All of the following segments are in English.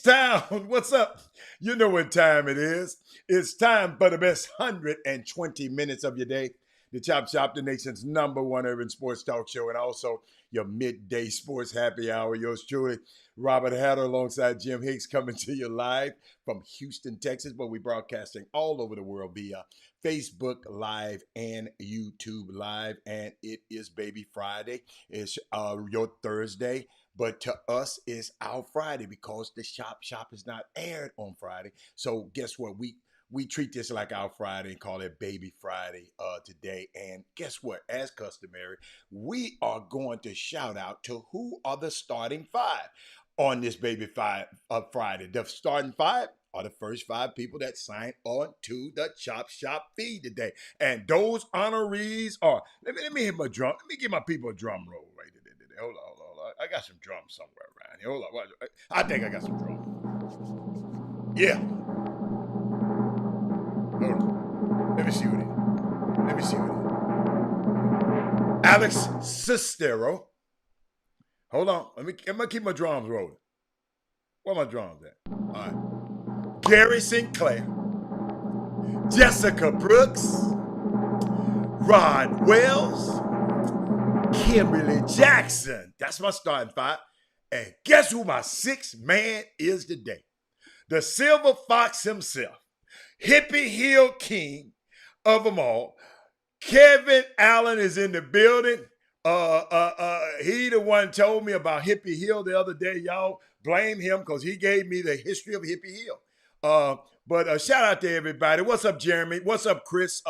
H-Town, what's up? You know what time it is. It's time for the best 120 minutes of your day. The Chop Shop, the nation's number one urban sports talk show, and also your midday sports happy hour. Yours truly, Robert Hatter, alongside Jim Hicks, coming to you live from Houston, Texas, but we're broadcasting all over the world via Facebook Live and YouTube Live, and it is Baby Friday. It's your Thursday. But to us, it's our Friday because the Shop is not aired on Friday. So guess what? We treat this like our Friday and call it Baby Friday today. And guess what? As customary, we are going to shout out to who are the starting five on this Baby Friday. The starting five are the first five people that signed on to the Chop Shop feed today. And those honorees are, let me hit my drum. Let me give my people a drum roll right there. Hold on. I got some drums somewhere around here. Hold on. I think I got some drums. Yeah. Hold on. Let me see what it is. Alex Sestero. Hold on. I'm gonna keep my drums rolling. Where my drums at? All right. Gary Sinclair. Jessica Brooks. Rod Wells. Kimberly Jackson. That's my starting five. And guess who my sixth man is today? The Silver Fox himself. Hippie Hill King of them all. Kevin Allen is in the building. He the one told me about Hippie Hill the other day. Y'all blame him because he gave me the history of Hippie Hill. But shout out to everybody. What's up, Jeremy? What's up, Chris?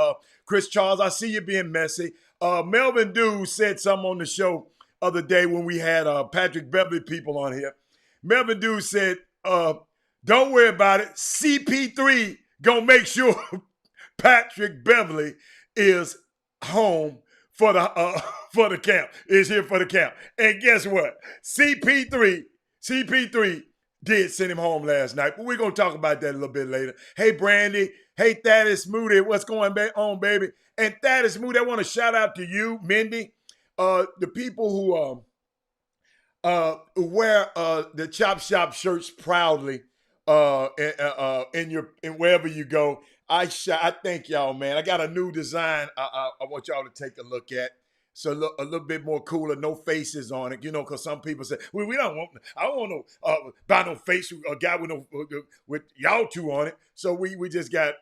Chris Charles, I see you being messy. Melvin Dew said something on the show other day when we had Patrick Beverly people on here. Melvin Dew said, don't worry about it. CP3 gonna make sure Patrick Beverly is home for the camp. Is here for the camp. And guess what? CP3 did send him home last night, but we're going to talk about that a little bit later. Hey, Brandy. Hey, Thaddeus Moody. What's going on, baby? And Thaddeus Moody, I want to shout out to you, Mindy, the people who wear the Chop Shop shirts proudly in wherever you go. I thank y'all, man. I got a new design I want y'all to take a look at. So a little bit more cooler, no faces on it, because some people say, well, I don't want no buy no face, a guy with y'all two on it. So we just got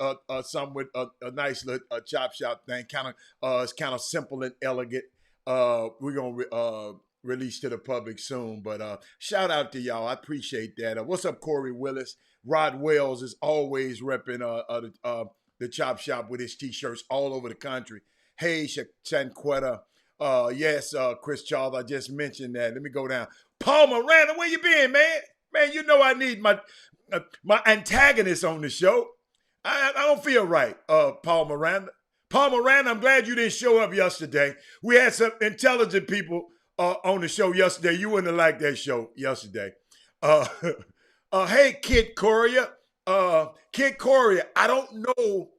some with a nice little Chop Shop thing, it's kind of simple and elegant. We're gonna release to the public soon, but shout out to y'all. I appreciate that. What's up, Corey Willis? Rod Wells is always repping the Chop Shop with his t-shirts all over the country. Hey, Shanquetta. Yes, Chris Charles, I just mentioned that. Let me go down. Paul Miranda, where you been, man? Man, you know I need my antagonist on the show. I don't feel right, Paul Miranda. Paul Miranda, I'm glad you didn't show up yesterday. We had some intelligent people on the show yesterday. You wouldn't have liked that show yesterday. Hey, Kid Coria. Kid Coria, I don't know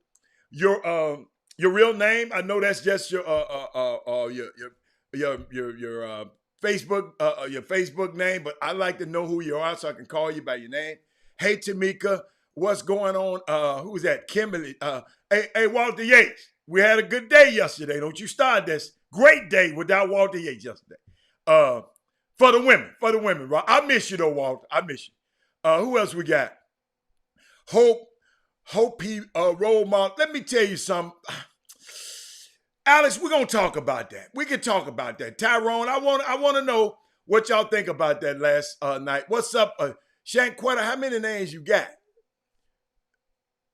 your real name. I know that's just your Facebook name, but I like to know who you are so I can call you by your name. Hey, Tamika, what's going on? Who's that? Kimberly. Hey, Walter Yates. We had a good day yesterday. Don't you start this great day without Walter Yates yesterday. For the women, right? I miss you though, Walter. I miss you. Who else we got? Hope he role model. Let me tell you something. Alex, we're gonna talk about that. We can talk about that. Tyrone, I want to know what y'all think about that last night. What's up, Shanquetta? How many names you got?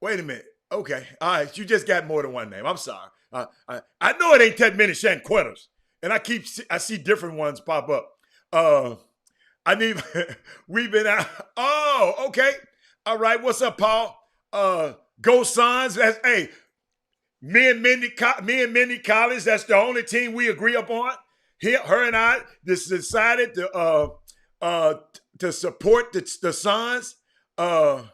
Wait a minute. Okay, all right. You just got more than one name. I'm sorry. I know it ain't that many Shanquettas, and I see different ones pop up. We've been out. Oh, okay. All right. What's up, Paul? Go Suns. Hey. Me and Mindy Collins, that's the only team we agree upon. Her and I just decided to support the Suns. Rod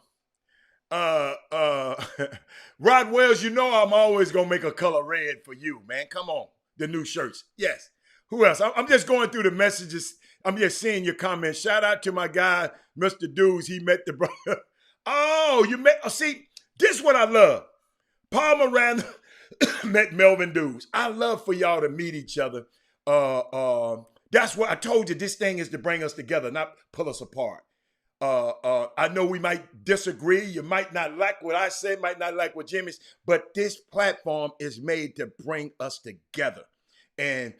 Wells, I'm always gonna make a color red for you, man. Come on, the new shirts. Yes. Who else? I'm just going through the messages. I'm just seeing your comments. Shout out to my guy, Mr. Dews. He met the brother. Oh, you met. Oh, see, this is what I love. Paul Miranda met Melvin Dews. I love for y'all to meet each other. That's what I told you. This thing is to bring us together, not pull us apart. I know we might disagree. You might not like what I say, might not like what Jimmy's, but this platform is made to bring us together. And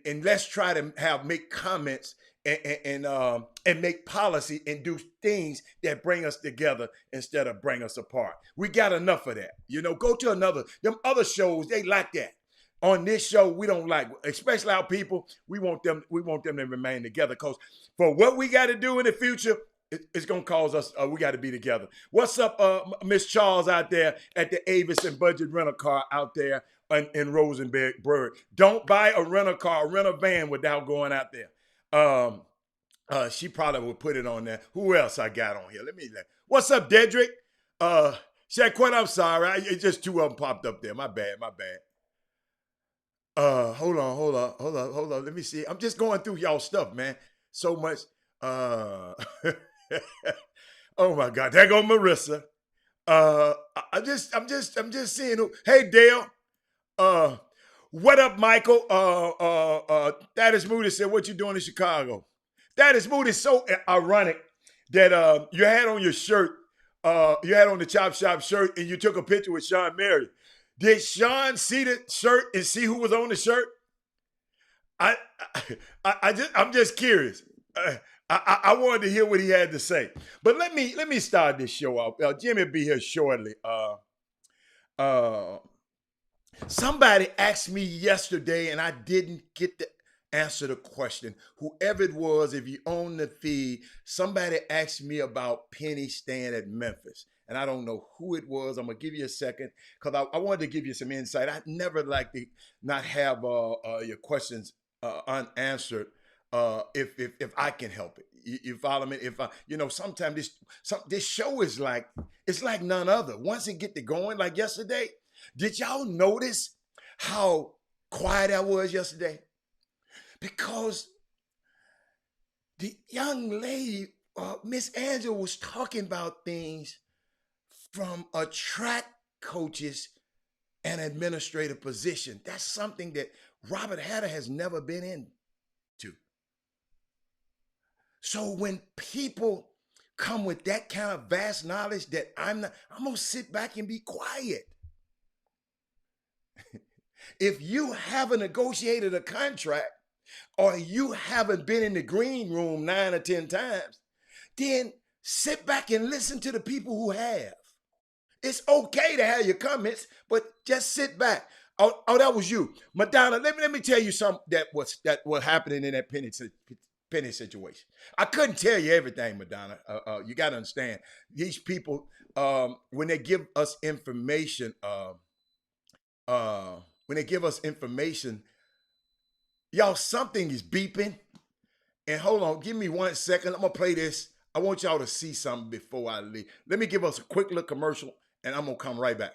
let's try to make comments and make policy and do things that bring us together instead of bring us apart. We got enough of that. Go to them other shows, they like that. On this show, we don't like, especially our people, we want them to remain together, because for what we got to do in the future, it's going to cause us, we got to be together. What's up, Miss Charles out there at the Avis and Budget Rental Car out there in Rosenberg? Don't buy a rental car, rent a van without going out there. She probably would put it on there. Who else I got on here? What's up, Dedrick? Shaquan, I'm sorry. It's just two of them popped up there. My bad. Hold on. Let me see. I'm just going through y'all stuff, man. So much. Oh my God, there go Marissa. I'm just seeing who. Hey Dale. What up, Michael? Thaddeus Moody said, "What you doing in Chicago?" Thaddeus Moody is so ironic that you had on your shirt, you had on the Chop Shop shirt, and you took a picture with Sean Mary. Did Sean see the shirt and see who was on the shirt? I'm just curious. I wanted to hear what he had to say. But let me start this show off. Jimmy will be here shortly. Somebody asked me yesterday, and I didn't get to answer the question. Whoever it was, if you own the feed, somebody asked me about Penny staying at Memphis. And I don't know who it was. I'm going to give you a second, because I wanted to give you some insight. I never like to not have your questions unanswered. If I can help it, you follow me. Sometimes this show is it's like none other. Once it get to going, like yesterday, did y'all notice how quiet I was yesterday? Because the young lady, Miss Angela, was talking about things from a track coach's and administrative position. That's something that Robert Hatter has never been into. So when people come with that kind of vast knowledge that I'm going to sit back and be quiet. If you haven't negotiated a contract, or you haven't been in the green room 9 or 10 times, then sit back and listen to the people who have. It's okay to have your comments, but just sit back. Oh, that was you. Madonna, let me tell you something that was happening in that Penny situation. I couldn't tell you everything, Madonna. You got to understand, these people, when they give us information, y'all, something is beeping. And hold on, give me 1 second. I'm going to play this. I want y'all to see something before I leave. Let me give us a quick little commercial, and I'm going to come right back.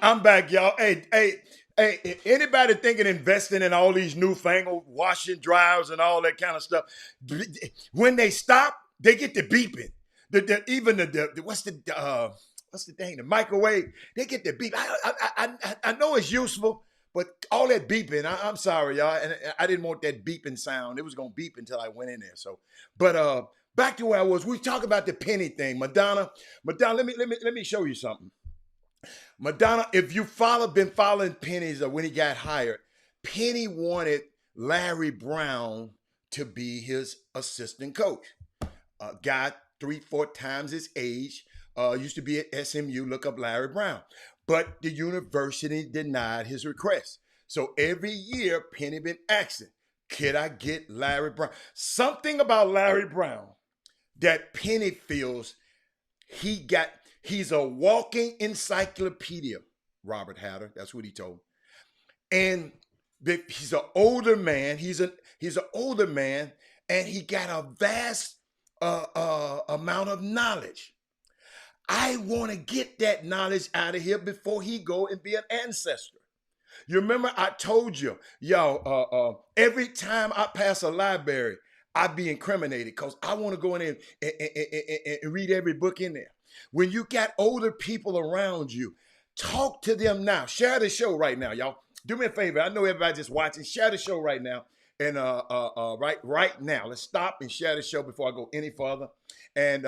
I'm back, y'all. Hey, anybody thinking investing in all these newfangled washing dryers and all that kind of stuff, when they stop, they get the beeping. What's the thing? The microwave, they get the beep. I know it's useful, but all that beeping, I'm sorry, y'all. And I didn't want that beeping sound. It was going to beep until I went in there. So, but back to where I was. We talk about the Penny thing. Madonna, let me show you something. Madonna, if you been following Penny's when he got hired, Penny wanted Larry Brown to be his assistant coach. Guy 3-4 times his age, used to be at SMU. Look up Larry Brown. But the university denied his request. So every year, Penny been asking, Could I get Larry Brown? Something about Larry Brown that Penny feels he's a walking encyclopedia. Robert Hatter, that's what he told me. And he's an older man. He's an older man, and he got a vast amount of knowledge. I want to get that knowledge out of here before he go and be an ancestor. You remember I told you, every time I pass a library, I be incriminated because I want to go in and read every book in there. When you got older people around you, talk to them now. Share the show right now, y'all. Do me a favor. I know everybody just watching. Share the show right now. And right now, let's stop and share the show before I go any further. And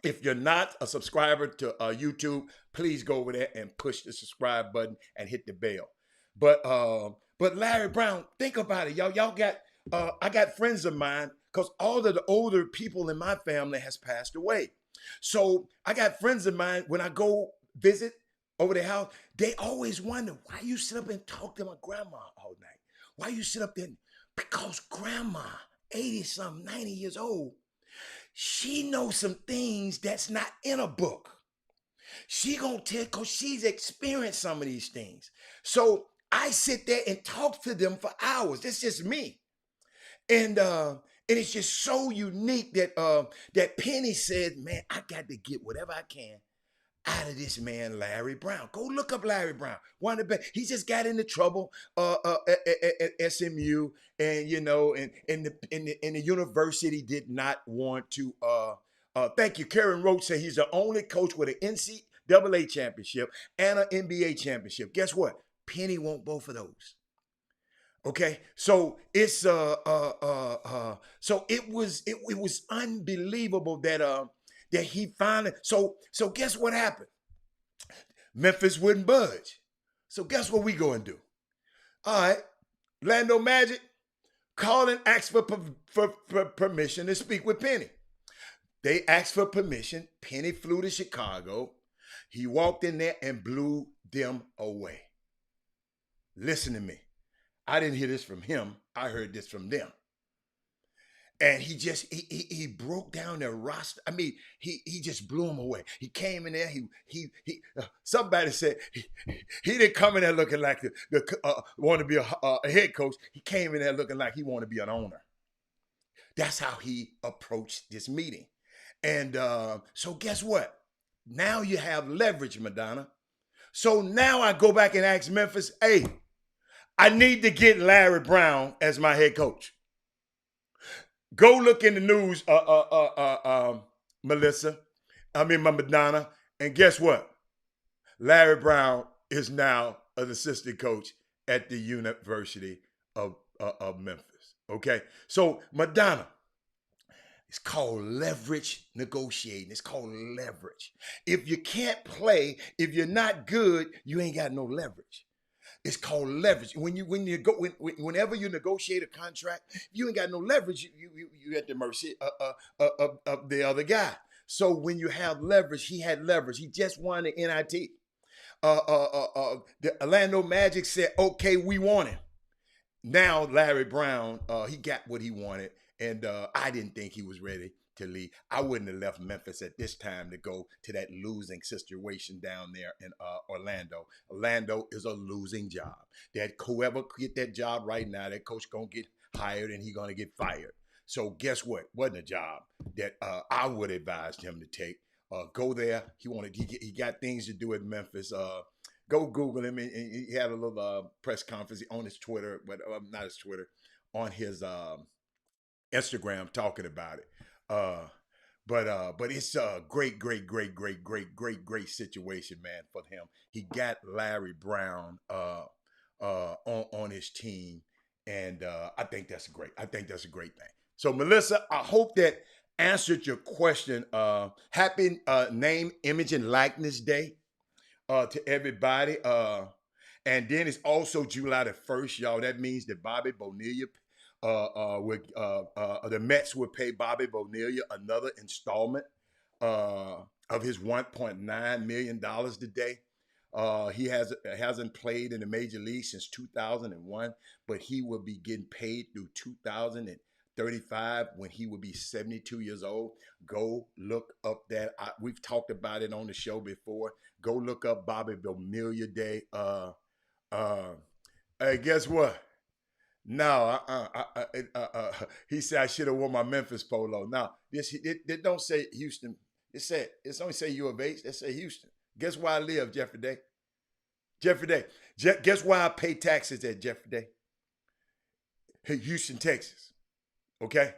if you're not a subscriber to YouTube, please go over there and push the subscribe button and hit the bell. But Larry Brown, think about it, y'all. Y'all got I got friends of mine because all of the older people in my family has passed away. So I got friends of mine when I go visit over their house, they always wonder why you sit up and talk to my grandma all night. Why you sit up there? Because grandma, 80 something, 90 years old, she knows some things that's not in a book. She gonna tell because she's experienced some of these things. So I sit there and talk to them for hours. That's just me. And it's just so unique that Penny said, man, I got to get whatever I can out of this man, Larry Brown. Go look up Larry Brown. One of the best. He just got into trouble at SMU, and the university did not want to. Thank you, Karen Roach said he's the only coach with an NCAA championship and an NBA championship. Guess what? Penny won't both of those. Okay, so it's so it was unbelievable that he finally so guess what happened? Memphis wouldn't budge. So guess what we go and do? All right, Orlando Magic called and asked for permission to speak with Penny. They asked for permission. Penny flew to Chicago. He walked in there and blew them away. Listen to me. I didn't hear this from him. I heard this from them. And he broke down their roster. I mean, he just blew them away. He came in there. Somebody said he didn't come in there looking like want to be a head coach. He came in there looking like he wanted to be an owner. That's how he approached this meeting. And so guess what? Now you have leverage, Madonna. So now I go back and ask Memphis, hey, I need to get Larry Brown as my head coach. Go look in the news, Madonna, and guess what? Larry Brown is now an assistant coach at the University of Memphis. Okay, so Madonna, it's called leverage negotiating. It's called leverage. If you can't play, if you're not good, you ain't got no leverage. It's called leverage. Whenever you negotiate a contract, you ain't got no leverage. You at the mercy of the other guy. So when you have leverage, he had leverage. He just won the NIT. The Orlando Magic said, "Okay, we want him." Now Larry Brown, he got what he wanted, and I didn't think he was ready to leave. I wouldn't have left Memphis at this time to go to that losing situation down there in Orlando. Orlando is a losing job. That whoever get that job right now, that coach gonna get hired and he gonna get fired. So guess what? Wasn't a job that I would advise him to take. Go there. He got things to do at Memphis. Go Google him. And he had a little press conference on his Twitter, but not his Twitter, on his Instagram talking about it. But it's a great situation, man, for him. He got Larry Brown on his team, and I think that's great. I think that's a great thing. So Melissa, I hope that answered your question. Happy Name, Image, and Likeness Day to everybody. And then it's also July the 1st, y'all. That means that Bobby Bonilla the Mets will pay Bobby Bonilla another installment of his $1.9 million today. Hasn't played in the major league since 2001, but he will be getting paid through 2035 when he will be 72 years old. Go look up that. We've talked about it on the show before. Go look up Bobby Bonilla Day. Uh, hey, guess what? No, he said I should have worn my Memphis polo. Now, it don't say Houston. It's only say U of H. They say Houston. Guess where I live, Jeffrey Day? Jeffrey Day. Guess why I pay taxes at Jeffrey Day? Hey, Houston, Texas. Okay?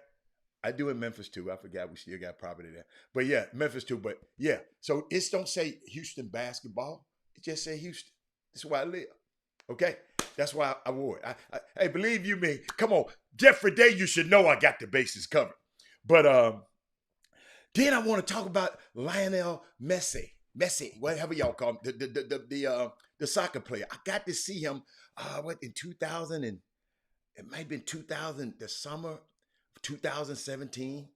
I do in Memphis too. I forgot we still got property there. But yeah, Memphis too. But yeah, so it don't say Houston basketball. It just say Houston. That's where I live. Okay? That's why I wore it. Hey, believe you me. Come on. Jeffrey Day, you should know I got the bases covered. But then I want to talk about Lionel Messi. Messi, whatever y'all call him, the soccer player. I got to see him in 2000, and it might have been 2000, the summer of 2017.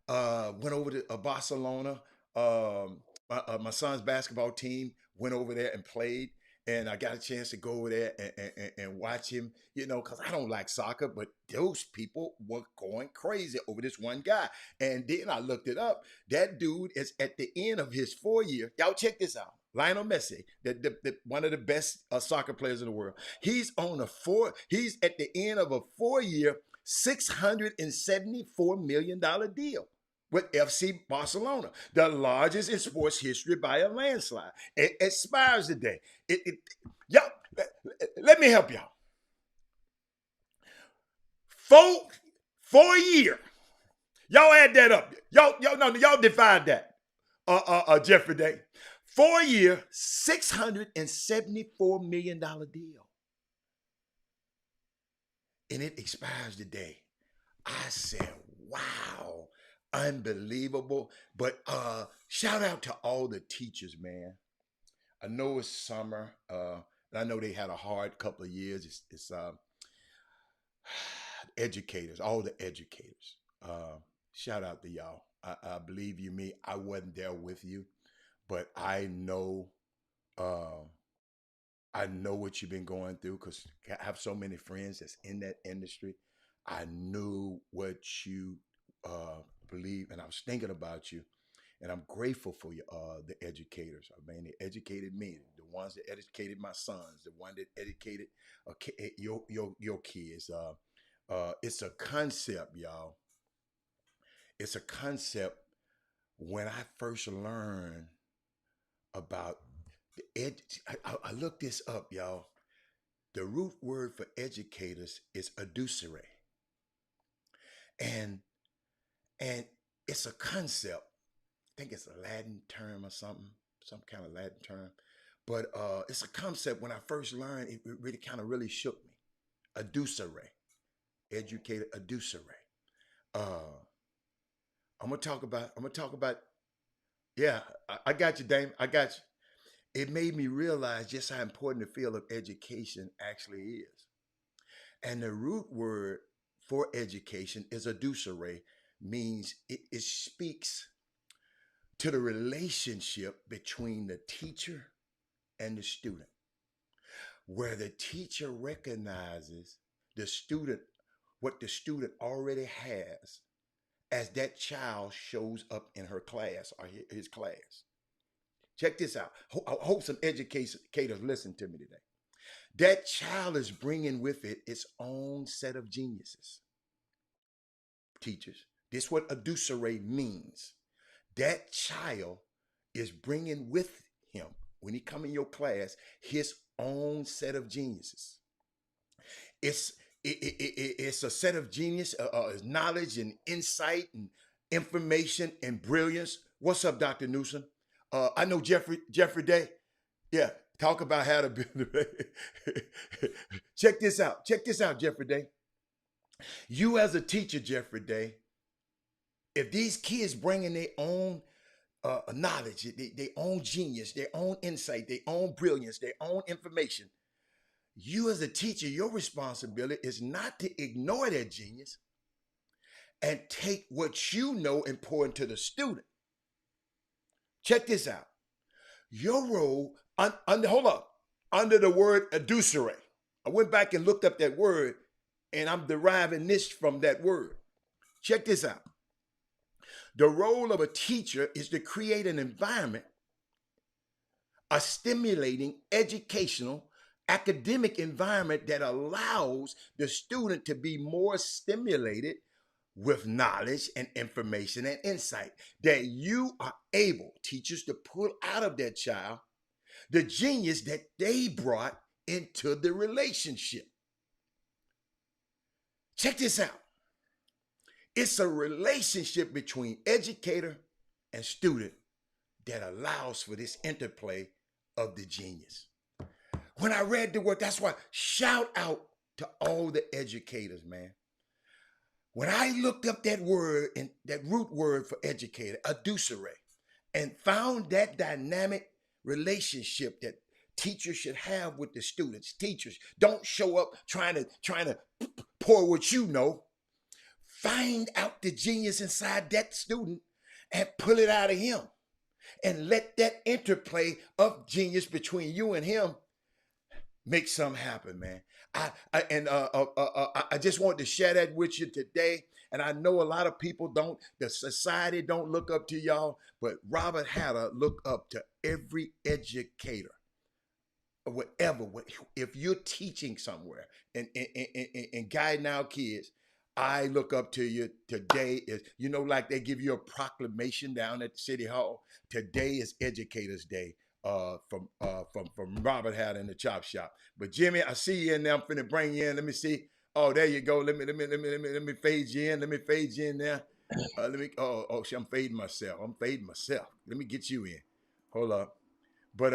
Went over to Barcelona. My son's basketball team went over there and played. And I got a chance to go over there and watch him, because I don't like soccer, but those people were going crazy over this one guy. And then I looked it up. That dude is at the end of his 4-year. Y'all check this out. Lionel Messi, one of the best soccer players in the world. He's at the end of a 4-year, $674 million deal with FC Barcelona, the largest in sports history by a landslide. It expires today. Y'all, let me help y'all. 4 year. Y'all add that up. Y'all divide that. Jeffrey Day. 4-year, $674 million deal. And it expires today. I said, wow. Unbelievable. But shout out to all the teachers, man. I know it's summer. And I know they had a hard couple of years. It's educators, all the educators. Shout out to y'all. I believe you me. I wasn't there with you, but I know what you've been going through because I have so many friends that's in that industry. I knew what you believe, and I was thinking about you, and I'm grateful for you, the educators. I mean, they educated me, the ones that educated my sons, the one that educated your kids. It's a concept, y'all. It's a concept. When I first learned about I looked this up, y'all. The root word for educators is adducere, and it's a concept. I think it's a Latin term or something, some kind of Latin term. But it's a concept. When I first learned, it really kind of really shook me. Adducere, educator, adducere. I'm gonna talk about. Yeah, I got you, Dame. I got you. It made me realize just how important the field of education actually is. And the root word for education is adducere, means it speaks to the relationship between the teacher and the student, where the teacher recognizes the student, what the student already has as that child shows up in her class or his class. Check this out. I hope some educators listen to me today. That child is bringing with it its own set of geniuses. Teachers, this is what adducere means. That child is bringing with him, when he come in your class, his own set of geniuses. It's a set of genius, knowledge and insight and information and brilliance. What's up, Dr. Newsom? I know Jeffrey Day. Yeah, talk about how to build. Check this out. Check this out, Jeffrey Day. You as a teacher, Jeffrey Day, if these kids bringing their own knowledge, their own genius, their own insight, their own brilliance, their own information, you as a teacher, your responsibility is not to ignore their genius and take what you know and pour into the student. Check this out. Your role, hold up, under the word adducere. I went back and looked up that word, and I'm deriving this from that word. Check this out. The role of a teacher is to create an environment, a stimulating, educational, academic environment that allows the student to be more stimulated with knowledge and information and insight, that you are able, teachers, to pull out of that child the genius that they brought into the relationship. Check this out. It's a relationship between educator and student that allows for this interplay of the genius. When I read the word, that's why shout out to all the educators, man. When I looked up that word and that root word for educator, adducere, and found that dynamic relationship that teachers should have with the students. Teachers, don't show up trying to pour what you know. Find out the genius inside that student and pull it out of him. And let that interplay of genius between you and him make something happen, man. I just want to share that with you today. And I know a lot of people don't, the society don't look up to y'all, but Robert Hatter look up to every educator, whatever. If you're teaching somewhere and guiding our kids, I look up to you. Today is, like they give you a proclamation down at the City Hall. Today is Educators Day. From Robert Hatter in the Chop Shop. But Jimmy, I see you in there. I'm finna bring you in. Let me see. Oh, there you go. Let me fade you in. Let me fade you in there. I'm fading myself. Let me get you in. Hold up. But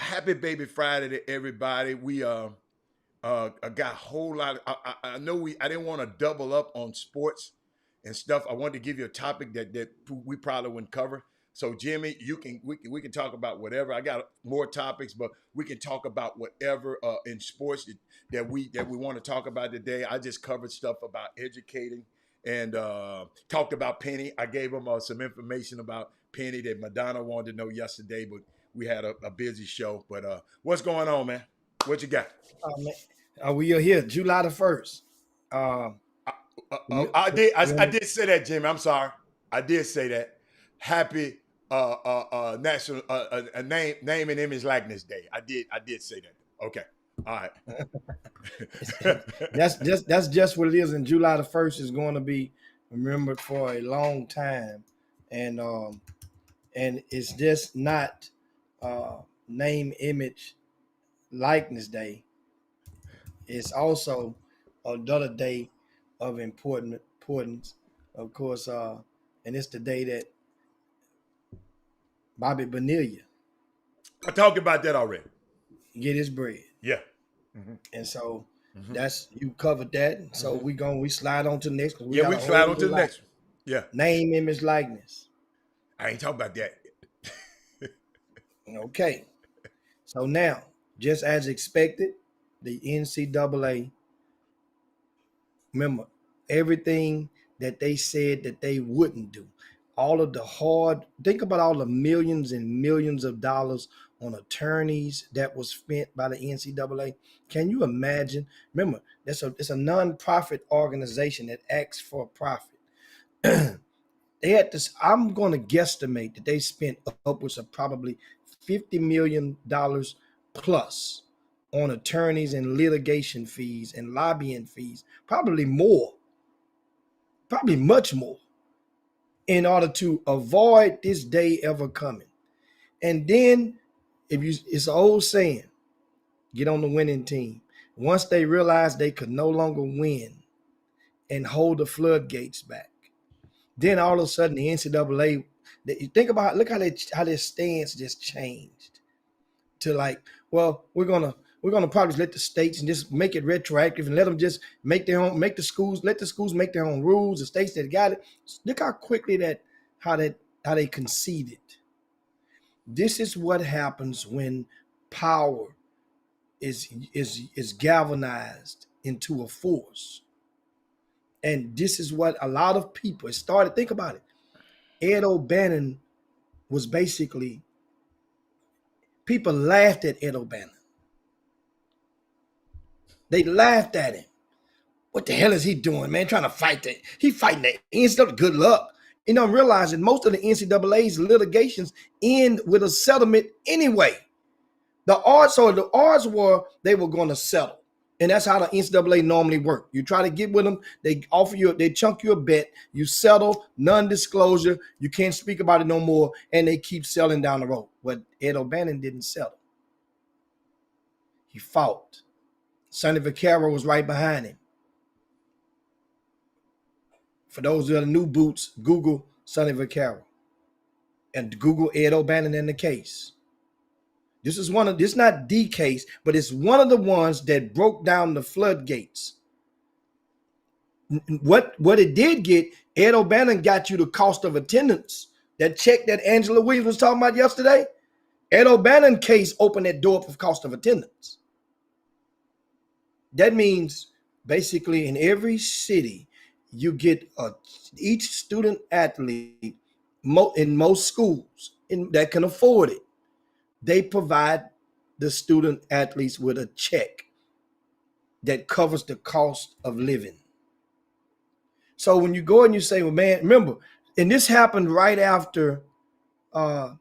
happy baby Friday to everybody. We I got a whole lot. I know I didn't want to double up on sports and stuff. I wanted to give you a topic that we probably wouldn't cover. So Jimmy, we can talk about whatever. I got more topics, but we can talk about whatever in sports that we want to talk about today. I just covered stuff about educating and talked about Penny. I gave them some information about Penny that Madonna wanted to know yesterday, but we had a busy show. But what's going on, man? What you got? Man. We are here July the 1st. I did say that, Jimmy. I'm sorry. I did say that. Happy national name and image likeness day. I did say that. Okay. All right. that's just what it is. And July the 1st is going to be remembered for a long time. And it's just not name, image, likeness day. It's also another day of importance, of course, and it's the day that Bobby Bonilla I talked about that already. get his bread. Yeah. Mm-hmm. And so that's, you covered that. So we slide on to the next. We slide on to the next one. Yeah. Name, image, likeness. I ain't talking about that. Okay. So now, just as expected, the NCAA, remember, everything that they said that they wouldn't do, all of the think about all the millions and millions of dollars on attorneys that was spent by the NCAA. Can you imagine? Remember, it's a non-profit organization that acts for profit. They had this, I'm going to guesstimate that they spent upwards of probably $50 million plus on attorneys and litigation fees and lobbying fees, probably more, probably much more, in order to avoid this day ever coming. And then, it's an old saying, get on the winning team. Once they realized they could no longer win and hold the floodgates back, then all of a sudden the NCAA, you think about, look how their stance just changed to like, well, we're gonna probably let the states and just make it retroactive and let them just let the schools make their own rules. The states that got it, look how quickly how they conceded. This is what happens when power is galvanized into a force. And this is what a lot of people started. Think about it. Ed O'Bannon was basically People laughed at Ed O'Bannon. They laughed at him. What the hell is he doing, man? Trying to fight that. He fighting the NCAA. Good luck. You know, I'm realizing most of the NCAA's litigations end with a settlement anyway. The odds were they were going to settle. And that's how the NCAA normally work. You try to get with them, they offer you, they chunk you a bet, you settle, non-disclosure, you can't speak about it no more, and they keep selling down the road. But Ed O'Bannon didn't settle. He fought. Sonny Vaccaro was right behind him. For those who are new boots, Google Sonny Vaccaro and Google Ed O'Bannon in the case. This is not the case, but it's one of the ones that broke down the floodgates. What it did get, Ed O'Bannon got you the cost of attendance. That check that Angela Williams was talking about yesterday, Ed O'Bannon case opened that door for cost of attendance. That means basically in every city, you get each student athlete in most schools that can afford it. They provide the student athletes with a check that covers the cost of living. So when you go and you say, well, man, remember, and this happened right after the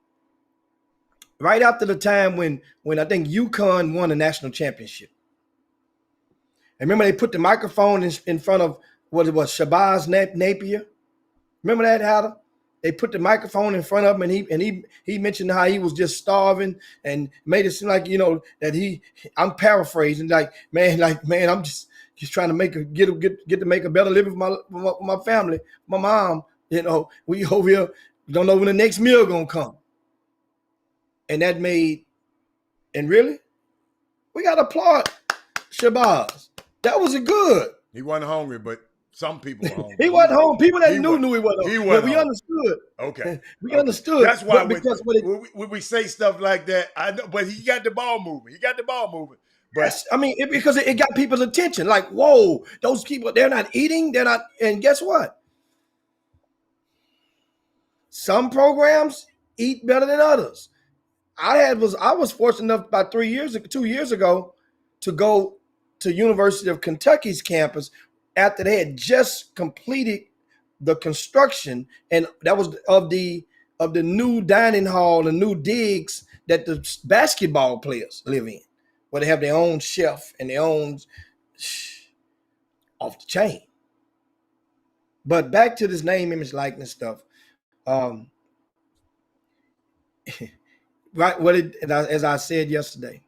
time when I think UConn won a national championship. And remember, they put the microphone in front of what it was, Shabazz Napier. Remember that, Hatter? They put the microphone in front of him, and he mentioned how he was just starving and made it seem like, you know, that I'm paraphrasing, like, man, I'm just trying to get to make a better living for my family, my mom. You know, we over here don't know when the next meal gonna come. And that made, and really, we got to applaud Shabazz. That was good. He wasn't hungry, but some people were hungry. He wasn't home. People that knew he wasn't home. But we understood. Okay. We understood. That's why when we say stuff like that, I know, but he got the ball moving. But yes, I mean, because it got people's attention. Like, whoa, those people, they're not eating. They're not. And guess what? Some programs eat better than others. I was fortunate enough about 2 years ago to go to University of Kentucky's campus after they had just completed the construction, and that was of the new dining hall and new digs that the basketball players live in, where they have their own chef and their own off the chain. But back to this name, image, likeness stuff. Right, as I said yesterday,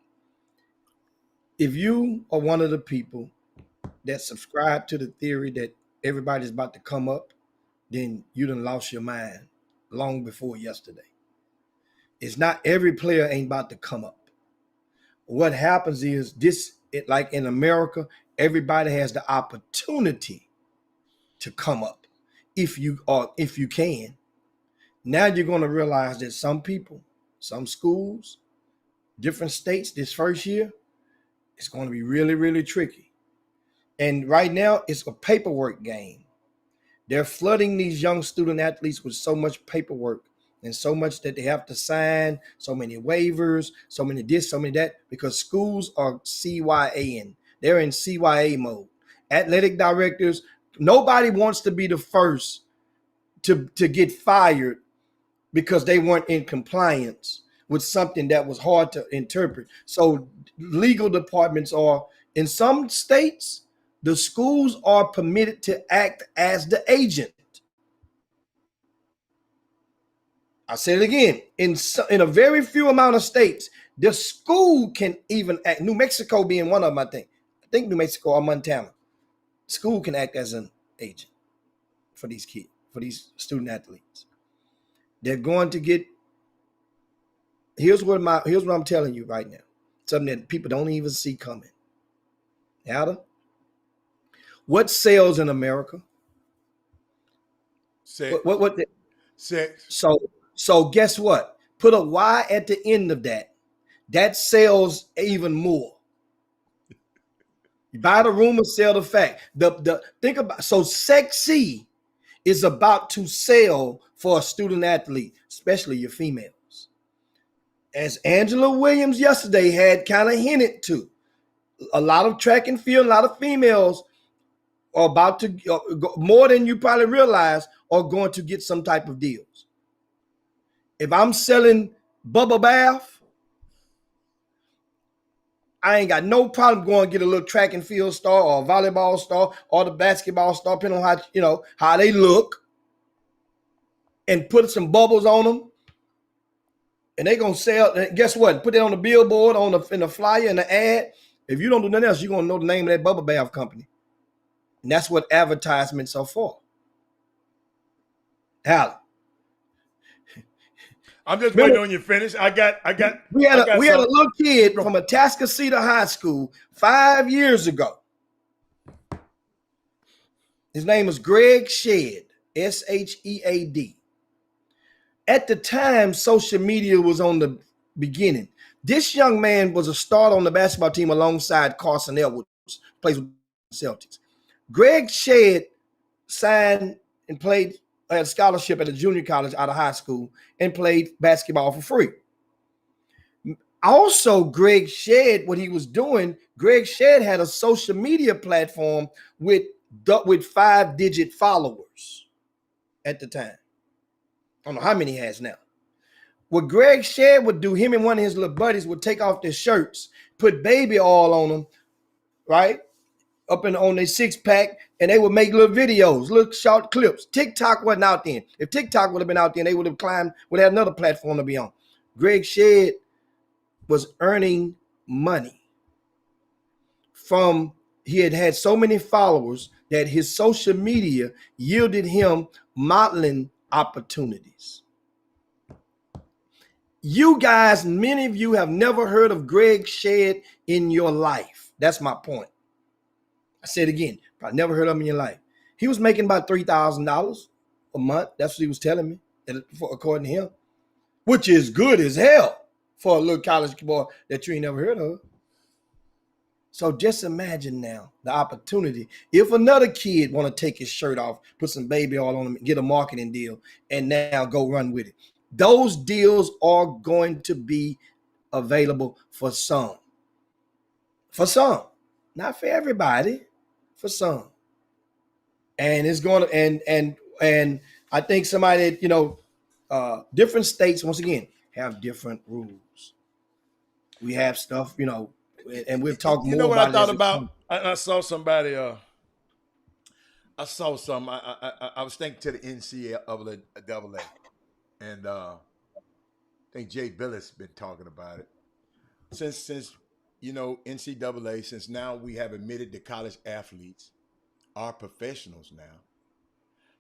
if you are one of the people that subscribe to the theory that everybody's about to come up, then you done lost your mind long before yesterday. It's not every player ain't about to come up. What happens is like in America, everybody has the opportunity to come up if you can. Now you're going to realize that some people, some schools, different states this first year, it's going to be really, really tricky. And right now, it's a paperwork game. They're flooding these young student athletes with so much paperwork and so much that they have to sign, so many waivers, so many this, so many that, because schools are CYAing. They're in CYA mode. Athletic directors, nobody wants to be the first to get fired because they weren't in compliance with something that was hard to interpret. So legal departments are, in some states, the schools are permitted to act as the agent. I say it again, in a very few amount of states, the school can even act. New Mexico being one of them, I think New Mexico or Montana. School can act as an agent for these kids, for these student athletes. They're going to get, here's what I'm telling you right now. Something that people don't even see coming. Ada, what sells in America? Sex. What Sex. So guess what? Put a Y at the end of that. That sells even more. You buy the rumor, sell the fact. Think about, so sexy is about to sell for a student athlete, especially your females. As Angela Williams yesterday had kind of hinted to, a lot of track and field, a lot of females are about to more than you probably realize are going to get some type of deals. If I'm selling bubble bath, I ain't got no problem going to get a little track and field star or a volleyball star or the basketball star, depending on how they look, and put some bubbles on them. And they gonna sell. And guess what? Put it on the billboard, in the flyer, in the ad. If you don't do nothing else, you're gonna know the name of that bubble bath company. And that's what advertisements are for. Hal. I'm just waiting on you to finish. We had a little kid from Atascocita High School 5 years ago. His name was Greg Shead, Shead. At the time, social media was on the beginning. This young man was a starter on the basketball team alongside Carson Edwards, plays with the Celtics. Greg Shead signed and had a scholarship at a junior college out of high school and played basketball for free. Also, Greg Shead, what he was doing, Greg Shead had a social media platform with 5-digit followers at the time. I don't know how many he has now. What Greg Shead would do, him and one of his little buddies would take off their shirts, put baby oil on them, right? On their 6-pack, and they would make little videos, little short clips. TikTok wasn't out then. If TikTok would have been out then, they would have had another platform to be on. Greg Shead was earning money he had so many followers that his social media yielded him modeling opportunities. You guys, many of you have never heard of Greg Shead in your life. That's my point. I said it again, probably never heard of him in your life. He was making about $3,000 a month. That's what he was telling me, according to him, which is good as hell for a little college boy that you ain't never heard of. So just imagine now the opportunity. If another kid want to take his shirt off, put some baby oil on him, get a marketing deal, and now go run with it. Those deals are going to be available for some. For some. Not for everybody, for some. And it's going to, and I think somebody that, different states, once again, have different rules. We have stuff, and we'll talk more about it. You know what I thought about? I saw somebody, I saw some, I was thinking to the NCAA, and I think Jay Billis been talking about it. Since NCAA, since now we have admitted the college athletes are professionals now,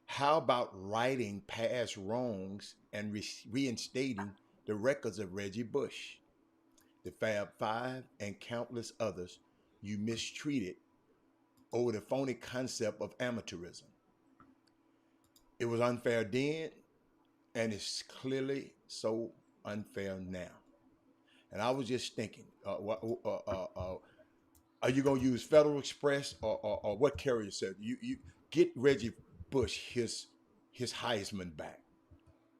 how about righting past wrongs and reinstating the records of Reggie Bush, the Fab Five, and countless others you mistreated over the phony concept of amateurism? It was unfair then, and it's clearly so unfair now. And I was just thinking, are you going to use Federal Express or what carrier said? You get Reggie Bush his Heisman back.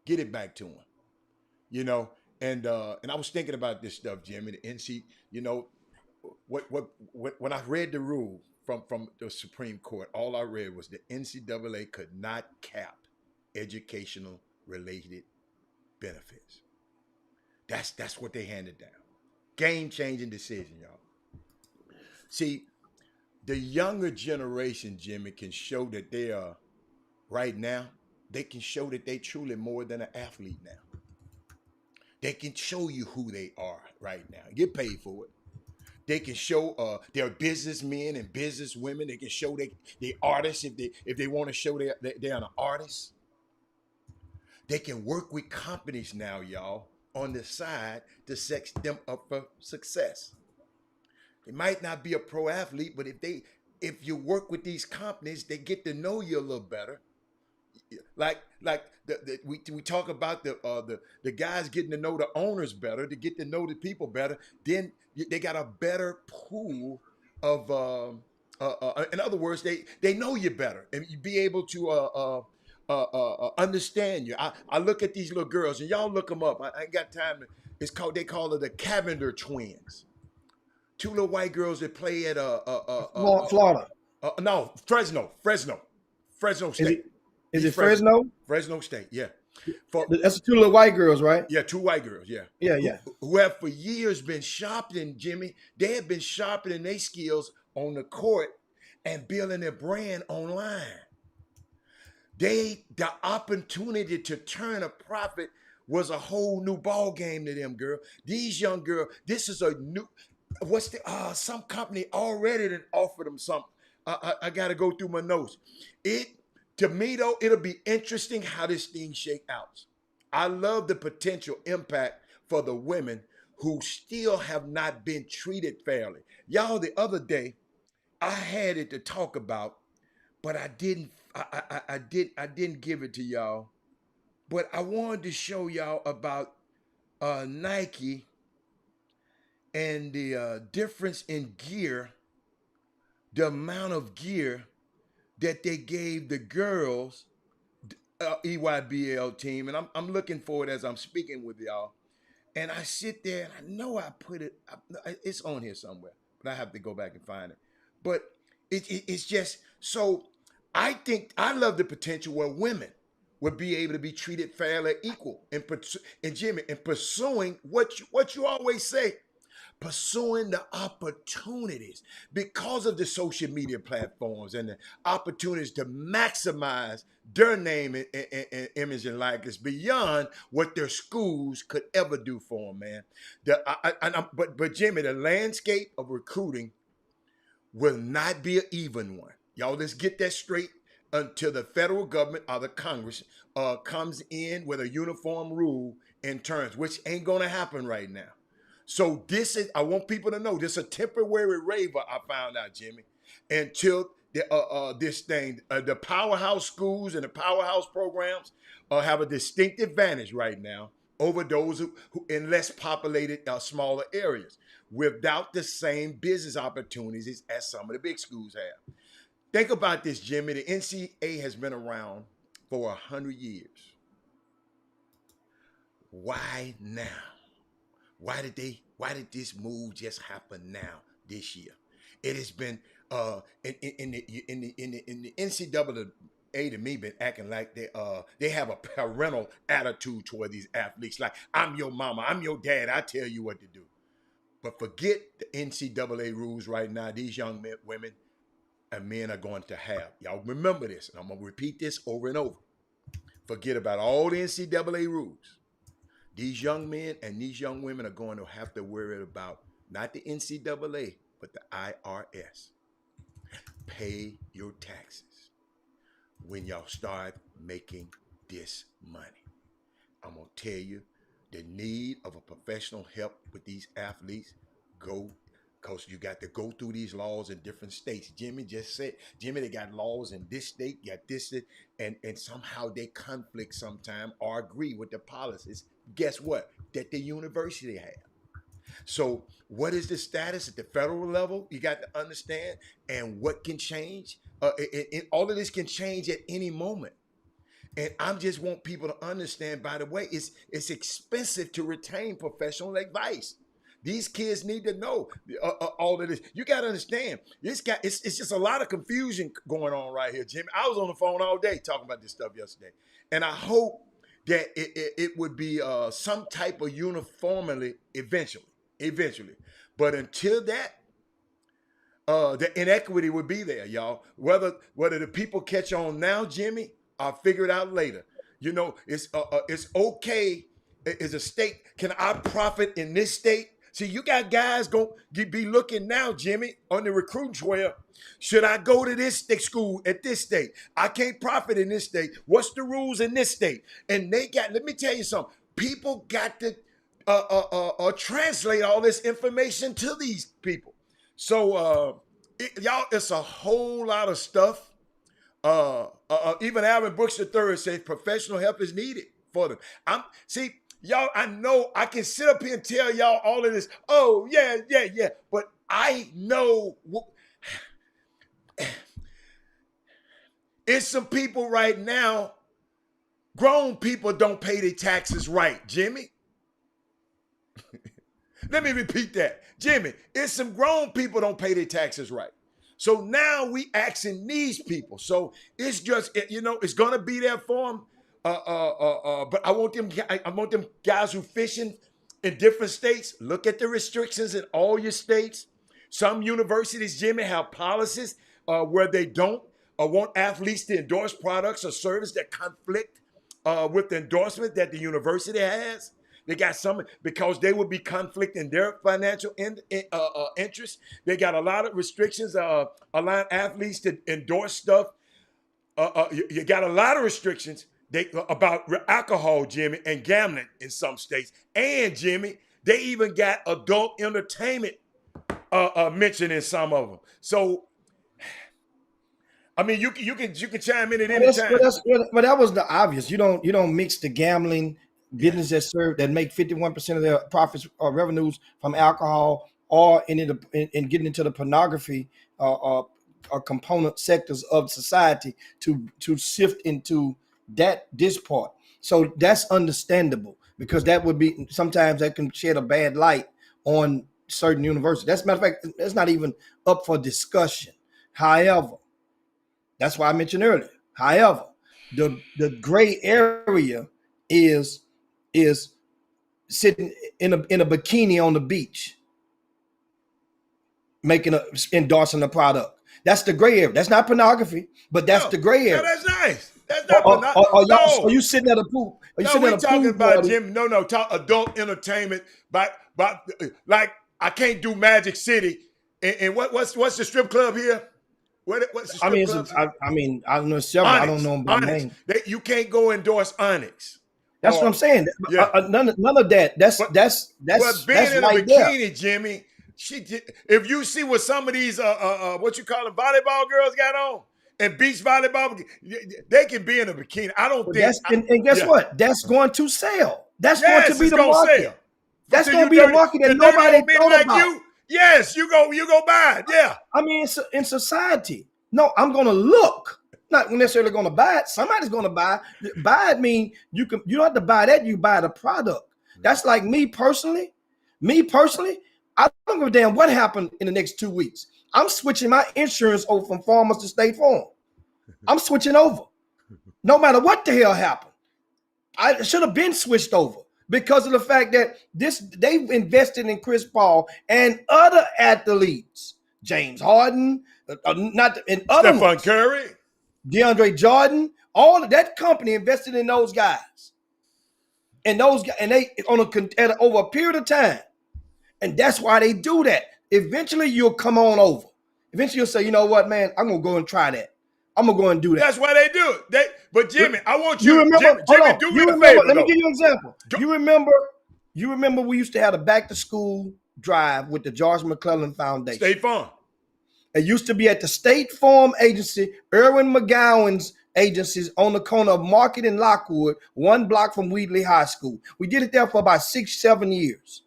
Get it back to him. And I was thinking about this stuff, Jim, and the NC, when I read the rule from the Supreme Court, all I read was the NCAA could not cap educational related benefits. That's what they handed down. Game-changing decision, y'all. See, the younger generation, Jimmy, can show that they are, right now, they can show that they truly more than an athlete now. They can show you who they are right now. Get paid for it. They can show they're businessmen and businesswomen. They can show they artists if they want to show they're an artist. They can work with companies now, y'all, on the side to set them up for success. They might not be a pro athlete, but if you work with these companies, they get to know you a little better. Like we talk about the guys getting to know the owners better, to get to know the people better. Then they got a better pool of in other words, they know you better, and you be able to understand you. I look at these little girls, and y'all look them up. I ain't got time It's called, they call it the Cavender twins. Two little white girls that play at Florida. no, Fresno Is State. it is East it Fresno? Fresno State, yeah. For That's the two little white girls, right? Yeah, two white girls, yeah. Yeah, Who, yeah. who have for years been sharpening, Jimmy. They have been sharpening their skills on the court and building their brand online. The opportunity to turn a profit was a whole new ball game to them, girl. These young girls, this is a new, some company already done offered them something. I got to go through my notes. To me though, it'll be interesting how this thing shake out. I love the potential impact for the women who still have not been treated fairly. Y'all, the other day, I had it to talk about, but I didn't. I didn't give it to y'all. But I wanted to show y'all about Nike and the difference in gear, the amount of gear that they gave the girls, EYBL team, and I'm looking for it as I'm speaking with y'all. And I sit there and I know I put it. It's on here somewhere, but I have to go back and find it. But it's just so. I think I love the potential where women would be able to be treated fairly equal and Jimmy, in pursuing what you always say, pursuing the opportunities because of the social media platforms and the opportunities to maximize their name and image and likeness beyond what their schools could ever do for them, man. But Jimmy, the landscape of recruiting will not be an even one. Y'all, let's get that straight until the federal government or the Congress comes in with a uniform rule in terms, which ain't going to happen right now. So I want people to know, this is a temporary waiver, I found out, Jimmy, until the powerhouse schools and the powerhouse programs have a distinct advantage right now over those who in less populated, smaller areas without the same business opportunities as some of the big schools have. Think about this, Jimmy. The NCAA has been around for 100 years. Why now? Why did this move just happen now this year? It has been in the NCAA, to me, been acting like they have a parental attitude toward these athletes. Like, I'm your mama, I'm your dad, I tell you what to do. But forget the NCAA rules right now. These young women and men are going to have. Y'all remember this, and I'm going to repeat this over and over. Forget about all the NCAA rules. These young men and these young women are going to have to worry about not the NCAA, but the IRS. Pay your taxes when y'all start making this money. I'm going to tell you, the need of a professional help with these athletes, because you got to go through these laws in different states. Jimmy just said, Jimmy, they got laws in this state, got this, and somehow they conflict sometime or agree with the policies. Guess what? That the university have. So what is the status at the federal level? You got to understand, and what can change? All of this can change at any moment. And I just want people to understand, by the way, it's expensive to retain professional advice. These kids need to know all of this. You got to understand, it's just a lot of confusion going on right here, Jimmy. I was on the phone all day talking about this stuff yesterday. And I hope that it would be some type of uniformity eventually. But until that, the inequity would be there, y'all. Whether the people catch on now, Jimmy, or figure it out later. You know, it's okay as a state. Can I profit in this state? See, you got guys going to be looking now, Jimmy, on the recruiting trail. Should I go to this school at this state? I can't profit in this state. What's the rules in this state? And let me tell you something. People got to translate all this information to these people. So, y'all, it's a whole lot of stuff. Even Alvin Brooks III says professional help is needed for them. Y'all, I know I can sit up here and tell y'all all of this. Oh, yeah. But I know it's some people right now, grown people don't pay their taxes right, Jimmy. Let me repeat that. Jimmy, it's some grown people don't pay their taxes right. So now we asking these people. So it's just, it's gonna be there for them. But I want them guys who fishing in different states. Look at the restrictions in all your states. Some universities, Jimmy, have policies where they don't want athletes to endorse products or service that conflict with the endorsement that the university has. They got some because they would be conflicting their financial interests. They got a lot of restrictions allowing athletes to endorse stuff. You got a lot of restrictions about alcohol, Jimmy, and gambling in some states. And Jimmy, they even got adult entertainment mentioned in some of them. So, I mean, you can chime in at any time. But that was the obvious. You don't mix the gambling business that make 51% of their profits or revenues from alcohol or in getting into the pornography component sectors of society to sift into this part. So that's understandable because that would be sometimes that can shed a bad light on certain universities. That's a matter of fact, that's not even up for discussion. However, that's why I mentioned earlier. However, the gray area is sitting in a bikini on the beach, endorsing the product. That's the gray area. That's not pornography, but that's the gray area. No, that's nice. That's not pornography. Are you sitting at a pool? Are you we're talking about Jim. Talk adult entertainment. But like I can't do Magic City. And what's the strip club here? What's the strip club? I don't know several. Onyx, I don't know by name. You can't go endorse Onyx. That's what I'm saying. Yeah. None of that. That's being in a bikini, Jimmy. If you see what some of these what you call them volleyball girls got on and beach volleyball, they can be in a bikini. I don't think. And guess what? That's going to sell. That's going to be the market. Sell. That's going to be the market that nobody thought about. You. Yes, you go buy it. Yeah. I mean, it's in society. No, I'm going to look. Not necessarily going to buy it. Somebody's going to buy it. Buy it mean you don't have to buy that. You buy the product. That's like me personally. I don't give a damn what happened in the next 2 weeks. I'm switching my insurance over from Farmers to State Farm. I'm switching over. No matter what the hell happened. I should have been switched over because of the fact that they've invested in Chris Paul and other athletes. James Harden, Stephen Curry. DeAndre Jordan, all of that company invested in those guys, and they over a period of time, and that's why they do that. Eventually, you'll come on over. Eventually, you'll say, you know what, man, I'm gonna go and try that. I'm gonna go and do that. That's why they do it. But Jimmy, I want you. Remember? Jimmy, do me a favor. Let me give you an example. You remember we used to have a back to school drive with the George McClellan Foundation. State Farm. It used to be at the State Farm Agency, Irwin McGowan's agencies on the corner of Market and Lockwood, 1 block from Wheatley High School. We did it there for about 6-7 years.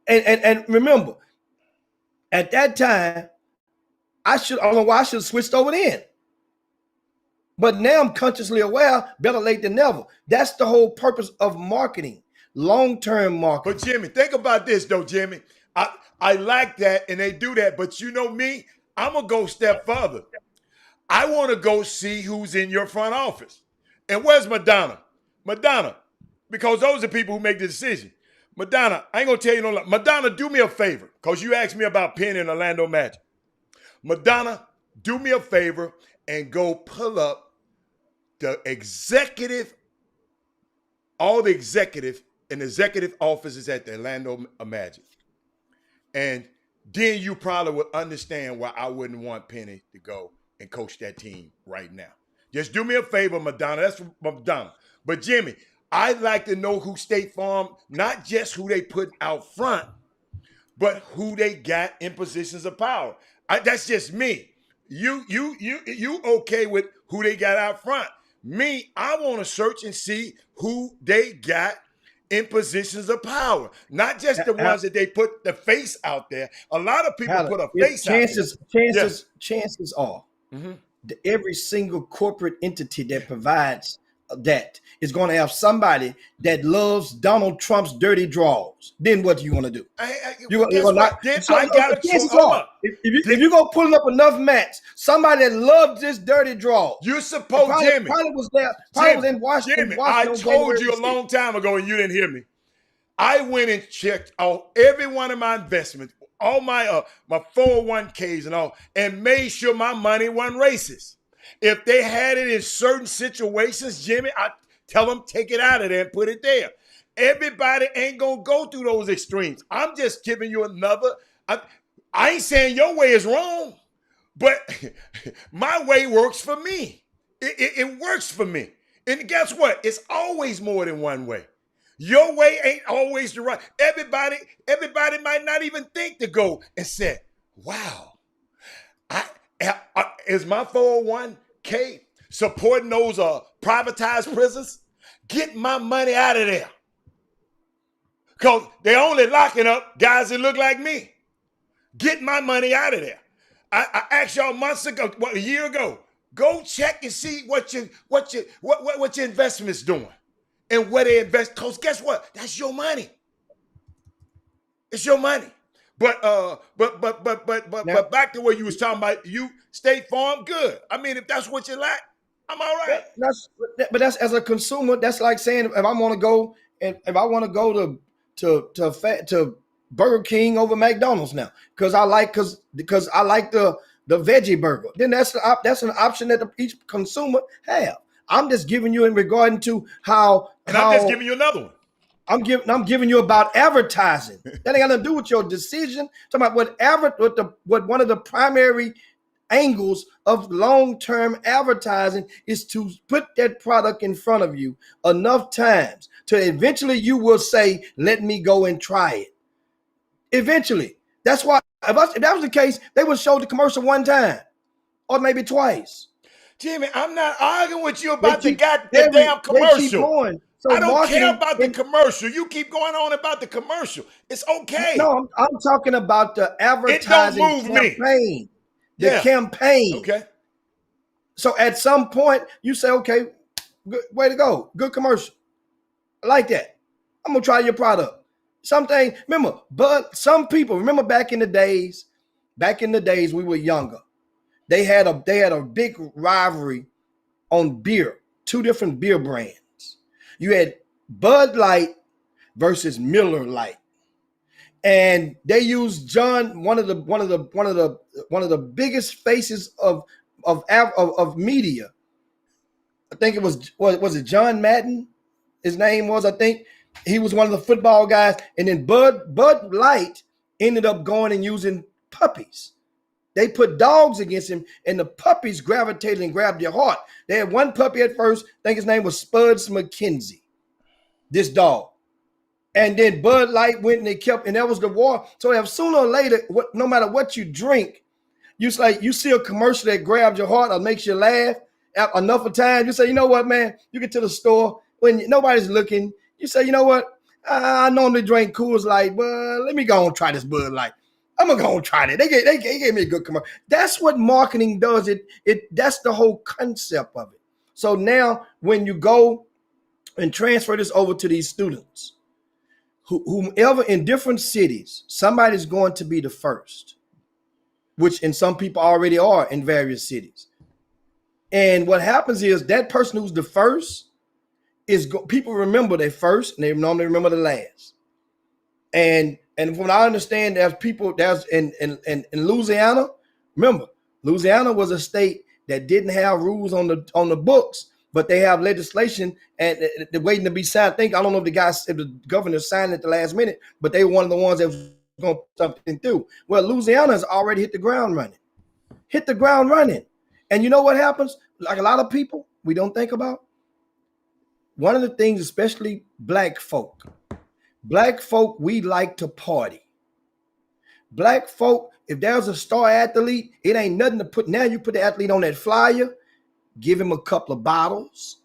And remember, at that time, I don't know why I should have switched over then. But now I'm consciously aware, better late than never. That's the whole purpose of marketing, long-term marketing. But Jimmy, think about this though, Jimmy. I like that, and they do that. But you know me, I'm going to go a step further. I want to go see who's in your front office. And where's Madonna? Madonna, because those are the people who make the decision. Madonna, I ain't going to tell you no lie. Madonna, do me a favor, because you asked me about Penn and Orlando Magic. Madonna, do me a favor and go pull up all the executive and executive offices at the Orlando Magic. And then you probably would understand why I wouldn't want Penny to go and coach that team right now. Just do me a favor, Madonna. That's from Madonna. But Jimmy, I'd like to know who State Farm, not just who they put out front, but who they got in positions of power. That's just me. You okay with who they got out front? Me, I want to search and see who they got in positions of power, not just the ones that they put the face out there. A lot of people put a face out there. Chances are, every single corporate entity that provides that is going to have somebody that loves Donald Trump's dirty draws, then what do you want to do? Guess what? Then I got a choice. Hold up. If you're going to pull up enough mats, somebody that loves this dirty draw. You're supposed, Jimmy. Probably was there. Probably was in Washington. Jimmy, I told you a long time ago and you didn't hear me. I went and checked out every one of my investments, all my 401ks and all, and made sure my money wasn't racist. If they had it in certain situations, Jimmy, I tell them take it out of there and put it there. Everybody ain't going to go through those extremes. I'm just giving you another. I ain't saying your way is wrong, but my way works for me. It works for me. And guess what? It's always more than one way. Your way ain't always the right. Everybody might not even think to go and say, wow, is my 401k supporting those privatized prisons? Get my money out of there. Because they're only locking up guys that look like me. Get my money out of there. I asked y'all months ago, a year ago, go check and see what your investment's doing and where they invest. Because guess what? That's your money. It's your money. But back to what you was talking about, you State Farm, good. I mean, if that's what you like, I'm all right. That's as a consumer, that's like saying if I want to go to Burger King over McDonald's now because I like the veggie burger, then that's an option that each consumer have. I'm just giving you in regarding to I'm just giving you another one. I'm giving you about advertising. That ain't got nothing to do with your decision. Talking about what one of the primary angles of long-term advertising is to put that product in front of you enough times to eventually you will say, let me go and try it. Eventually. That's why if that was the case, they would show the commercial one time or maybe twice. Jimmy, I'm not arguing with you about the damn commercial. So I don't care about the commercial. You keep going on about the commercial. It's okay. No, I'm talking about the advertising campaign. The campaign. Okay. So at some point, you say, okay, good, way to go. Good commercial. I like that. I'm going to try your product. Some people, remember back in the days we were younger. They had a big rivalry on beer, two different beer brands. You had Bud Light versus Miller Lite. And they used one of the biggest faces of media. I think it was it John Madden? His name was, I think he was one of the football guys. And then Bud Light ended up going and using puppies. They put dogs against him, and the puppies gravitated and grabbed your heart. They had one puppy at first. I think his name was Spuds McKenzie. This dog. And then Bud Light went and and that was the war. So if sooner or later, no matter what you drink, you see a commercial that grabs your heart or makes you laugh enough of time. You say, you know what, man? You get to the store when nobody's looking. You say, you know what? I normally drink Coors Light, but let me go and try this Bud Light. I'm gonna go and try it. They gave me a good commercial. That's what marketing does. That's the whole concept of it. So now when you go and transfer this over to these students, whomever in different cities, somebody's going to be the first, which in some people already are in various cities. And what happens is that person who's the first people remember their first and they normally remember the last. And from what I understand, there's in Louisiana. Remember, Louisiana was a state that didn't have rules on the books, but they have legislation and they're waiting to be signed. I don't know if the governor signed it at the last minute, but they were one of the ones that was going to put something through. Well, Louisiana has already hit the ground running. And you know what happens? Like a lot of people, we don't think about. One of the things, especially black folk, we like to party. Black folk, if there's a star athlete, it ain't nothing to put. Now you put the athlete on that flyer, give him a couple of bottles.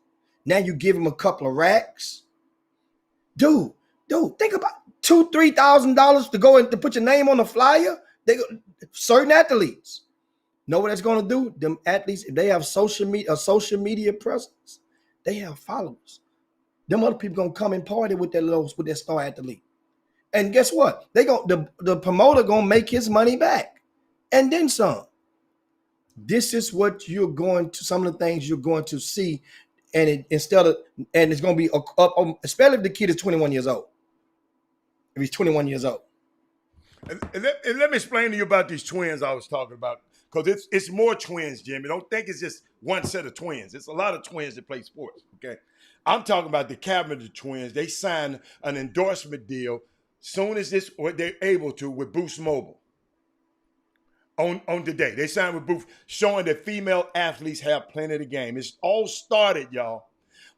Now you give him a couple of racks. Dude, think about $2,000-$3,000 to go and to put your name on the flyer. Certain athletes know what that's going to do. Them athletes, if they have social media presence, They have followers. Them other people gonna come and party with that star athlete. And guess what? The promoter gonna make his money back. And then some. This is what some of the things you're going to see. And it's gonna be up, especially if the kid is 21 years old. If he's 21 years old. And let me explain to you about these twins I was talking about, because it's more twins, Jimmy. Don't think it's just one set of twins. It's a lot of twins that play sports, okay? I'm talking about the Carpenter twins. They signed an endorsement deal soon as they're able to with Boost Mobile on today. They signed with Boost, showing that female athletes have plenty of the game. It's all started, y'all,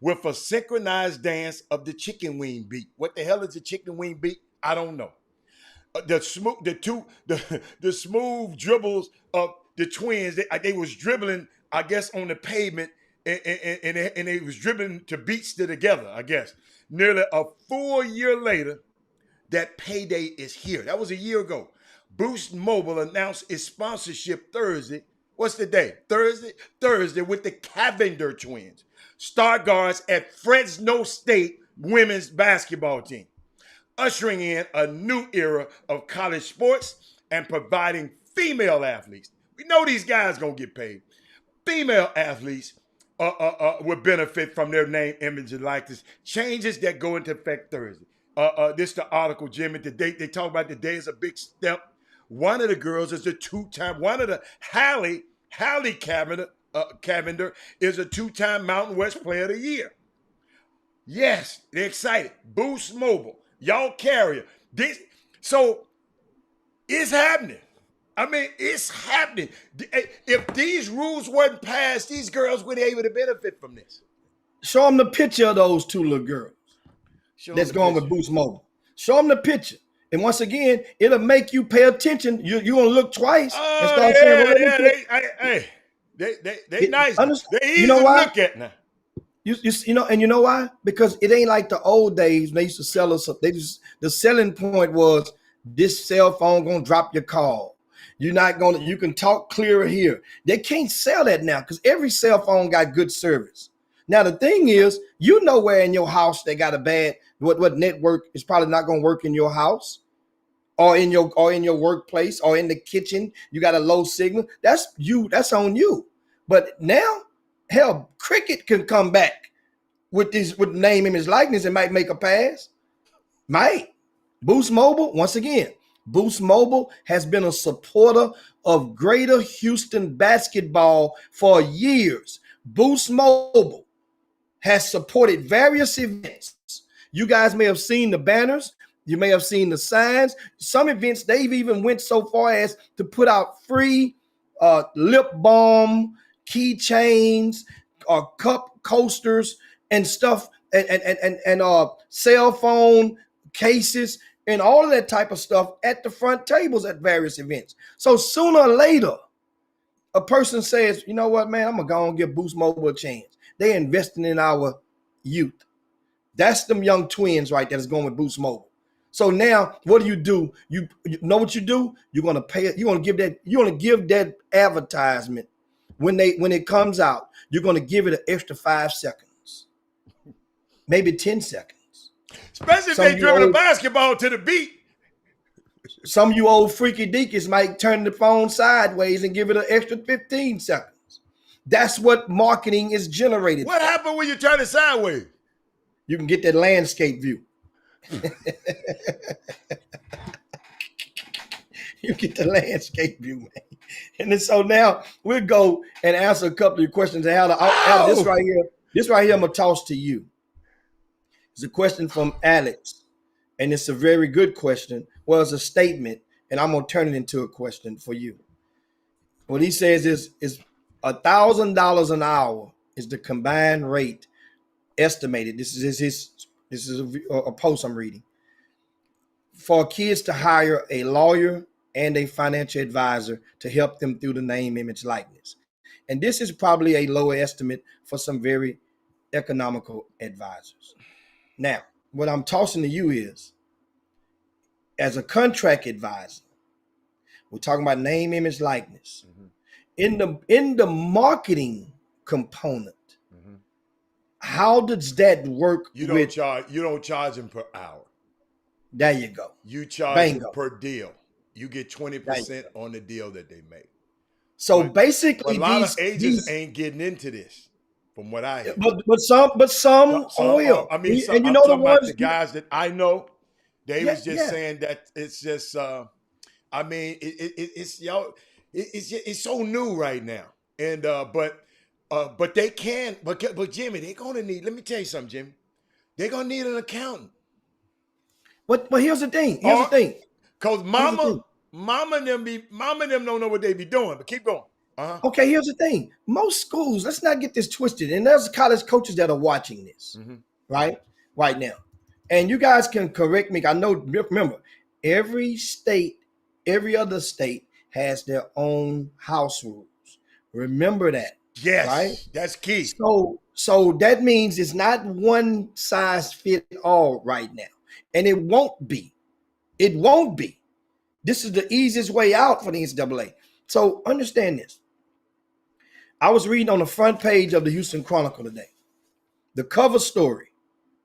with a synchronized dance of the chicken wing beat. What the hell is the chicken wing beat? I don't know. The smooth dribbles of the twins. They was dribbling, I guess, on the pavement, and they was dribbling to beats together. I guess nearly a full year later, that payday is here. That was a year ago. Boost Mobile announced its sponsorship Thursday. What's the day? Thursday with the Carpenter twins, star guards at Fresno State women's basketball team, ushering in a new era of college sports and providing female athletes. We know these guys gonna get paid. Female athletes will benefit from their name, image, and likeness. Changes that go into effect Thursday. This the article, Jimmy. They talk about today is a big step. One of the girls is a two-time. One of the Hallie Carpenter is a two-time Mountain West Player of the Year. Yes, they're excited. Boost Mobile. Y'all carrier. So it's happening. I mean, it's happening. If these rules weren't passed, these girls would be able to benefit from this. Show them the picture of those two little girls that's going with Boost Mobile. Show them the picture. And once again, it'll make you pay attention. You're going to look twice and start saying, they nice. They easy you know to why? look at now. And you know why? Because it ain't like the old days when they used to sell us. The selling point was this cell phone gonna drop your call. You can talk clearer here. They can't sell that now because every cell phone got good service. Now the thing is, where in your house they got a bad what network is probably not gonna work in your house, or in your workplace, or in the kitchen. You got a low signal. That's on you. But now, hell, Cricket can come back with name, image, likeness and might make a pass. Might. Boost Mobile, once again, Boost Mobile has been a supporter of Greater Houston basketball for years. Boost Mobile has supported various events. You guys may have seen the banners. You may have seen the signs. Some events, they've even went so far as to put out free lip balm, keychains, cup coasters and stuff, and cell phone cases and all of that type of stuff at the front tables at various events. So sooner or later, a person says, you know what, man, I'm going to go and give Boost Mobile a chance. They're investing in our youth. That's them young twins right there that's going with Boost Mobile. So now what do? You know what you do? You're going to pay it. You're going to give that advertisement when it comes out. You're going to give it an extra 5 seconds, maybe 10 seconds. Especially if they dribbling a basketball to the beat. Some of you old freaky deacons might turn the phone sideways and give it an extra 15 seconds. That's what marketing is generated. What happened when you turn it sideways? You can get that landscape view. You get the landscape view, man. And then, so now we'll go and answer a couple of your questions. And this right here, I'm gonna toss to you. It's a question from Alex, and it's a very good question. Well, it's a statement, and I'm gonna turn it into a question for you. What he says is $1,000 an hour is the combined rate estimated. This is a post I'm reading for kids to hire a lawyer and a financial advisor to help them through the name, image, likeness. And this is probably a lower estimate for some very economical advisors. Now, what I'm tossing to you is, as a contract advisor, we're talking about name, image, likeness. Mm-hmm. In the marketing component, mm-hmm. How does that work You with? don't charge them per hour. There you go. You charge them Bingo. per deal. You get There you 20% go. on the deal that they make. So But basically, a lot of agents these ain't getting into this, from what I hear. but some Some are, will. I mean, And you I'm know the talking about the ones. guys that I know. They Yeah, was just yeah. saying that it's just. I mean, it's y'all. It's so new right now, and but they can. But Jimmy, they're gonna need. Let me tell you something, Jimmy. They're gonna need an accountant. But here's the thing. Here's the Or thing. cause Here's the thing. mama and them don't know what they be doing. But keep going. Uh-huh. Okay, here's the thing. Most schools, let's not get this twisted. And there's college coaches that are watching this, Mm-hmm. right now. And you guys can correct me. I know, remember, every state, every other state has their own house rules. Remember that, right? Yes, that's key. So that means it's not one size fit all right now. And it won't be. It won't be. This is the easiest way out for the NCAA. So understand this. I was reading on the front page of the Houston Chronicle today. The cover story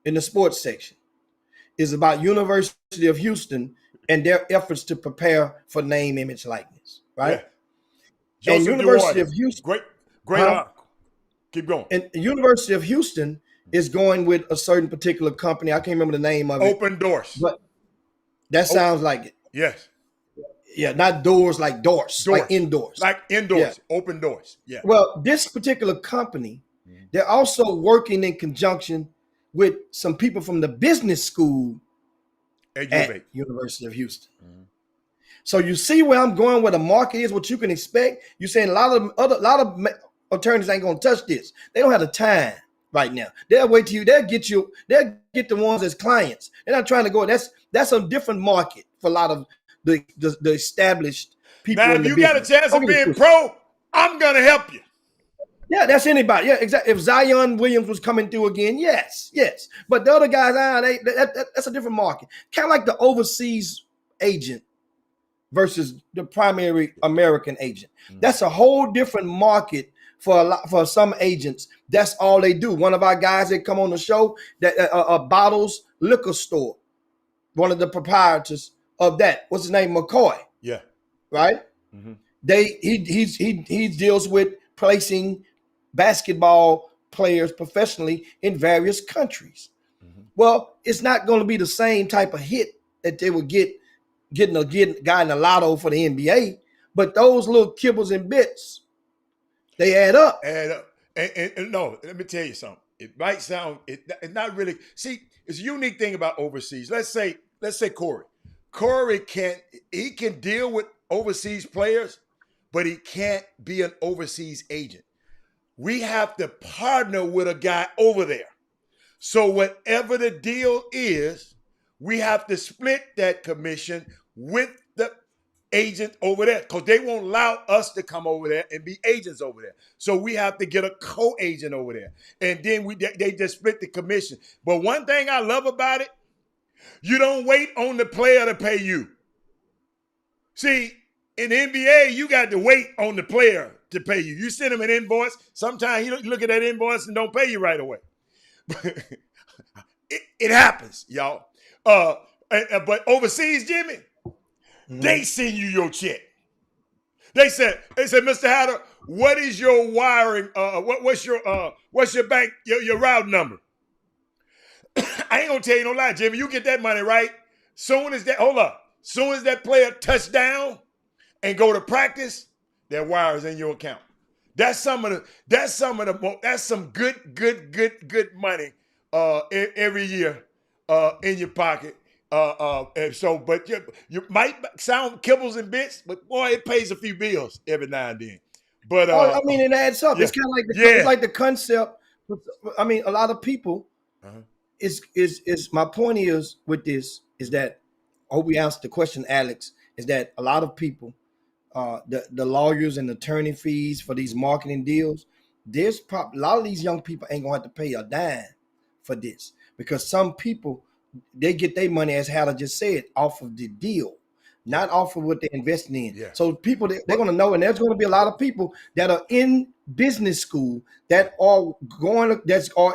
in the sports section is about University of Houston and their efforts to prepare for name, image, likeness, right? Yeah. And Joseph University of Duarte. Houston, Great article. Keep going. and University of Houston is going with a certain particular company. I can't remember the name of it. Open Doors. But that sounds like it. Yes. Yeah, not doors like doors, like indoors. Like indoors. Yeah. Open doors. Yeah. Well, this particular company, they're also working in conjunction with some people from the business school at University of Houston. Mm-hmm. So you see where I'm going, where the market is, what you can expect. You're saying a lot of attorneys ain't gonna touch this. They don't have the time right now. They'll wait till they'll get the ones as clients. They're not trying to go. That's a different market for a lot of the established people. Now, if you got a chance of being pro, I'm gonna help you. Yeah, that's anybody. Yeah, exactly. If Zion Williams was coming through again, yes. But the other guys, that's a different market. Kind of like the overseas agent versus the primary American agent. Mm-hmm. That's a whole different market for some agents. That's all they do. One of our guys that come on the show, that Bottles Liquor Store, one of the proprietors of that. What's his name? McCoy. Yeah. Right. Mm-hmm. He deals with placing basketball players professionally in various countries. Mm-hmm. Well, it's not going to be the same type of hit that they would getting a guy in the lotto for the NBA, but those little kibbles and bits, they add up. And no, let me tell you something. It might sound it's not really. See, it's a unique thing about overseas. Let's say Corey. Corey can deal with overseas players, but he can't be an overseas agent. We have to partner with a guy over there. So whatever the deal is, we have to split that commission with the agent over there because they won't allow us to come over there and be agents over there. So we have to get a co-agent over there. And then they just split the commission. But one thing I love about it, you don't wait on the player to pay you. See, in the NBA, you got to wait on the player to pay you. You send him an invoice. Sometimes he look at that invoice and don't pay you right away. it happens, y'all. But overseas, Jimmy, they send you your check. They said, Mr. Hatter, what is your wiring? What's your bank, your route number? I ain't gonna tell you no lie, Jimmy. You get that money right. Soon as that player touch down and go to practice, that wire is in your account. That's some good money every year in your pocket. But you might sound kibbles and bits, but boy, it pays a few bills every now and then. But I mean, it adds up. Yeah. It's kind of like it's like the concept. I mean, a lot of people. Is my point is with this is that I hope we answered the question, Alex. Is that a lot of people, the lawyers and attorney fees for these marketing deals? A lot of these young people ain't gonna have to pay a dime for this because some people they get their money, as Hatter just said, off of the deal. not off of what they're investing in. Yeah. So people, they're going to know, and there's going to be a lot of people that are in business school that are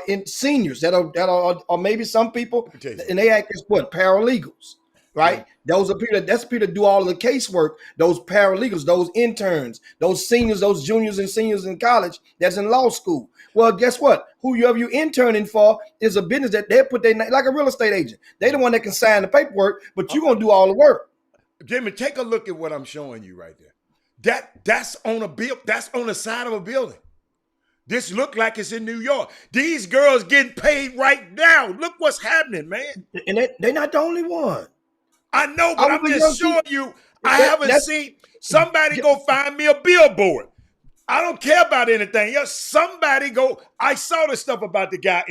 in seniors that are or maybe some people, Let me tell you and they act as what, paralegals, right? Yeah. Those are people. That's people that do all of the casework. Those paralegals, those interns, those seniors, those juniors and seniors in college that's in law school. Well, guess what? Whoever you interning for is a business that they put their name, like a real estate agent. They the one that can sign the paperwork, but you're gonna do all the work. Jimmy, take a look at what I'm showing you right there. That's on a bill. That's on the side of a building. This look like it's in New York. These girls getting paid right now. Look what's happening, man. And they're not the only one. I know, but I'm just showing you. I haven't seen somebody go find me a billboard. I don't care about anything else. Somebody go. I saw the stuff about the guy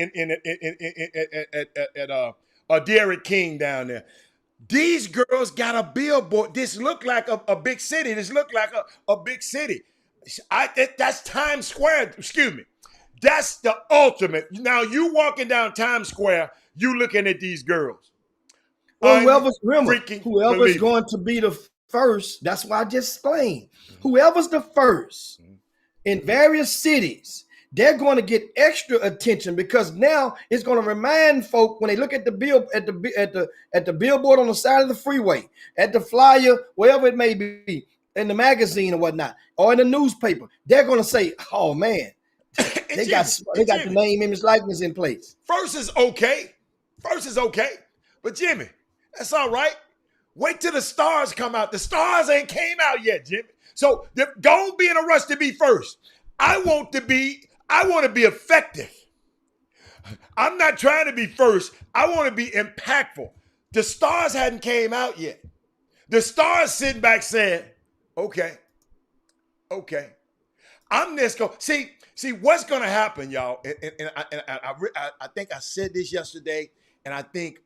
at Derek King down there. These girls got a billboard. This look like a big city. This look like a big city. That's Times Square. Excuse me. That's the ultimate. Now you walking down Times Square, you looking at these girls. Well, whoever's going to be the first, that's why I just explained. Whoever's the first in various cities, they're going to get extra attention because now it's going to remind folk when they look at the billboard on the side of the freeway, at the flyer, wherever it may be, in the magazine or whatnot, or in the newspaper, they're going to say, "Oh man, they got the name, image, likeness in place." First is okay, but Jimmy, that's all right. Wait till the stars come out. The stars ain't came out yet, Jimmy. So don't be in a rush to be first. I want to be effective. I'm not trying to be first. I want to be impactful. The stars hadn't came out yet. The stars sitting back saying, okay. I'm just going to see what's going to happen, y'all. And I think I said this yesterday, and I think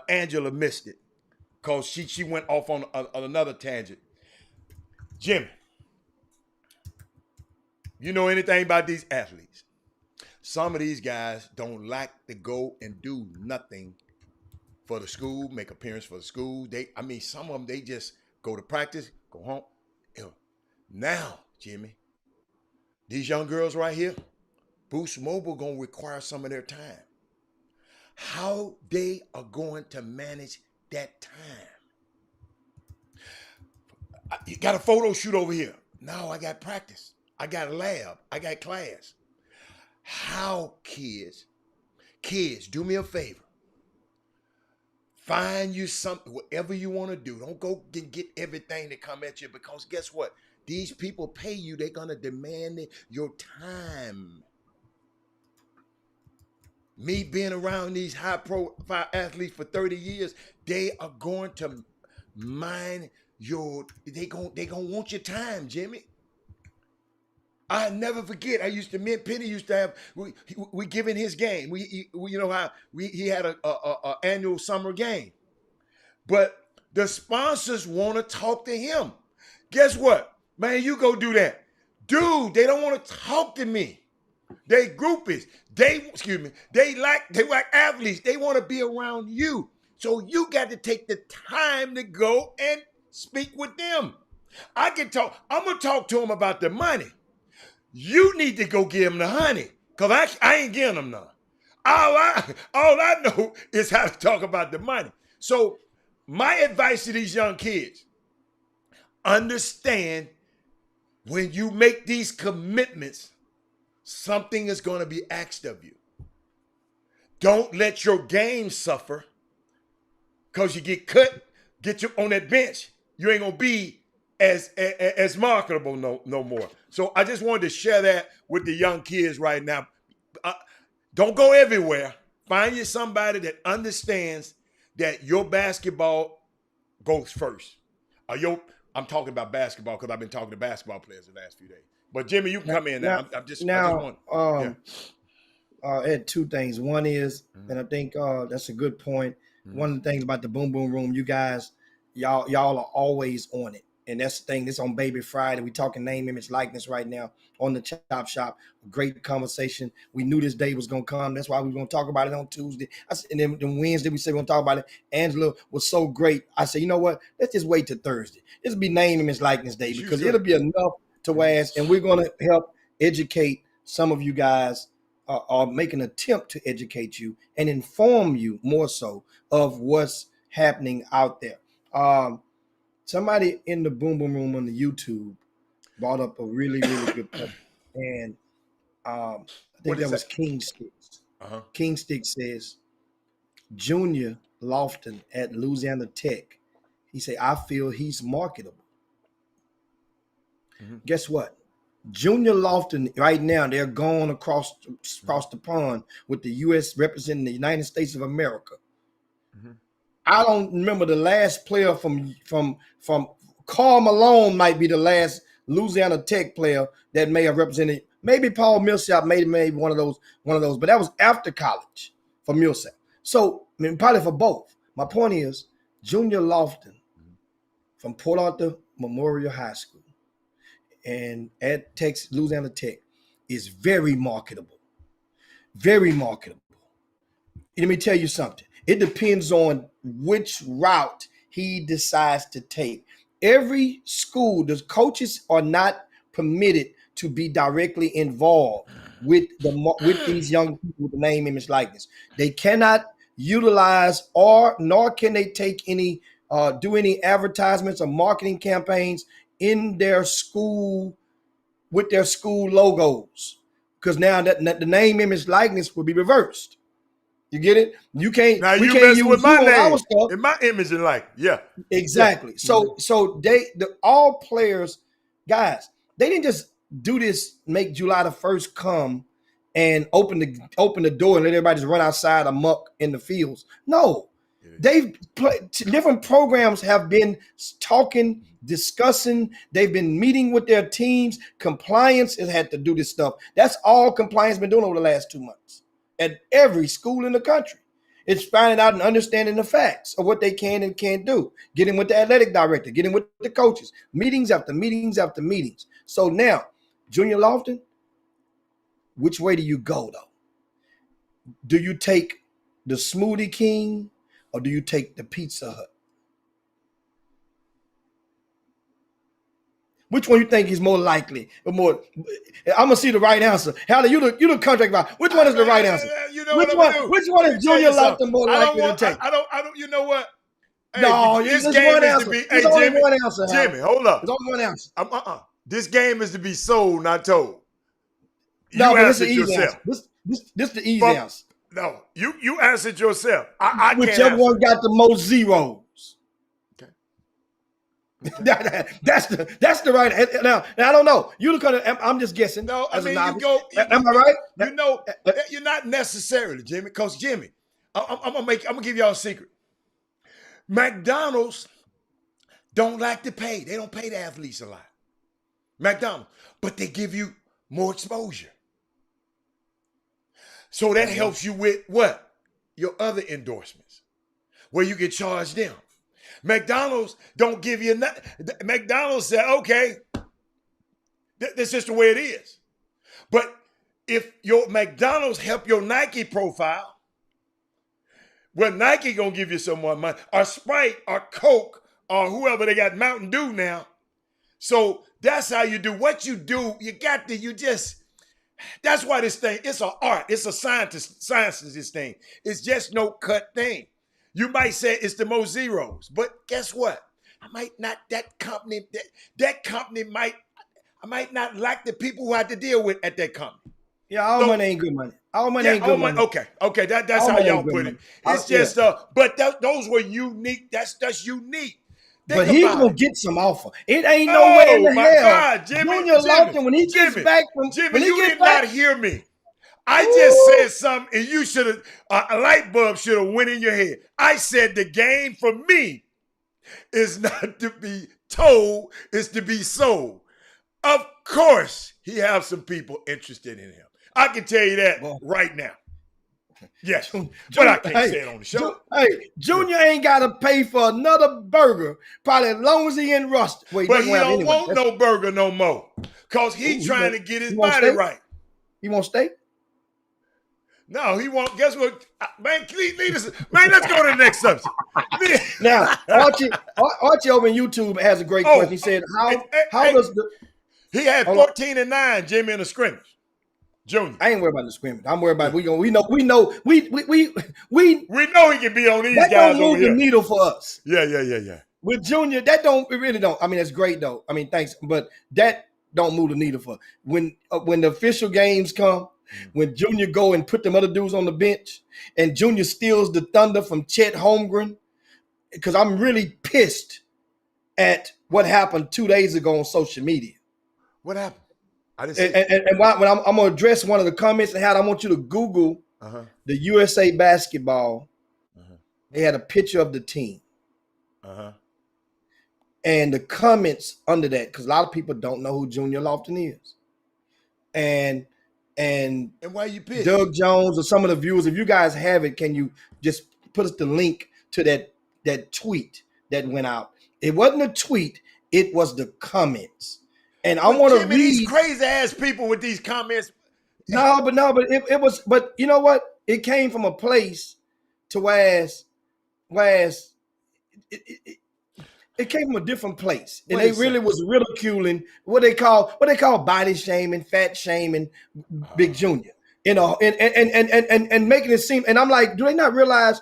Angela missed it because she went off on another tangent. Jimmy, you know anything about these athletes? Some of these guys don't like to go and do nothing for the school, make appearance for the school. Some of them, they just go to practice, go home. Now, Jimmy, these young girls right here, Boost Mobile gonna require some of their time. How they are going to manage that time? You got a photo shoot over here. No, I got practice. I got a lab. I got class. How kids, do me a favor. Find you something, whatever you want to do. Don't go get everything that come at you because guess what? These people pay you. They're going to demand your time. Me being around these high-profile athletes for 30 years, they are going to mind they gonna want your time, Jimmy. I never forget. Me and Penny used to have. We given his game. We you know how he had a annual summer game, but the sponsors want to talk to him. Guess what, man? You go do that, dude. They don't want to talk to me. They groupies. They like athletes. They want to be around you. So you got to take the time to go and speak with them. I can talk. I'm gonna talk to them about the money. You need to go give them the honey, because I ain't giving them none. All I know is how to talk about the money. So my advice to these young kids, understand when you make these commitments, something is going to be asked of you. Don't let your game suffer because you get cut, get you on that bench. You ain't going to be as marketable no more. So I just wanted to share that with the young kids right now. Don't go everywhere. Find you somebody that understands that your basketball goes first. I'm talking about basketball because I've been talking to basketball players the last few days. But Jimmy, you can come in now. I had two things. One is, and I think that's a good point. One of the things about the Boom Boom Room, you guys, y'all are always on it. and that's the thing. This on Baby Friday. We talking name, image, likeness right now on the Chop Shop. Great conversation. We knew this day was gonna come. That's why we were gonna talk about it on Tuesday. And then Wednesday we said we're gonna talk about it. Angela was so great. I said, you know what? Let's just wait till Thursday. This will be name, image, likeness day because it'll be enough to ask, and we're gonna help educate some of you guys, or make an attempt to educate you and inform you more so of what's happening out there. Somebody in the Boom Boom Room on the YouTube brought up a really, really good point. And I think that was King Sticks. King Sticks says, Junior Lofton at Louisiana Tech, he said, I feel he's marketable. Guess what? Junior Lofton right now, they're going across the pond with the U.S. representing the United States of America. I don't remember the last player from Karl Malone might be the last Louisiana Tech player that may have represented. Maybe Paul Millsap made one of those, but that was after college for Millsap. So I mean, probably for both. My point is, Junior Lofton from Port Arthur Memorial High School and at Louisiana Tech is very marketable. Very marketable. Let me tell you something. It depends on which route he decides to take. Every school, the coaches are not permitted to be directly involved with these young people with the name, image, likeness. They cannot utilize nor can they take any do any advertisements or marketing campaigns in their school with their school logos, because now that the name, image, likeness will be reversed. You get it? You can't. Now we you can't mess use with my name stuff. and my image and like, yeah, exactly. Yeah. So all players, guys, they didn't just do this. Make July the 1st come and open the door and let everybody just run outside amok in the fields. No, they've different programs have been talking, discussing. They've been meeting with their teams. Compliance has had to do this stuff. That's all compliance been doing over the last 2 months at every school in the country. It's finding out and understanding the facts of what they can and can't do. Getting with the athletic director, getting with the coaches, meetings after meetings after meetings. So now, Junior Lofton, which way do you go though? Do you take the Smoothie King or do you take the Pizza Hut? Which one you think is more likely? I'm gonna see the right answer. Hallie, you the contract guy. Which one is the right answer? You know which one is Junior Lofton more likely to take? I don't. You know what? Hey, no, this there's game one is answer. to be. There's Hey, only Jimmy, one answer. Jimmy, hold up. There's only one answer. This game is to be sold, not told. No, but this is the easy answer. This the easy answer. No, you answered yourself. Whichever one got the most zeros. That's the right. Now I don't know. You look at it. I'm just guessing. No, I mean you go. Am I right? You know, you're not necessarily, Jimmy. Because Jimmy, I'm gonna give y'all a secret. McDonald's don't like to pay. They don't pay the athletes a lot. McDonald's, but they give you more exposure. So that helps you with what? Your other endorsements, where you can charge them. McDonald's don't give you nothing. McDonald's said, okay, this is the way it is. But if your McDonald's help your Nike profile, well, Nike gonna give you some more money, or Sprite, or Coke, or whoever. They got Mountain Dew now. So that's how you do what you do. That's why this thing, it's an art. It's a science is this thing. It's just no cut thing. You might say it's the most zeros, but guess what? I might not, I might not like the people who I had to deal with at that company. Yeah, all money ain't good money. All money ain't good money. Okay, that's how y'all put it. It's just, but those were unique. That's unique. But he's gonna get some offer. It ain't no way in the hell. God, Junior Lofton, when he gets back from Jimmy, you did not hear me. I just said something, and you should have, a light bulb should have went in your head. I said the game for me is not to be told, it's to be sold. Of course, he has some people interested in him. I can tell you that right now. Yes, but Junior, I can't say it on the show. Junior ain't got to pay for another burger probably as long as he in Ruston. Well, but he don't want no burger no more because he's trying to get his body right. He want steak? No, he won't. Guess what? Man, lead us. Man, let's go to the next subject. Now, Archie over in YouTube has a great question. He said, how does the... He had 14-9, Jimmy, in the scrimmage. Junior. I ain't worried about the scrimmage. I'm worried about we know he can be on these guys. That don't move the needle for us. Yeah. With Junior, it really don't. I mean, it's great though. I mean, thanks, but that don't move the needle for us. When the official games come, when Junior go and put them other dudes on the bench, and Junior steals the thunder from Chet Holmgren, because I'm really pissed at what happened 2 days ago on social media. What happened? I didn't see and when I'm going to address one of the comments and I want you to Google the USA basketball. They had a picture of the team. And the comments under that, because a lot of people don't know who Junior Lofton is. And why you pissed? Doug Jones or some of the viewers, if you guys have it, can you just put us the link to that tweet that went out? It wasn't a tweet, it was the comments. And I want to read these crazy ass people with these comments. No, but it was. But you know what? It came from a place to whereas it came from a different place, and they really was ridiculing what they call body shaming, fat shaming, Big Junior. You know, and making it seem. And I'm like, do they not realize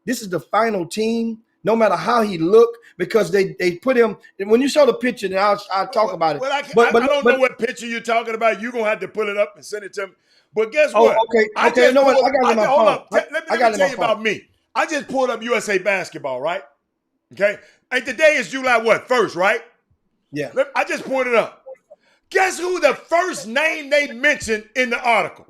this is the final team? No matter how he looked, because they put him. When you show the picture, then I'll talk about it. Well, I don't know what picture you're talking about. You're gonna have to pull it up and send it to me. But guess what? Okay. I got it on my phone. Let me tell you about me. I just pulled up USA basketball, right? Okay. And today is July 1st, right? Yeah. I just pulled it up. Guess who the first name they mentioned in the article?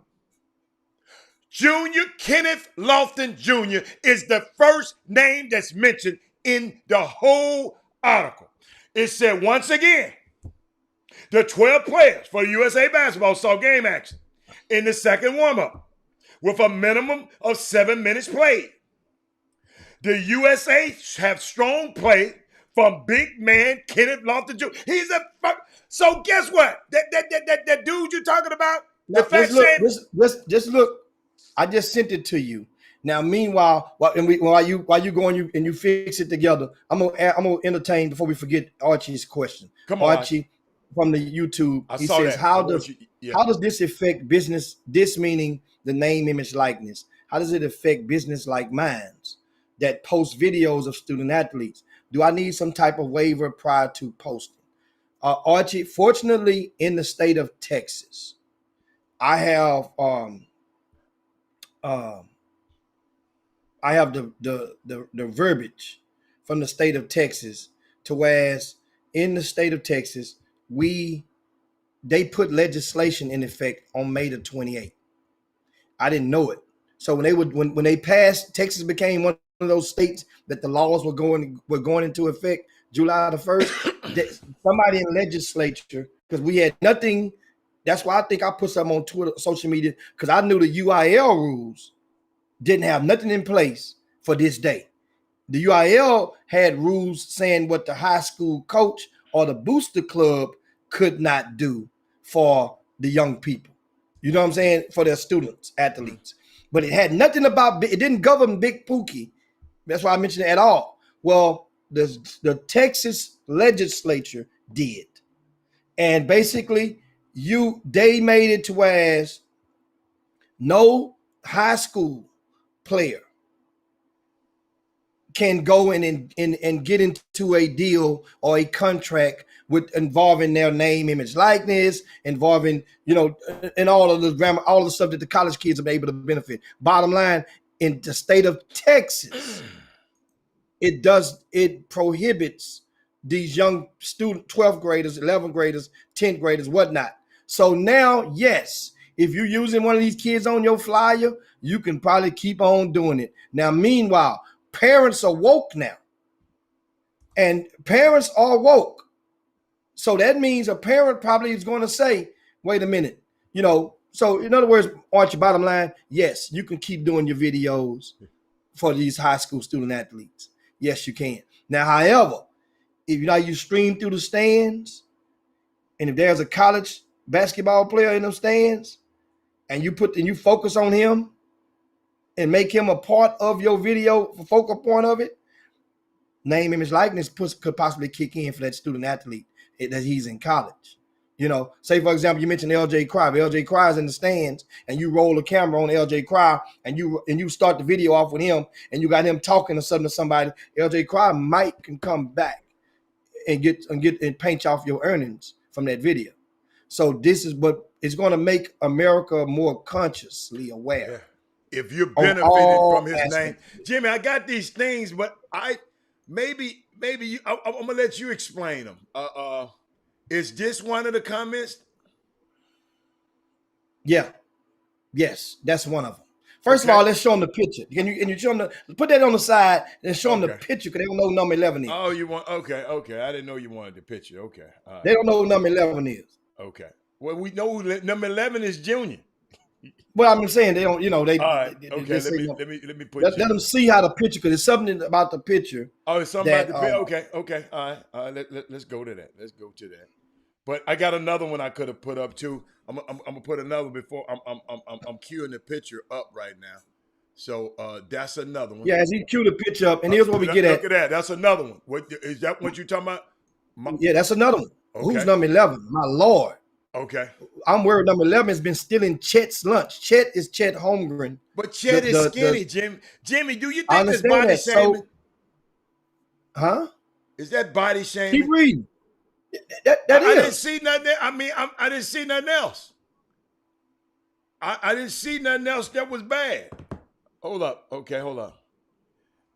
Junior Kenneth Lofton Jr. is the first name that's mentioned in the whole article. It said, once again, the 12 players for USA basketball saw game action in the second warm-up with a minimum of 7 minutes played. The USA have strong play from big man Kenneth Lofton Jr. So guess what? That dude you're talking about? Just look. I just sent it to you. Now, meanwhile, while you go and you fix it together, I'm gonna entertain before we forget Archie's question. Come on, Archie from the YouTube. He says, how does this affect business? This meaning the name, image, likeness. How does it affect business like Minds that post videos of student athletes? Do I need some type of waiver prior to posting? Archie, fortunately, in the state of Texas, I have the verbiage from the state of Texas to whereas in the state of Texas, they put legislation in effect on May the 28th. I didn't know it. So when they passed, Texas became one of those states that the laws were going into effect July the 1st. That somebody in legislature, because we had nothing. That's why I think I put something on Twitter, social media, because I knew the UIL rules didn't have nothing in place for this day. The UIL had rules saying what the high school coach or the booster club could not do for the young people. You know what I'm saying? For their students, athletes. But it had nothing about, it didn't govern Big Pookie. That's why I mentioned it at all. Well, the Texas legislature did. And basically, they made it to whereas no high school player can go in and get into a deal or a contract with involving their name, image, likeness, involving, and all of the grammar, all the stuff that the college kids are able to benefit. Bottom line, in the state of Texas, it prohibits these young student 12th graders, 11th graders, 10th graders, whatnot. So now, yes, if you're using one of these kids on your flyer, you can probably keep on doing it. Now, meanwhile, parents are woke now. And parents are woke. So that means a parent probably is going to say, wait a minute, So in other words, Archie, bottom line, yes, you can keep doing your videos for these high school student athletes. Yes, you can. Now, however, if you stream through the stands, and if there's a college basketball player in those stands, and you focus on him and make him a part of your video, focal point of it, name, image, likeness could possibly kick in for that student athlete that he's in college. Say for example, you mentioned LJ Cry. LJ Cry is in the stands, and you roll the camera on LJ Cry, and you start the video off with him, and you got him talking to somebody. LJ Cry can come back and paint you off your earnings from that video. So this is what it's going to make America more consciously aware. Yeah. If you're benefiting from his name, Jimmy, I got these things, but maybe I'm gonna let you explain them. Is this one of the comments? Yeah. Yes, that's one of them. First of all, let's show them the picture. Can you show them put that on the side and show them the picture, because they don't know who number 11 is. Oh, you want okay. I didn't know you wanted the picture. Okay. Right. They don't know who number 11 is. Okay. Well, we know number 11 is Junior. Well, I'm saying they don't, they. All right. Okay. Let me put. Let them see how the picture, because there's something about the picture. Oh, it's something about the picture. Okay. All right. Let's go to that. Let's go to that. But I got another one I could have put up too. I'm gonna put another before I'm queuing the picture up right now. So that's another one. Yeah, as he queued the picture up, and here's what we get at. Look at that. That's another one. What is that? What you talking about? Yeah, that's another one. Okay. Who's number 11? My Lord. Okay. I'm worried number 11 has been stealing Chet's lunch. Chet is Chet Holmgren. But Chet is skinny, Jimmy. Jimmy, do you think it's body shaming? Huh? Is that body shaming? Keep reading. That I is. didn't see nothing. I didn't see nothing else. I didn't see nothing else that was bad. Hold up. Okay, hold up.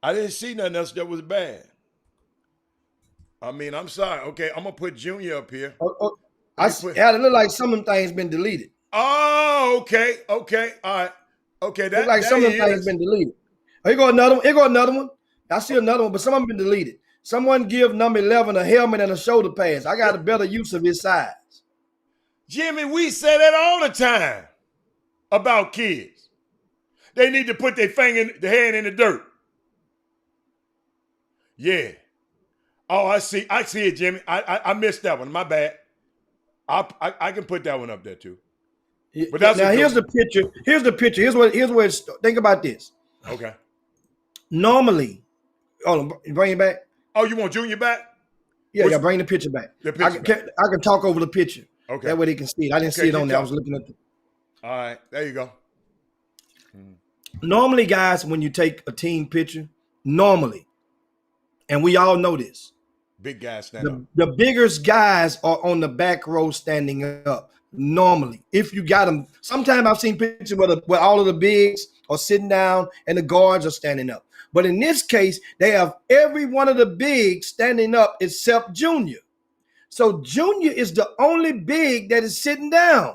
I didn't see nothing else that was bad. I'm sorry. Okay, I'm gonna put Junior up here. It look like some of them things been deleted. Oh, okay. All right. Okay, that like some of them things been deleted. Oh, here go another one. I see another one, but some of them been deleted. Someone give number 11 a helmet and a shoulder pads. I got a better use of his size. Jimmy, we say that all the time about kids. They need to put their hand in the dirt. Yeah. Oh, I see it, Jimmy. I missed that one. My bad. I can put that one up there too. But that's now here's the picture. Here's the picture. Here's where it's, think about this. Okay. Normally, bring it back. Oh, you want Junior back? Yeah, bring the picture back. I can talk over the picture. Okay. That way they can see it. I didn't see it on there. I was looking at it. All right, there you go. Normally, guys, when you take a team picture, and we all know this, big guys stand up. The biggest guys are on the back row standing up. Normally, if you got them, sometimes I've seen pictures where all of the bigs are sitting down and the guards are standing up. But in this case, they have every one of the bigs standing up except Junior. So Junior is the only big that is sitting down.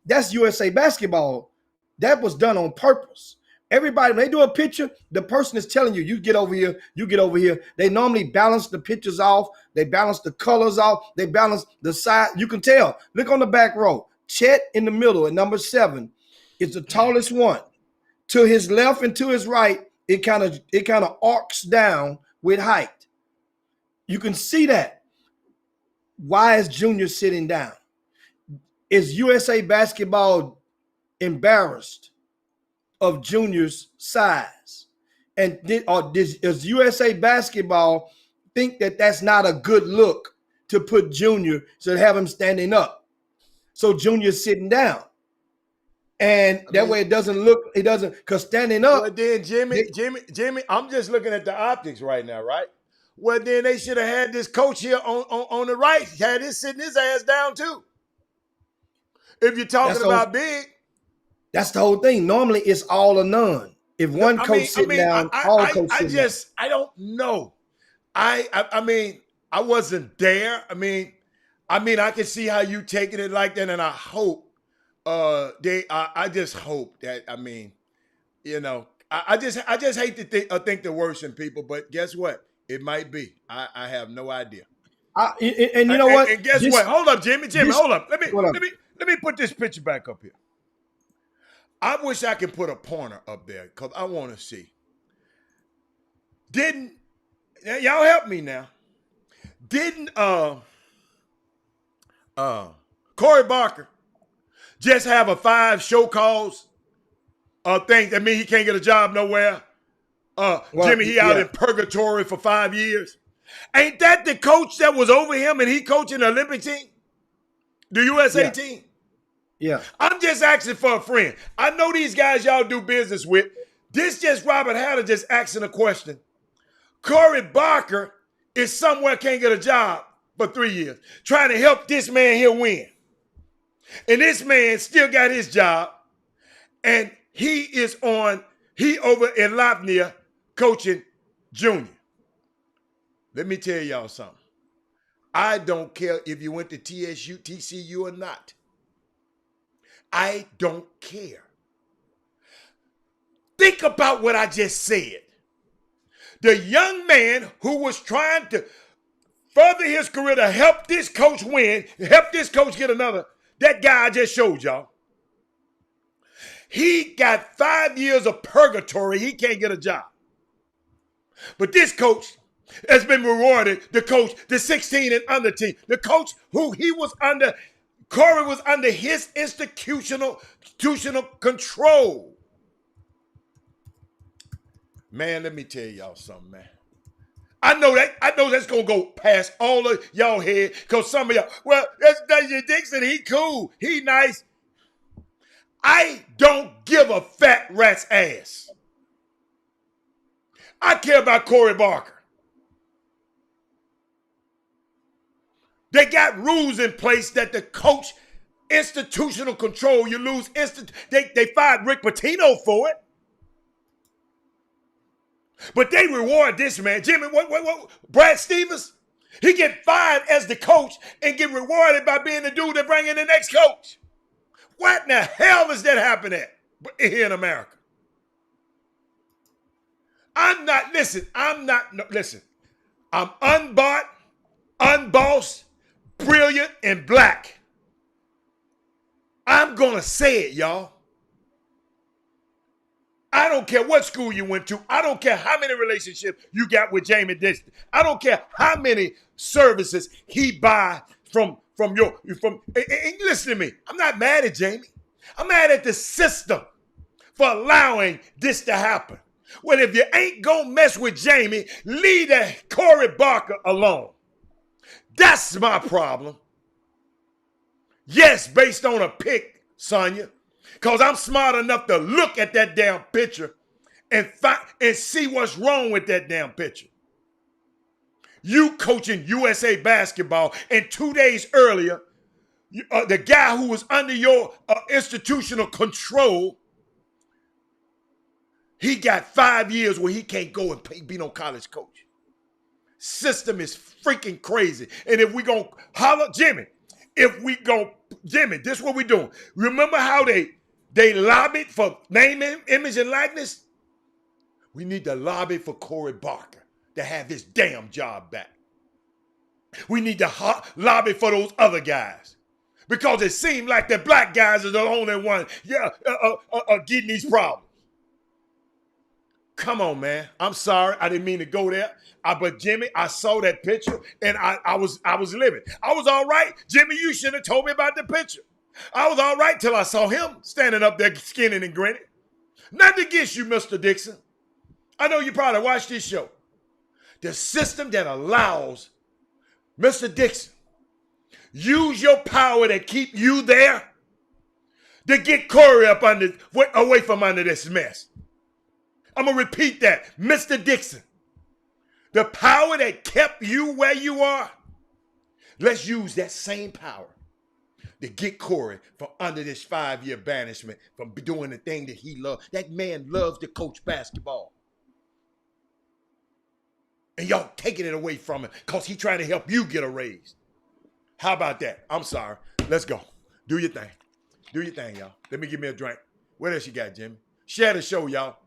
That's USA Basketball. That was done on purpose. Everybody, when they do a picture, the person is telling you, you get over here, you get over here. They normally balance the pictures off. They balance the colors off. They balance the side. You can tell. Look on the back row. Chet in the middle at number 7 is the tallest one. To his left and to his right, it kind of arcs down with height. You can see that. Why is Junior sitting down? Is USA Basketball embarrassed of Junior's size? And does USA Basketball think that that's not a good look to put Junior, to have him standing up? So Junior's sitting down. And that way it doesn't, because standing up. Well, then Jimmy, I'm just looking at the optics right now, right? Well, then they should have had this coach here on the right, had his sitting his ass down too. If you're talking about big. That's the whole thing. Normally it's all or none. If one coach sitting down, all coaches sitting down. I don't know. I wasn't there. I can see how you taking it like that, and I hope I just hope that, I just hate to think the worst in people, but guess what? It might be. I have no idea. And you know what? And guess what? Hold up, Jimmy, hold up. Let me me put this picture back up here. I wish I could put a pointer up there because I want to see. Y'all help me now? Didn't Corey Barker just have a 5 show calls thing that mean he can't get a job nowhere? Jimmy, he out in purgatory for 5 years. Ain't that the coach that was over him and he coaching the Olympic team? The USA team? Yeah. I'm just asking for a friend. I know these guys y'all do business with. This just Robert Hatter just asking a question. Corey Barker is somewhere can't get a job for 3 years, trying to help this man here win. And this man still got his job, and he over in Lafayette coaching junior. Let me tell y'all something. I don't care if you went to TSU, TCU or not. I don't care. Think about what I just said. The young man who was trying to further his career to help this coach win, help this coach get another, that guy I just showed y'all. He got 5 years of purgatory. He can't get a job. But this coach has been rewarded, the coach, the 16 and under team, the coach who he was under, Corey was under his institutional control. Man, let me tell y'all something, man. I know that's gonna go past all of y'all head, because some of y'all, well, that's Daniel Dixon, he cool, he nice. I don't give a fat rat's ass. I care about Corey Barker. They got rules in place that the coach, institutional control, you lose they fired Rick Pitino for it. But they reward this man. Jimmy, what? Brad Stevens? He get fired as the coach and get rewarded by being the dude that bring in the next coach. What in the hell is that happening here in America? I'm unbought, unbossed, brilliant, and black. I'm going to say it, y'all. I don't care what school you went to. I don't care how many relationships you got with Jamie Dixon. I don't care how many services he buy from and listen to me. I'm not mad at Jamie. I'm mad at the system for allowing this to happen. Well, if you ain't gonna mess with Jamie, leave that Corey Barker alone. That's my problem. Yes, based on a pick, Sonya. Because I'm smart enough to look at that damn picture and see what's wrong with that damn picture. You coaching USA basketball, and 2 days earlier, the guy who was under your institutional control, he got 5 years where he can't go and be no college coach. System is freaking crazy. And if we gonna holler, Jimmy, this is what we doing. Remember how they lobbied for name, image, and likeness? We need to lobby for Corey Barker to have his damn job back. We need to lobby for those other guys. Because it seems like the black guys are the only one getting these problems. Come on, man. I'm sorry. I didn't mean to go there. But Jimmy, I saw that picture and I was living. I was all right. Jimmy, you should have told me about the picture. I was all right till I saw him standing up there skinning and grinning. Nothing against you, Mr. Dixon. I know you probably watched this show. The system that allows Mr. Dixon use your power to keep you there to get Corey away from under this mess. I'm going to repeat that. Mr. Dixon, the power that kept you where you are, let's use that same power to get Corey from under this 5-year banishment from doing the thing that he loved. That man loves to coach basketball. And y'all taking it away from him because he's trying to help you get a raise. How about that? I'm sorry. Let's go. Do your thing. Do your thing, y'all. Let me give me a drink. What else you got, Jimmy? Share the show, y'all.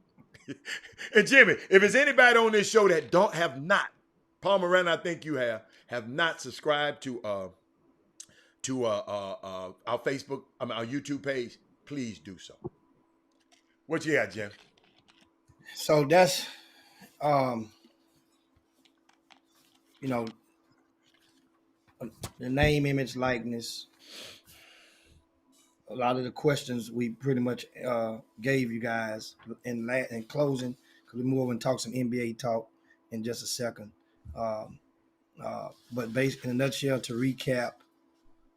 And Jimmy, if there's anybody on this show that Paul Moran, I think you have not subscribed to to our Facebook, our YouTube page, please do so. What you got, Jim? So that's you know, the name, image, likeness. A lot of the questions we pretty much gave you guys in closing, because we move over and talk some NBA talk in just a second. Um, but basically, in a nutshell, to recap,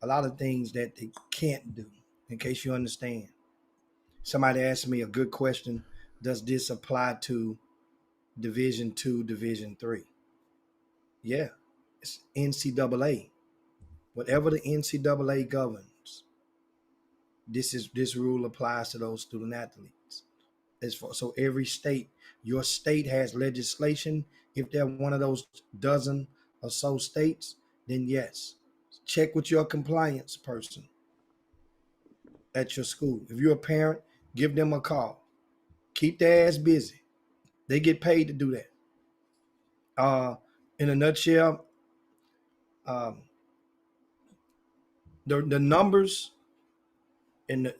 a lot of things that they can't do. In case you understand, somebody asked me a good question: does this apply to Division II, Division III? Yeah, it's NCAA. Whatever the NCAA governs, this rule applies to those student athletes. So every state, your state has legislation. If they're one of those dozen or so states, then yes, check with your compliance person at your school. If you're a parent, give them a call. Keep their ass busy. They get paid to do that. In a nutshell, um, the numbers and the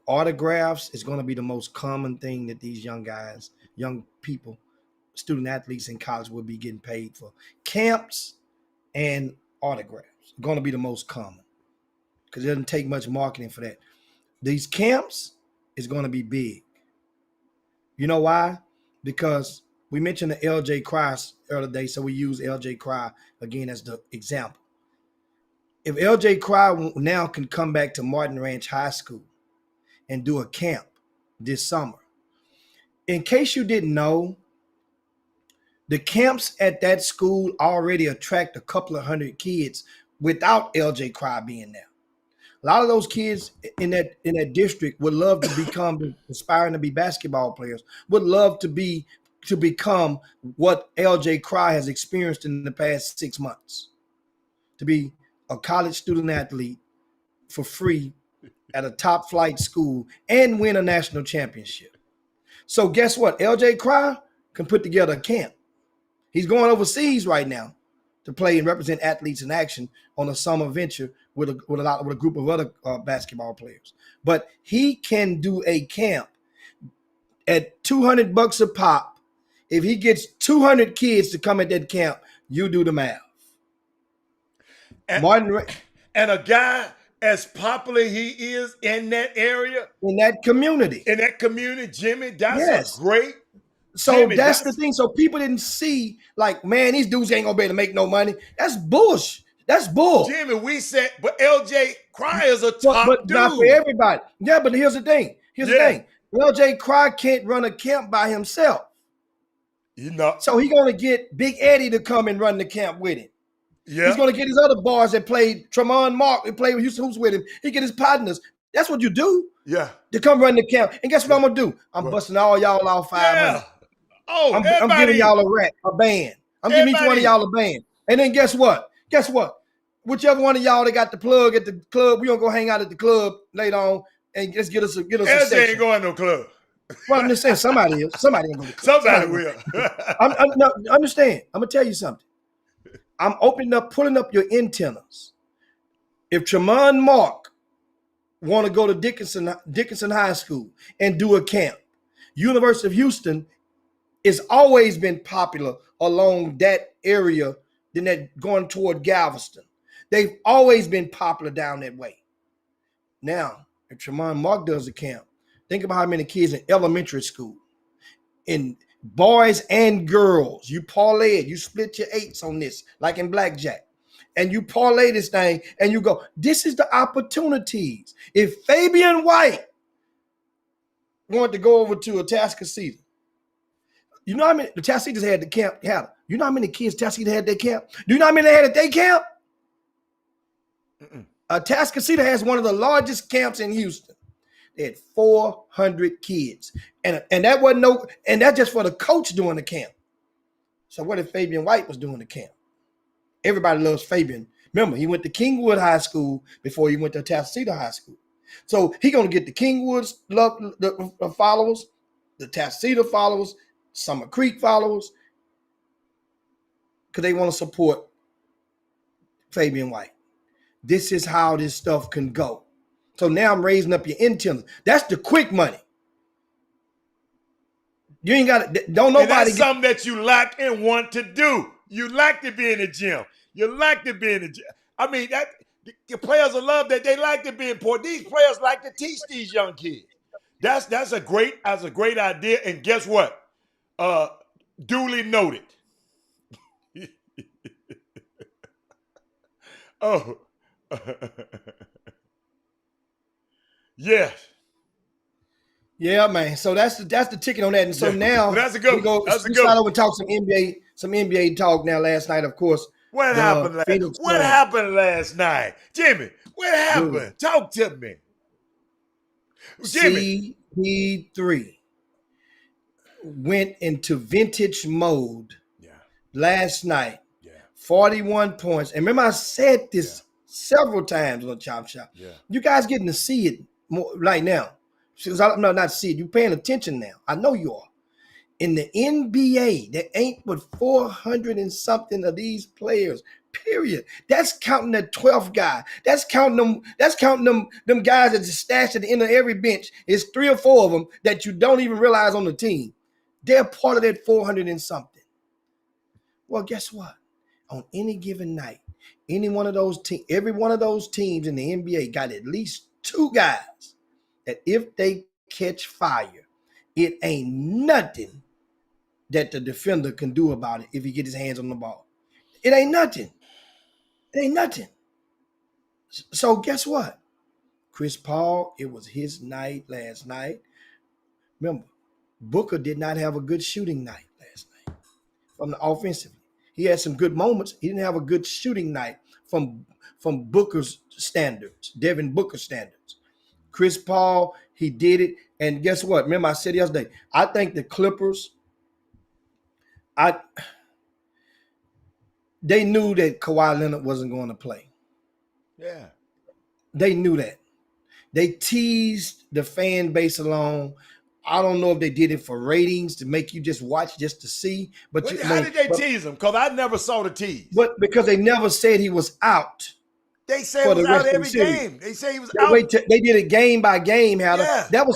autographs is going to be the most common thing that these young people, student athletes in college will be getting paid for. Camps and autographs are going to be the most common because it doesn't take much marketing for that. These camps is going to be big. You know why? Because we mentioned the LJ Cry earlier today, so we use LJ Cry again as the example. If LJ Cry now can come back to Martin Ranch High School and do a camp this summer, in case you didn't know, the camps at that school already attract a couple of hundred kids without LJ Cry being there. A lot of those kids in that district would love to become aspiring to be basketball players, would love to become what LJ Cry has experienced in the past 6 months, to be a college student athlete for free at a top flight school and win a national championship. So guess what? LJ Cry can put together a camp. He's going overseas right now to play and represent athletes in action on a summer venture with a group of other basketball players. But he can do a camp at $200 a pop. If he gets 200 kids to come at that camp, you do the math. And a guy as popular he is in that area, in that community, Jimmy, that's a great. So Jimmy, that's the thing. So people didn't see, like, man, these dudes ain't gonna be able to make no money. That's bullshit. That's bull. Jimmy, we said, but LJ Cry is a top but dude. Not for everybody. Yeah, but here's the thing. The thing. LJ Cry can't run a camp by himself. So he's gonna get Big Eddie to come and run the camp with him. Yeah. He's gonna get his other boys that played Tremont Mark and played with Houston Hoops with him. He get his partners. That's what you do. Yeah. To come run the camp. And guess what I'm gonna do? I'm busting all y'all off 500. Yeah. Oh, I'm giving y'all a band. I'm giving each one of y'all a band. And then guess what? Whichever one of y'all that got the plug at the club, we gonna go hang out at the club later on and just get us a section. Ain't going to no club. Well, I'm just saying somebody is. Somebody gonna go to the club. Somebody will. No, understand. I'm gonna tell you something. I'm pulling up your antennas. If Tremont Mark want to go to Dickinson High School and do a camp, University of Houston has always been popular along that area, then that going toward Galveston. They've always been popular down that way. Now, if Tremont Mark does a camp, think about how many kids in elementary school, in boys and girls, you parlay it, you split your eights on this, like in blackjack, and you parlay this thing, and you go, this is the opportunities. If Fabian White wanted to go over to Atascocita, you know how many the Tacitas had the camp? You know how many kids Tacita had their camp? Do you know how many they had at their camp? Atascocita has one of the largest camps in Houston. They had 400 kids, and that wasn't and that's just for the coach doing the camp. So what if Fabian White was doing the camp? Everybody loves Fabian. Remember, he went to Kingwood High School before he went to Atascocita High School. So he's gonna get the Kingwood's the followers, the Atascocita followers, Summer Creek followers, because they want to support Fabian White. this is how this stuff can go. So now I'm raising up your antennas. That's the quick money. You ain't got to, don't nobody. And that's something that you like and want to do. You like to be in the gym. You like to be in the gym. I mean, that the players will love that. They like to be important. These players like to teach these young kids. That's a great idea. And guess what? Duly noted. Oh. Yes. Yeah, man. So that's the ticket on that. And so now that's a good. That's a good. Slide over and talk some NBA talk now. Last night, of course. What happened last night, Jimmy? What happened? Dude. Talk to me, Jimmy. CP3 went into vintage mode last night. 41 points. And remember, I said this several times on Chop Shop. You guys getting to see it more right now. I'm not seeing it. You're paying attention now. I know you are. In the NBA, there ain't but 400 and something of these players. Period. That's counting that 12th guy. That's counting them guys that's stashed at the end of every bench. It's 3 or 4 of them that you don't even realize on the team. They're part of that 400 and something. Well, guess what? On any given night, every one of those teams in the NBA got at least 2 guys that if they catch fire, it ain't nothing that the defender can do about it if he get his hands on the ball. It ain't nothing. It ain't nothing. So guess what? Chris Paul, it was his night last night. Remember, Booker did not have a good shooting night last night from the offensively. He had some good moments. He didn't have a good shooting night from Booker's standards, Devin Booker standards. Chris Paul, he did it. And guess what? Remember, I said yesterday, I think the Clippers, they knew that Kawhi Leonard wasn't going to play. Yeah. They knew that. They teased the fan base along. I don't know if they did it for ratings to make you just watch just to see. But how did they tease him? Because I never saw the tease. But because they never said he was out. They said he was out every game. They say he was out. They did it game by game, Hatter. Yeah. That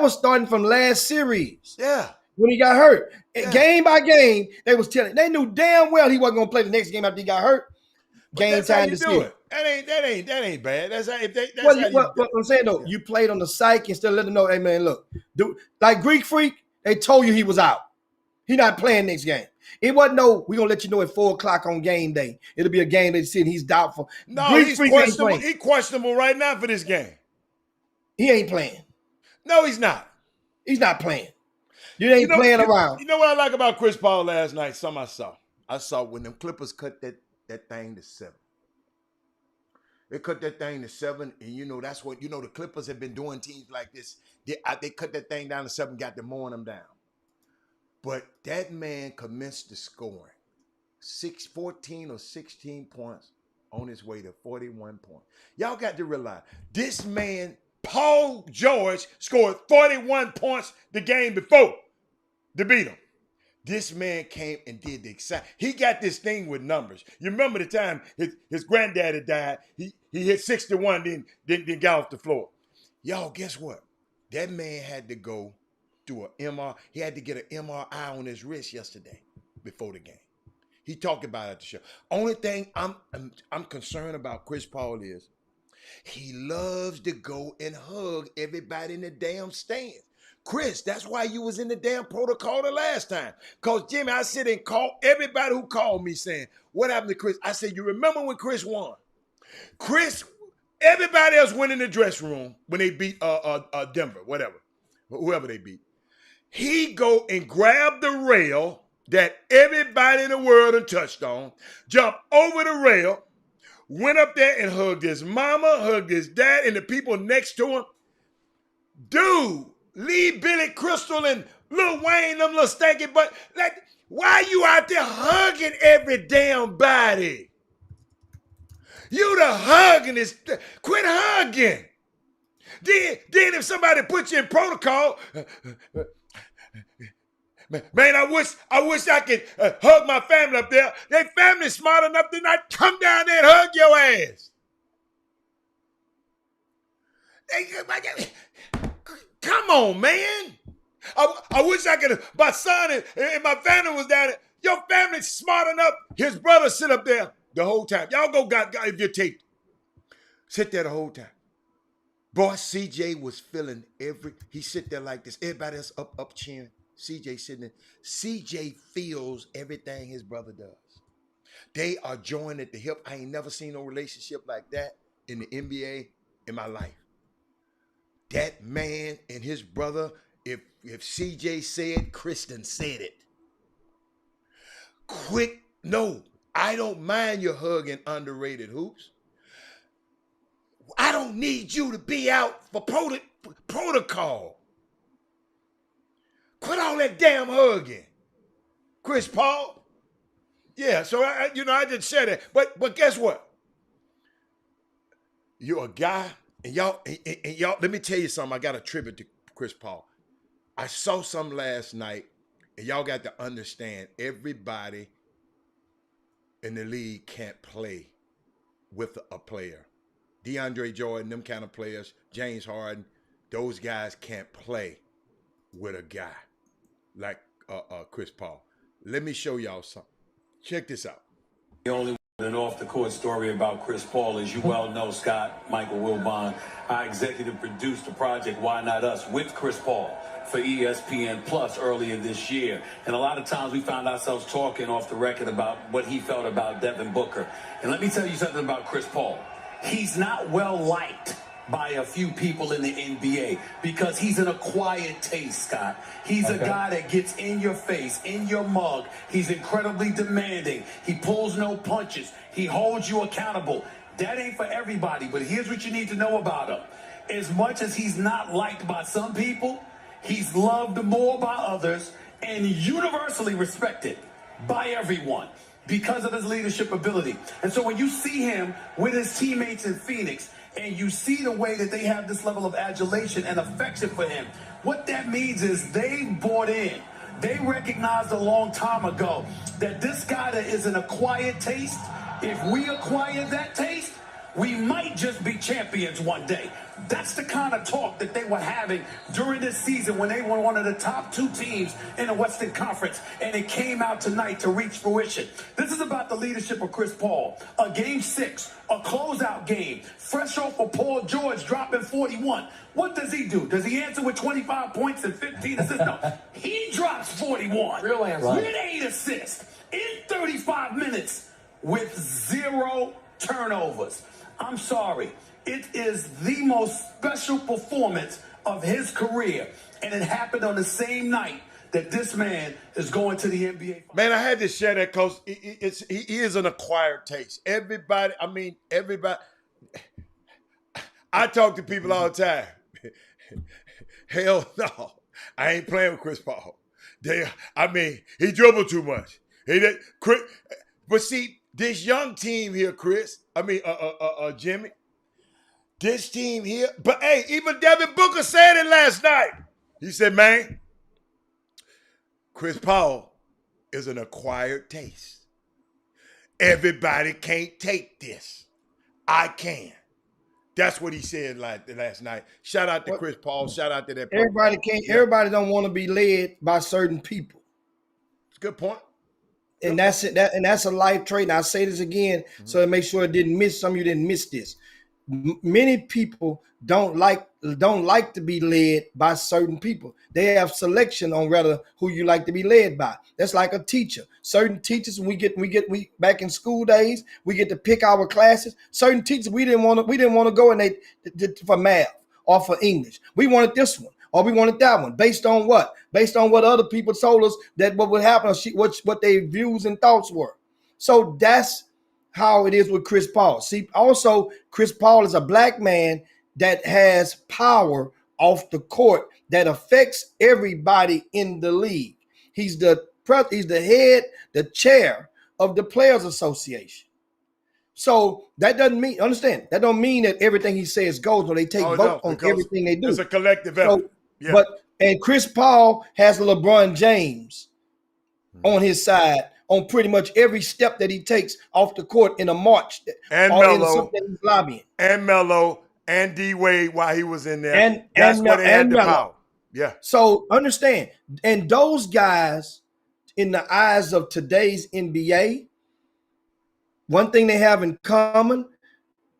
was starting from last series. Yeah. When he got hurt. Yeah. Game by game, they knew damn well he wasn't going to play the next game after he got hurt. Game time to see it. That ain't bad. What I'm saying though, you played on the psych instead of letting them know, hey man, look, dude, like Greek Freak, they told you he was out. He not playing next game. It wasn't we're gonna let you know at 4:00 on game day. It'll be a game they see and he's doubtful. No, he's questionable. He's questionable right now for this game. He ain't playing. No, he's not. He's not playing. You ain't playing around. You know what I like about Chris Paul last night? Something I saw when them Clippers cut that thing to 7. They cut that thing to 7, and that's what the Clippers have been doing teams like this. They cut that thing down to 7, got them mowing them down. But that man commenced the scoring. 14 or 16 points on his way to 41 points. Y'all got to realize, this man, Paul George, scored 41 points the game before to beat him. This man came and did the exact. He got this thing with numbers. You remember the time his granddaddy died? He hit 61, then got off the floor. Y'all, guess what? That man had to go do an MRI. He had to get an MRI on his wrist yesterday before the game. He talked about it at the show. Only thing I'm concerned about Chris Paul is he loves to go and hug everybody in the damn stands. Chris, that's why you was in the damn protocol the last time. Because, Jimmy, I sit and call everybody who called me saying, what happened to Chris? I said, you remember when Chris won? Chris, everybody else went in the dressing room when they beat Denver, whoever they beat. He go and grab the rail that everybody in the world had touched on, jumped over the rail, went up there and hugged his mama, hugged his dad, and the people next to him. Dude, leave Billy Crystal and Lil Wayne, them little stanky butt. Why you out there hugging every damn body? You the hugging this. Quit hugging. Then if somebody puts you in protocol, man, I wish I could hug my family up there. Their family's smart enough to not come down there and hug your ass. Come on, man. I wish I could. My son and my family was down there. Your family's smart enough. His brother sit up there the whole time. Y'all go, if you take, sit there the whole time. Boy, CJ was feeling he sit there like this. Everybody else up cheering. CJ sitting there. CJ feels everything his brother does. They are joined at the hip. I ain't never seen no relationship like that in the NBA in my life. That man and his brother, if CJ said, Kristen said it. Quick, no, I don't mind your hugging underrated hoops. I don't need you to be out for protocol. Quit all that damn hugging. Chris Paul. Yeah, so I didn't say that. But guess what? You're a guy, and y'all, let me tell you something. I got a tribute to Chris Paul. I saw something last night, and y'all got to understand, everybody in the league can't play with a player. DeAndre Jordan, them kind of players, James Harden, those guys can't play with a guy like Chris Paul. Let me show y'all something. Check this out. The only an off-the-court story about Chris Paul, as you well know, Scott, Michael Wilbon, I executive produced the project Why Not Us with Chris Paul for ESPN Plus earlier this year. And a lot of times we found ourselves talking off the record about what he felt about Devin Booker. And let me tell you something about Chris Paul. He's not well liked by a few people in the NBA because he's an acquired taste, Scott. He's a guy that gets in your face, in your mug. He's incredibly demanding. He pulls no punches. He holds you accountable. That ain't for everybody, but here's what you need to know about him. As much as he's not liked by some people, he's loved more by others and universally respected by everyone because of his leadership ability. And so when you see him with his teammates in Phoenix, and you see the way that they have this level of adulation and affection for him, what that means is they bought in. They recognized a long time ago that this guy that is an acquired taste, if we acquire that taste, we might just be champions one day. That's the kind of talk that they were having during this season when they were one of the top two teams in the Western Conference, and it came out tonight to reach fruition. This is about the leadership of Chris Paul. A game 6, a closeout game, fresh off of Paul George dropping 41. What does he do? Does he answer with 25 points and 15 assists? No, he drops 41. Real answer. With 8 assists in 35 minutes with 0 turnovers. I'm sorry. It is the most special performance of his career, and it happened on the same night that this man is going to the NBA. Man, I had to share that because he is an acquired taste. Everybody. I talk to people all the time. Hell no, I ain't playing with Chris Paul. He dribbled too much. But see, this young team here, Jimmy, this team here, but hey, even Devin Booker said it last night. He said, man, Chris Paul is an acquired taste. Everybody can't take this. I can. That's what he said last night. Shout out to Chris Paul. Shout out to that. Everybody can't. Yeah. Everybody don't want to be led by certain people. It's a good point. And that's it. That's a life trait. And I say this again, so to make sure it didn't miss. Some of you didn't miss this. Many people don't like to be led by certain people. They have selection on rather who you like to be led by. That's like a teacher. Certain teachers, we back in school days, we get to pick our classes. Certain teachers we didn't want to go in for math or for English. We wanted this one or we wanted that one. Based on what? Based on what other people told us that what would happen, or what their views and thoughts were. So that's how it is with Chris Paul. See, also, Chris Paul is a black man that has power off the court that affects everybody in the league. He's the head, the chair of the Players Association. So that doesn't mean, understand, that don't mean that everything he says goes, or they take vote on everything they do. It's a collective effort. Yeah. And Chris Paul has LeBron James on his side on pretty much every step that he takes off the court in a march and or Melo, in something he's lobbying. And Melo And D Wade while he was in there. and That's and where they had the Melo. power. Yeah. So understand, and those guys, in the eyes of today's NBA, one thing they have in common: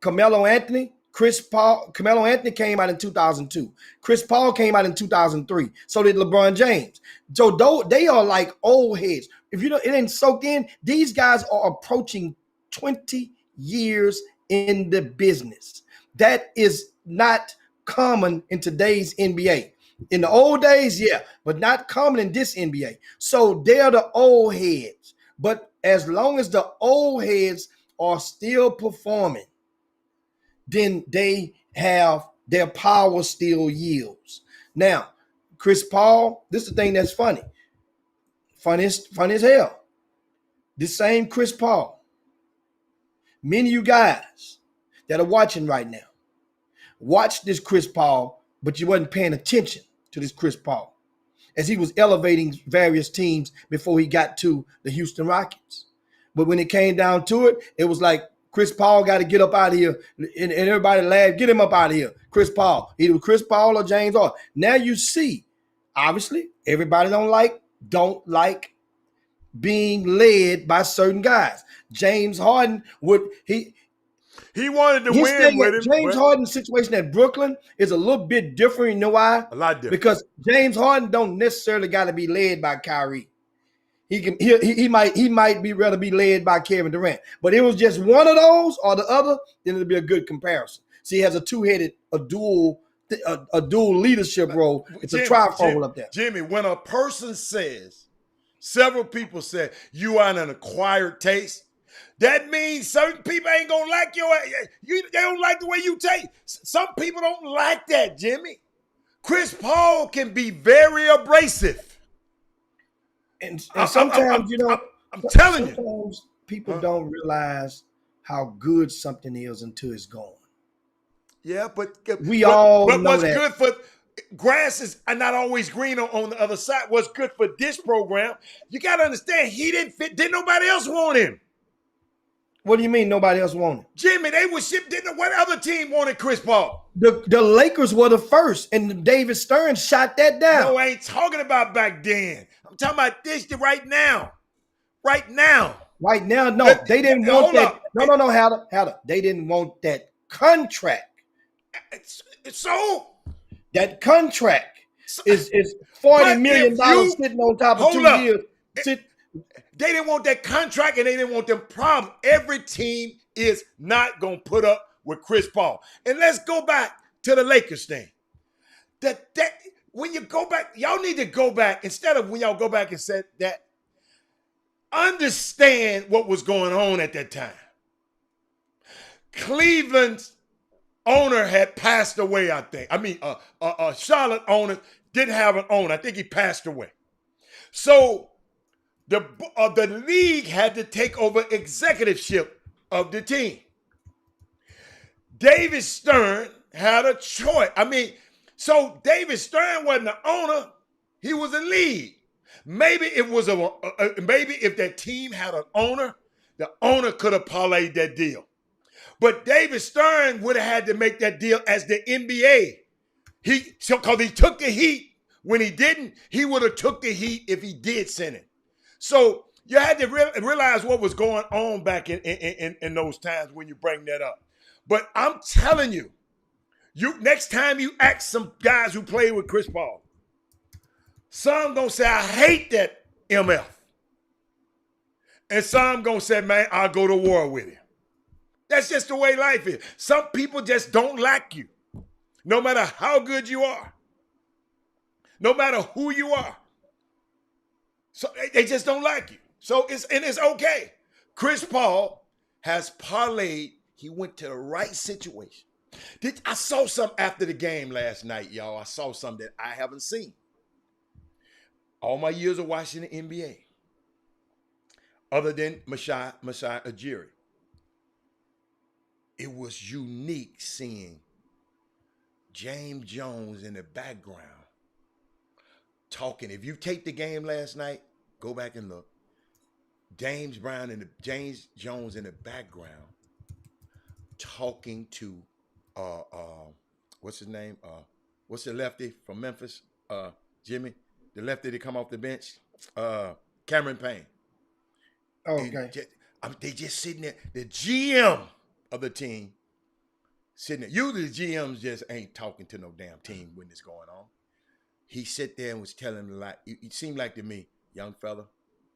Carmelo Anthony, Chris Paul. Carmelo Anthony came out in 2002. Chris Paul came out in 2003. So did LeBron James. So they are like old heads. If you don't, it ain't soaked in. These guys are approaching 20 years in the business. That is not common in today's NBA. In the old days, yeah, but not common in this NBA. So they're the old heads. But as long as the old heads are still performing, then they have their power still yields. Now, Chris Paul, this is the thing that's funny. Funny as hell. This same Chris Paul, many of you guys that are watching right now, watch this Chris Paul, but you wasn't paying attention to this Chris Paul as he was elevating various teams before he got to the Houston Rockets. But when it came down to it, it was like Chris Paul got to get up out of here, and everybody laughed, get him up out of here. Chris Paul, either Chris Paul or James Harden. Now you see, obviously, everybody don't like being led by certain guys. James Harden he wanted to his win thing with at him. James Harden's situation at Brooklyn is a little bit different. You know why? A lot different. Because James Harden don't necessarily got to be led by Kyrie. He might be rather be led by Kevin Durant. But it was just one of those or the other, then it'll be a good comparison. See, he has a dual leadership role. It's a trifold up there. Jimmy, when a person says, several people said, you are an acquired taste, that means certain people ain't gonna like they don't like the way you taste. Some people don't like that, Jimmy. Chris Paul can be very abrasive. And sometimes, I'm telling you. Sometimes people don't realize how good something is until it's gone. Yeah, but know what's that. good for grass is not always green on the other side. What's good for this program, you got to understand, he didn't fit. Didn't nobody else want him? What do you mean nobody else wanted? Jimmy, they were shipped. What other team wanted Chris Paul? The Lakers were the first, and David Stern shot that down. No, I ain't talking about back then. I'm talking about this right now. Right now. Right now, no. They didn't want that. No, Hatter. They didn't want that contract. So that contract is $40 million sitting on top of 2 years. They didn't want that contract and they didn't want them problems. Every team is not going to put up with Chris Paul. And let's go back to the Lakers thing. That when you go back, y'all need to go back, instead of when y'all go back and say that, understand what was going on at that time. Cleveland's owner had passed away, I think. I mean, Charlotte owner didn't have an owner. I think he passed away. So the league had to take over executiveship of the team. David Stern had a choice. I mean, so David Stern wasn't the owner; he was a lead. Maybe it was maybe if that team had an owner, the owner could have parlayed that deal. But David Stern would have had to make that deal as the NBA. Because he took the heat when he didn't. He would have took the heat if he did send it. So you had to realize what was going on back in those times when you bring that up. But I'm telling you, next time you ask some guys who played with Chris Paul, some gonna say, I hate that MF. And some gonna say, man, I'll go to war with him. That's just the way life is. Some people just don't like you, no matter how good you are, no matter who you are. So they just don't like you. So it's okay. Chris Paul has parlayed. He went to the right situation. I saw something after the game last night, y'all. I saw something that I haven't seen. All my years of watching the NBA, other than Masai Ujiri, it was unique seeing James Jones in the background talking. If you take the game last night, go back and look. James Jones in the background talking to what's his name? What's the lefty from Memphis? Jimmy, the lefty that come off the bench. Cameron Payne. Okay. They just sitting there. The GM of the team sitting there. Usually the GMs just ain't talking to no damn team when it's going on. He sit there and was telling them like, it seemed like to me, young fella,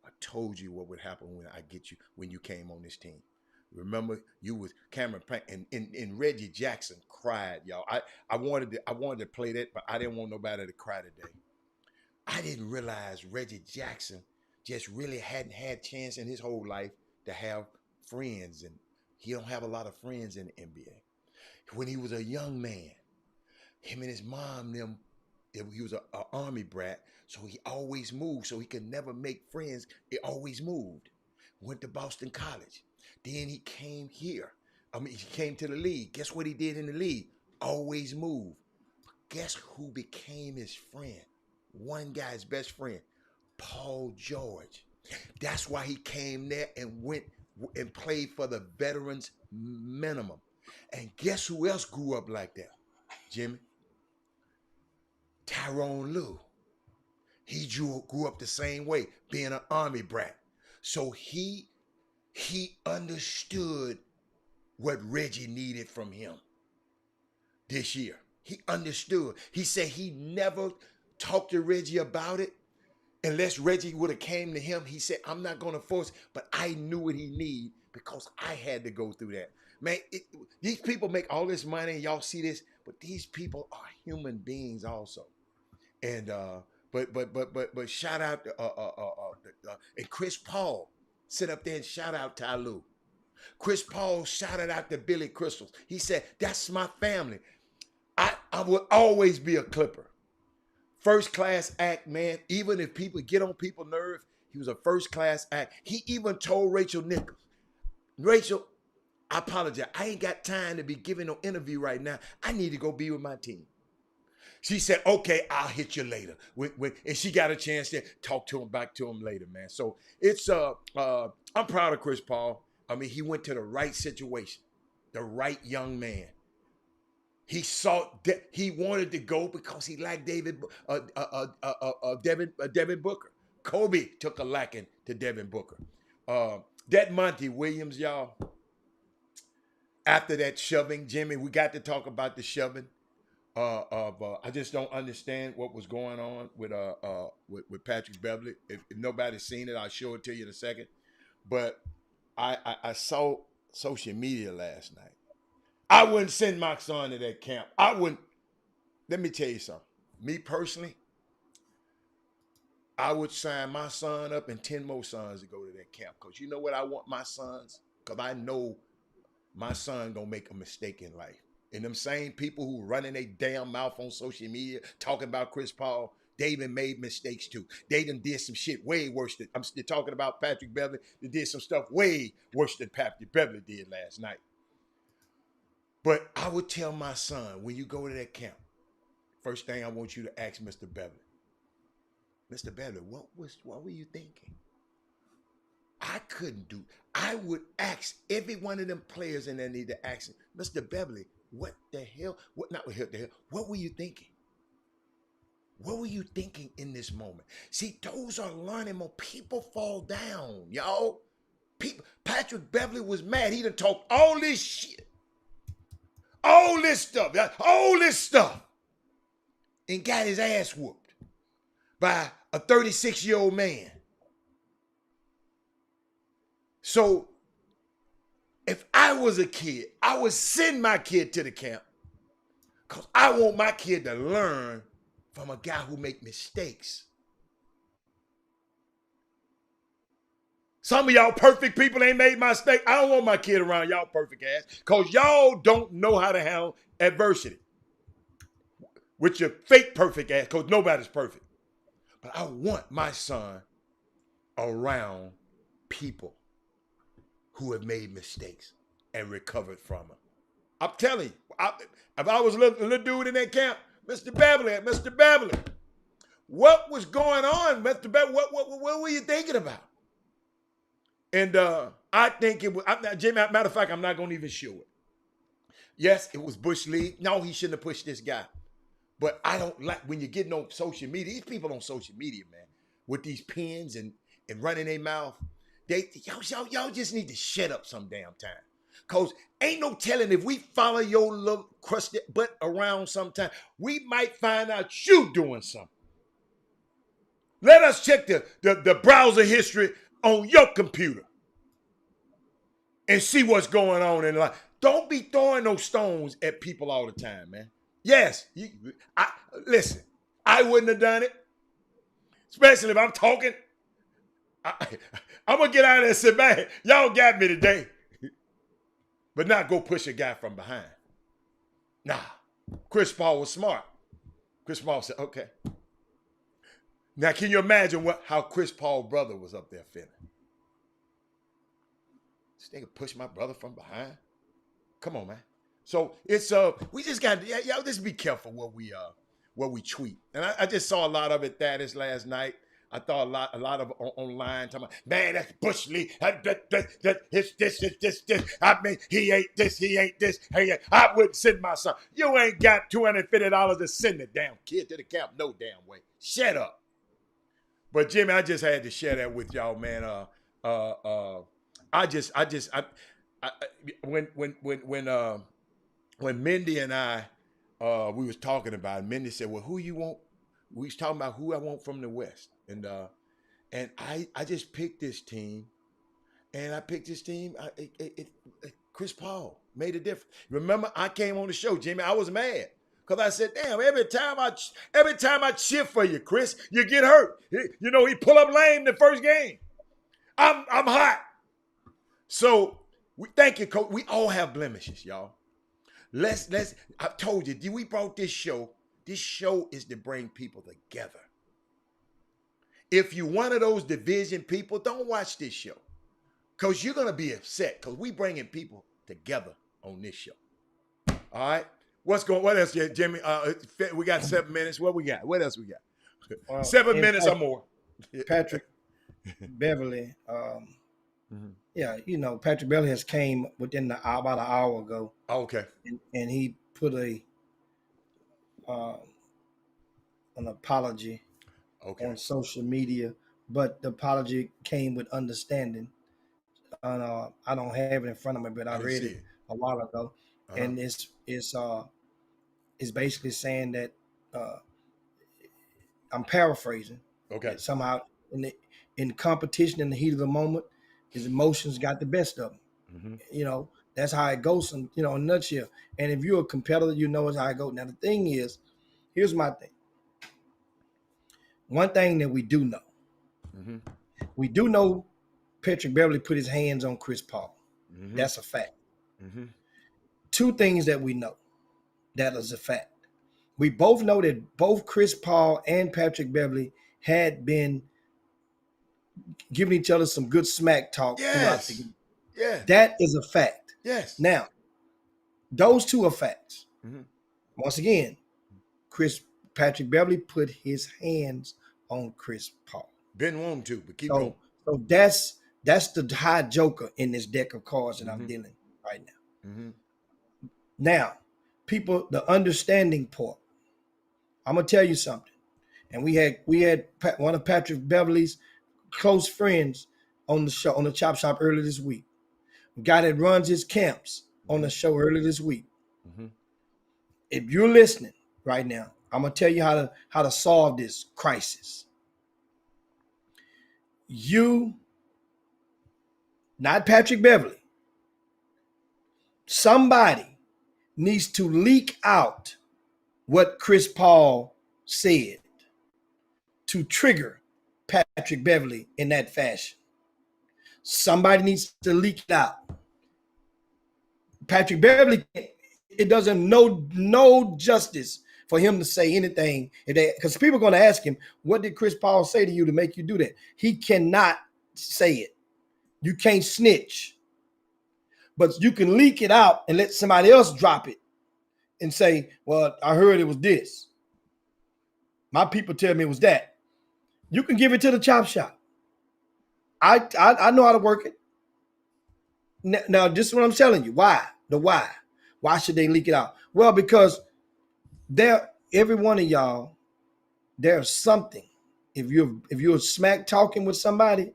I told you what would happen when I get you when you came on this team. Remember, you was Cameron Payne and Reggie Jackson cried, y'all. I wanted to play that, but I didn't want nobody to cry today. I didn't realize Reggie Jackson just really hadn't had chance in his whole life to have friends, and he don't have a lot of friends in the NBA. When he was a young man, him and his mom, he was an army brat, so he always moved, so he could never make friends. He always moved. Went to Boston College. Then he came here. He came to the league. Guess what he did in the league? Always moved. But guess who became his friend? One guy's best friend, Paul George. That's why he came there and went and played for the veterans minimum. And guess who else grew up like that, Jimmy? Tyronn Lue. He grew up the same way, being an army brat. So he understood what Reggie needed from him this year. He understood. He said he never talked to Reggie about it unless Reggie would have came to him. He said, I'm not going to force, but I knew what he needed because I had to go through that. Man, these people make all this money, and y'all see this, but these people are human beings also. And but shout out to and Chris Paul sit up there and shout out Ty Lue. Chris Paul shouted out to Billy Crystals. He said, that's my family. I will always be a Clipper. First class act, man. Even if people get on people's nerves, he was a first class act. He even told Rachel Nichols, Rachel, I apologize. I ain't got time to be giving no interview right now. I need to go be with my team. She said, okay, I'll hit you later. And she got a chance to talk to him, back to him later, man. So it's, I'm proud of Chris Paul. I mean, he went to the right situation, the right young man. He he wanted to go because he liked Devin Booker. Kobe took a liking to Devin Booker. That Monty Williams, y'all, after that shoving, Jimmy, we got to talk about the shoving. I just don't understand what was going on with Patrick Beverley. If nobody's seen it, I'll show it to you in a second. But I saw social media last night. I wouldn't send my son to that camp. I wouldn't. Let me tell you something. Me personally, I would sign my son up and 10 more sons to go to that camp. Because you know what I want my sons? Because I know my son gonna make a mistake in life. And them same people who running their damn mouth on social media talking about Chris Paul, they even made mistakes too. They done did some shit way worse than, I'm still talking about Patrick Beverley. They did some stuff way worse than Patrick Beverley did last night. But I would tell my son, when you go to that camp, first thing I want you to ask Mr. Beverley, Mr. Beverley, what were you thinking? I would ask every one of them players in there need to ask him, Mr. Beverley, what the hell? What were you thinking? What were you thinking in this moment? See, those are learning more. People fall down, y'all. Patrick Beverley was mad. He done talked all this shit. All this stuff. And got his ass whooped by a 36-year-old man. So, if I was a kid, I would send my kid to the camp because I want my kid to learn from a guy who make mistakes. Some of y'all perfect people ain't made my mistake. I don't want my kid around y'all perfect ass because y'all don't know how to handle adversity with your fake perfect ass because nobody's perfect. But I want my son around people who have made mistakes and recovered from them. I'm telling you, if I was a little dude in that camp, Mr. Beverley, what was going on, Mr. Beverley? What were you thinking about? And I think it was, Jimmy, matter of fact, I'm not going to even show it. Yes, it was Bush League. No, he shouldn't have pushed this guy. But I don't like when you're getting on social media. These people on social media, man, with these pens and running their mouth, y'all just need to shut up some damn time. Cause ain't no telling if we follow your little crusty butt around sometime, we might find out you doing something. Let us check the browser history on your computer and see what's going on in life. Don't be throwing those stones at people all the time, man. Yes, listen, I wouldn't have done it, especially if I'm talking. I'm going to get out of there and sit back. Y'all got me today. But not go push a guy from behind. Nah, Chris Paul was smart. Chris Paul said, okay. Now, can you imagine how Chris Paul's brother was up there feeling? This nigga pushed my brother from behind. Come on, man. So it's we just got y'all just be careful what we tweet. And I just saw a lot of it this last night. I thought a lot of online talking about, man, that's Bush League. This. I mean, he ain't this. Hey, I wouldn't send my son. You ain't got $250 to send the damn kid to the camp. No damn way. Shut up. But Jimmy, I just had to share that with y'all, man. When Mindy and I we was talking about it, Mindy said, well, who you want? We was talking about who I want from the West. And I just picked this team. And I picked this team. Chris Paul made a difference. Remember, I came on the show, Jimmy, I was mad. Because I said, damn, every time I cheer for you, Chris, you get hurt. He pull up lame the first game. I'm hot. So thank you, Coach. We all have blemishes, y'all. I told you, we brought this show. This show is to bring people together. If you one of those division people, don't watch this show. Because you're going to be upset because we bringing people together on this show. All right? What else, Jimmy? We got 7 minutes. What else we got? Well, 7 minutes or more. Patrick Beverley. Yeah, Patrick Beverley has came within about an hour ago. Oh, okay. And he put an apology on social media, but the apology came with understanding. I don't have it in front of me, but I read it a while ago, and it's basically saying that I'm paraphrasing. Okay. Somehow in competition, in the heat of the moment, his emotions got the best of him. Mm-hmm. That's how it goes. In a nutshell. And if you're a competitor, it's how it goes. Now the thing is, here's my thing. One thing that we do know, we do know Patrick Beverley put his hands on Chris Paul. Mm-hmm. That's a fact. Mm-hmm. Two things that we know that is a fact. We both know that both Chris Paul and Patrick Beverley had been giving each other some good smack talk throughout the game. Yeah. That is a fact. Yes. Now, those two are facts. Mm-hmm. Once again, Patrick Beverley put his hands on Chris Paul. Been wanting to, but keep going. So that's the high joker in this deck of cards that I'm dealing right now. Mm-hmm. Now, people, the understanding part. I'm gonna tell you something. And we had one of Patrick Beverley's close friends on the show, on the Chop Shop earlier this week. The guy that runs his camps on the show earlier this week. Mm-hmm. If you're listening right now, I'm gonna tell you how to solve this crisis. You, not Patrick Beverley, somebody needs to leak out what Chris Paul said to trigger Patrick Beverley in that fashion. Somebody needs to leak it out. Patrick Beverley, it doesn't no justice for him to say anything, because people are going to ask him, what did Chris Paul say to you to make you do that? He cannot say it. You can't snitch. But you can leak it out and let somebody else drop it and say, well, I heard it was this. My people tell me it was that. You can give it to the Chop Shop. I know how to work it. Now, this is what I'm telling you. Why? The why. Why should they leak it out? Well, because every one of y'all, there's something. If you're smack talking with somebody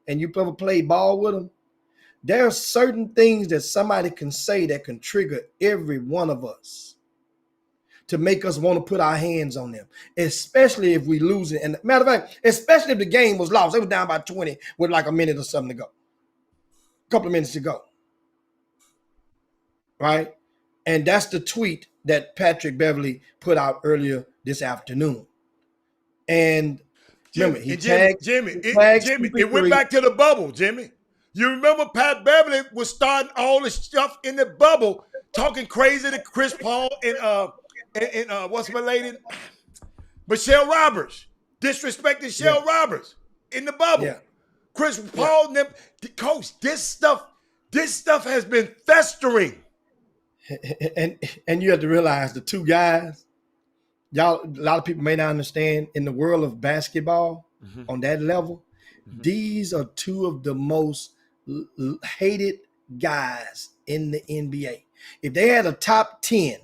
and you ever play ball with them, there are certain things that somebody can say that can trigger every one of us to make us want to put our hands on them, especially if we lose it. And matter of fact, especially if the game was lost. It was down by 20 with like a minute or something to go. A couple of minutes to go. Right? And that's the tweet that Patrick Beverley put out earlier this afternoon. And remember, Jimmy, it went back to the bubble, Jimmy. You remember Pat Beverly was starting all the stuff in the bubble, talking crazy to Chris Paul and what's my lady? Michelle Roberts. Disrespecting Michelle Roberts in the bubble. Yeah. Chris Paul, coach, this stuff has been festering. And you have to realize the two guys, y'all, a lot of people may not understand, in the world of basketball, on that level, these are two of the most hated guys in the NBA. If they had a top 10,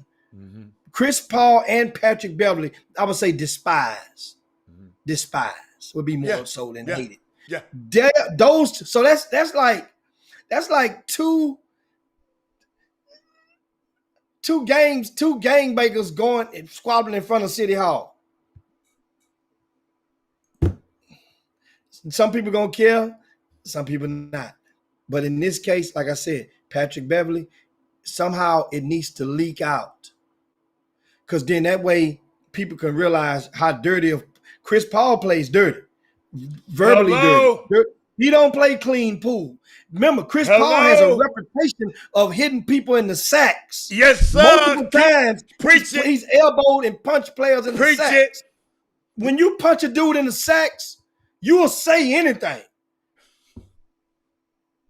Chris Paul and Patrick Beverly, I would say despise. Despise would be more so than hated. Yeah. So that's like two gangbangers going and squabbling in front of City Hall. Some people gonna care, some people not. But in this case, like I said, Patrick Beverly, somehow it needs to leak out. Because then that way people can realize how dirty Chris Paul plays dirty. Verbally dirty. He don't play clean pool. Remember, Chris Paul has a reputation of hitting people in the sacks. Yes, sir. Multiple times. Preach it. He's elbowed and punched players in the sacks. It. When you punch a dude in the sacks, you will say anything.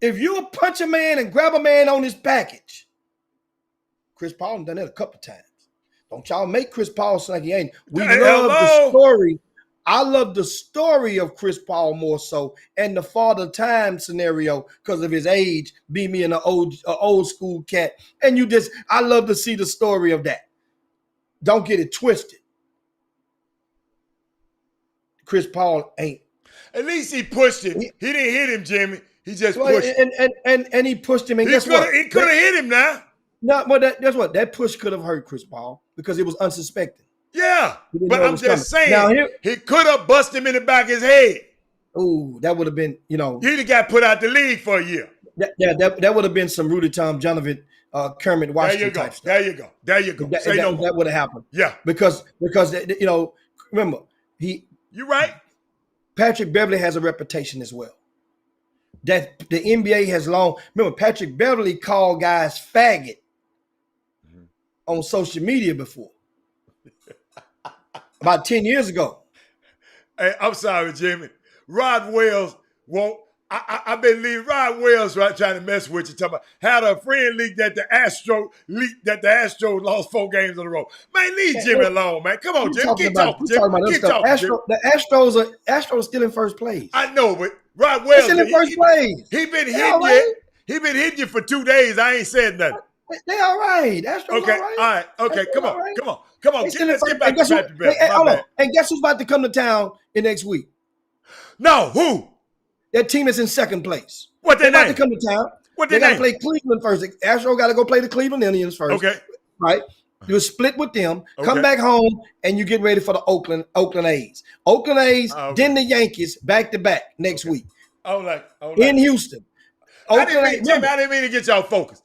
If you punch a man and grab a man on his package, Chris Paul done that a couple times. Don't y'all make Chris Paul sound like he ain't. We love the story. I love the story of Chris Paul more so, and the Father Time scenario because of his age, be me an old school cat. And I love to see the story of that. Don't get it twisted. Chris Paul ain't. At least he pushed it. He didn't hit him, Jimmy. He just pushed and he pushed him. And guess what? He could have hit him now. No, but guess what? That push could have hurt Chris Paul because it was unsuspected. Yeah, but I'm just saying, now he could have busted him in the back of his head. Oh, that would have been, He'd have got put out the league for a year. That would have been some Rudy Tomjanovich, Kermit Washington type stuff. There you go. That would have happened. Yeah. Because remember, you're right. Patrick Beverly has a reputation as well. That the NBA has long. Remember, Patrick Beverly called guys faggot on social media before. About 10 years ago. Hey, I'm sorry, Jimmy. Rod Wells won't. I believe Rod Wells trying to mess with you. Talking about had a friend leak that the Astros lost 4 games in a row. Man, leave Jimmy alone, man. Come on, Jimmy. Keep talking, Jimmy. The Astros are still in first place. I know, but Rod Wells still in first place. He been hitting you. He been hitting you for 2 days. I ain't said nothing. They all right. Astros okay, all right. Okay, come on. Let's get back to Patrick Beverly. And guess who's about to come to town in next week? No, who? That team is in second place. What their name? About to come to town. What they got to play Cleveland first. Astros got to go play the Cleveland Indians first. Okay. Right? You split with them, come back home, and you get ready for the Oakland A's. Oakland A's, then the Yankees back-to-back next week. In Houston. I didn't mean to get y'all focused.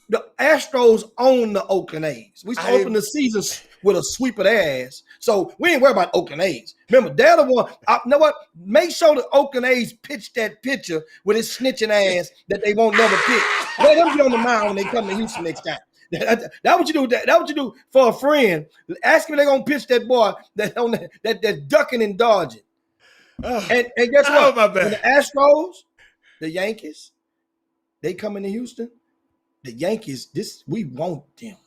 The Astros own the Oakland A's. We open the season with a sweep of their ass. So we ain't worried about Oakland A's. Remember, they're the one. You know what? Make sure the Oakland A's pitch that pitcher with his snitching ass that they won't never pitch. Let them be on the mound when they come to Houston next time. That's what you do. That's what you do for a friend. Ask me if they're gonna pitch that boy that's ducking and dodging. And guess what? My bad. The Astros, the Yankees, they come into Houston. The Yankees, we want them.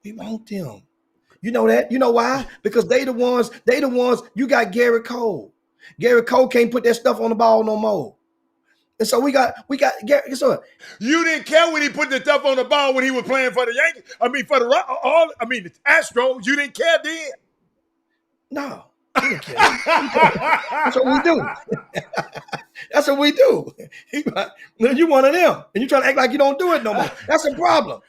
We want them. You know that? You know why? Because they the ones, you got Garrett Cole. Garrett Cole can't put that stuff on the ball no more. And so we got guess what? You didn't care when he put the stuff on the ball when he was playing for the Yankees. I mean, for the the Astros. You didn't care then. No, we didn't care. That's what we do. That's what we do. You one of them, and you trying to act like you don't do it no more. That's a problem.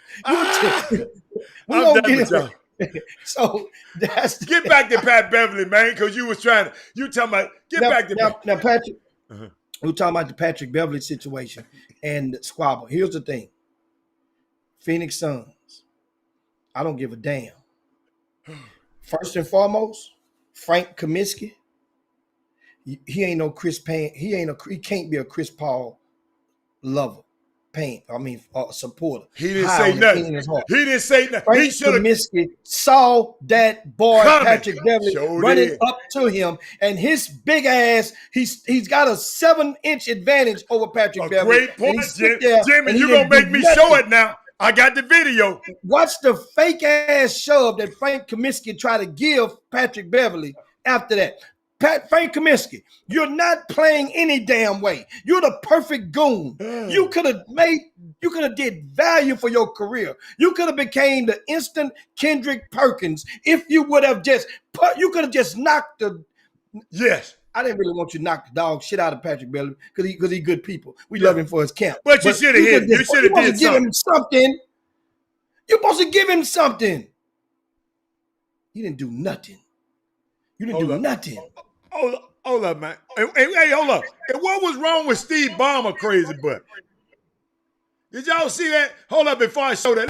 We don't get it. So that's get back to Pat Beverly, man, because you talking about back to now Patrick. We're talking about the Patrick Beverly situation and the squabble. Here's the thing. Phoenix Suns. I don't give a damn. First and foremost, Frank Kaminsky. He ain't no Chris Payne. He can't be a Chris Paul lover. Supporter. He didn't say nothing. He didn't say nothing. Frank Kaminsky saw that boy Patrick Beverly running up to him, and his big ass. He's got a 7-inch advantage over Patrick Beverly. Great point, Jimmy. You gonna make me show it now? I got the video. Watch the fake ass shove that Frank Kaminsky tried to give Patrick Beverly after that. Frank Kaminsky, you're not playing any damn way. You're the perfect goon. You could have did value for your career. You could have became the instant Kendrick Perkins if you would have you could have just knocked the. Yes. I didn't really want you to knock the dog shit out of Patrick Beverly because he good people. We love him for his camp. But you should have hit. You should have did give him something. You're supposed to give him something. You didn't do nothing. You didn't do nothing. Hold up, man. Hey, hold up. And what was wrong with Steve Ballmer, crazy butt? Did y'all see that? Hold up before I show that.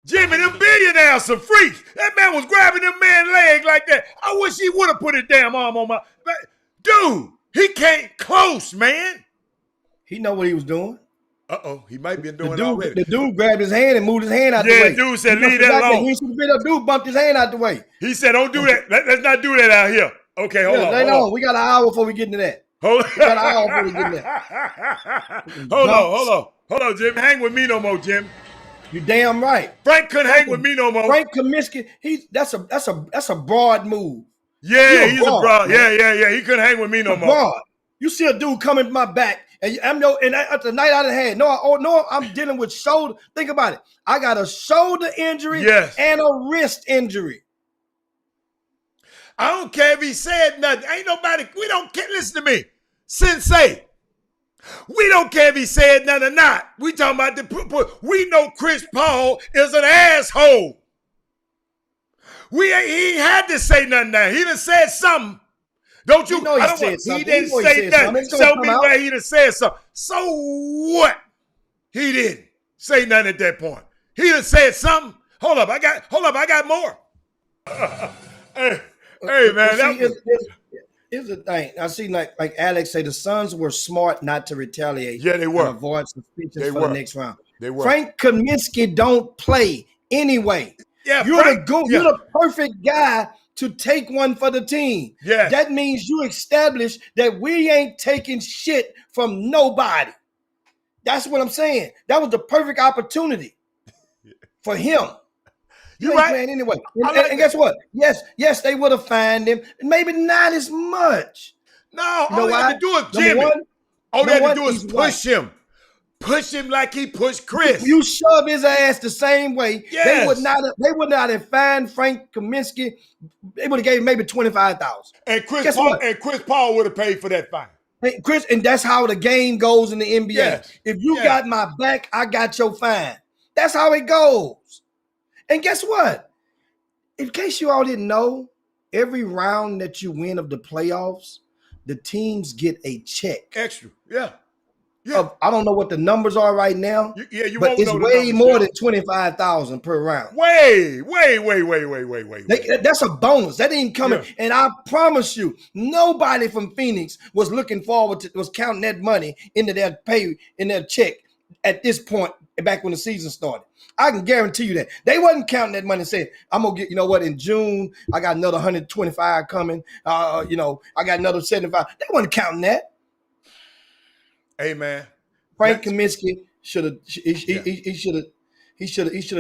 Jimmy, them billionaires some freaks. That man was grabbing them man's leg like that. I wish he would have put his damn arm on my... Dude, he came close, man. He know what he was doing. Uh-oh, he might be doing it already. The dude grabbed his hand and moved his hand out the way. Yeah, dude said, leave that alone. The dude bumped his hand out the way. He said, don't do that. Let's not do that out here. Okay, hold on. We got an hour before we get into that. Hold on, Jim. Hang with me no more, Jim. You damn right. Frank couldn't hang with me no more. Frank Kaminsky, that's a broad move. Yeah, he's a broad. Yeah. He couldn't hang with me no more. Broad. You see a dude coming to my back, and at the night I done had I'm dealing with shoulder. Think about it. I got a shoulder injury and a wrist injury. I don't care if he said nothing. Ain't nobody, we don't care. Listen to me. Sensei. We don't care if he said nothing or not. We talking about we know Chris Paul is an asshole. He ain't had to say nothing now. He done said something. Don't you? He didn't say nothing. Show me where he done said something. So what? He didn't say nothing at that point. He done said something. Hold up, I got more. Hey man, here's the thing. I see like Alex say the Suns were smart not to retaliate. Yeah, they were. And avoid suspensions for the next round. They were. Frank Kaminsky don't play anyway. Yeah, you're the perfect guy to take one for the team. Yeah. That means you establish that we ain't taking shit from nobody. That's what I'm saying. That was the perfect opportunity for him. You ain't playing anyway. And guess what? Yes, they would have fined him. Maybe not as much. No, all they had to do is Jimmy. All they had to do is push him. Push him like he pushed Chris. You shove his ass the same way. Yes. They would not have fined Frank Kaminsky. They would have gave him maybe $25,000. And Chris Paul would have paid for that fine. Hey, Chris, and that's how the game goes in the NBA. Yes. If you got my back, I got your fine. That's how it goes. And guess what? In case you all didn't know, every round that you win of the playoffs, the teams get a check. Extra, yeah. I don't know what the numbers are right now. But it's way more than $25,000 per round. Way. That's a bonus. That ain't coming. Yeah. And I promise you, nobody from Phoenix was counting that money into their pay in their check at this point back when the season started. I can guarantee you that. They wasn't counting that money and saying, I'm going to get, in June, I got another 125 coming. I got another 75. They wasn't counting that. Hey, man. Frank Kaminsky should have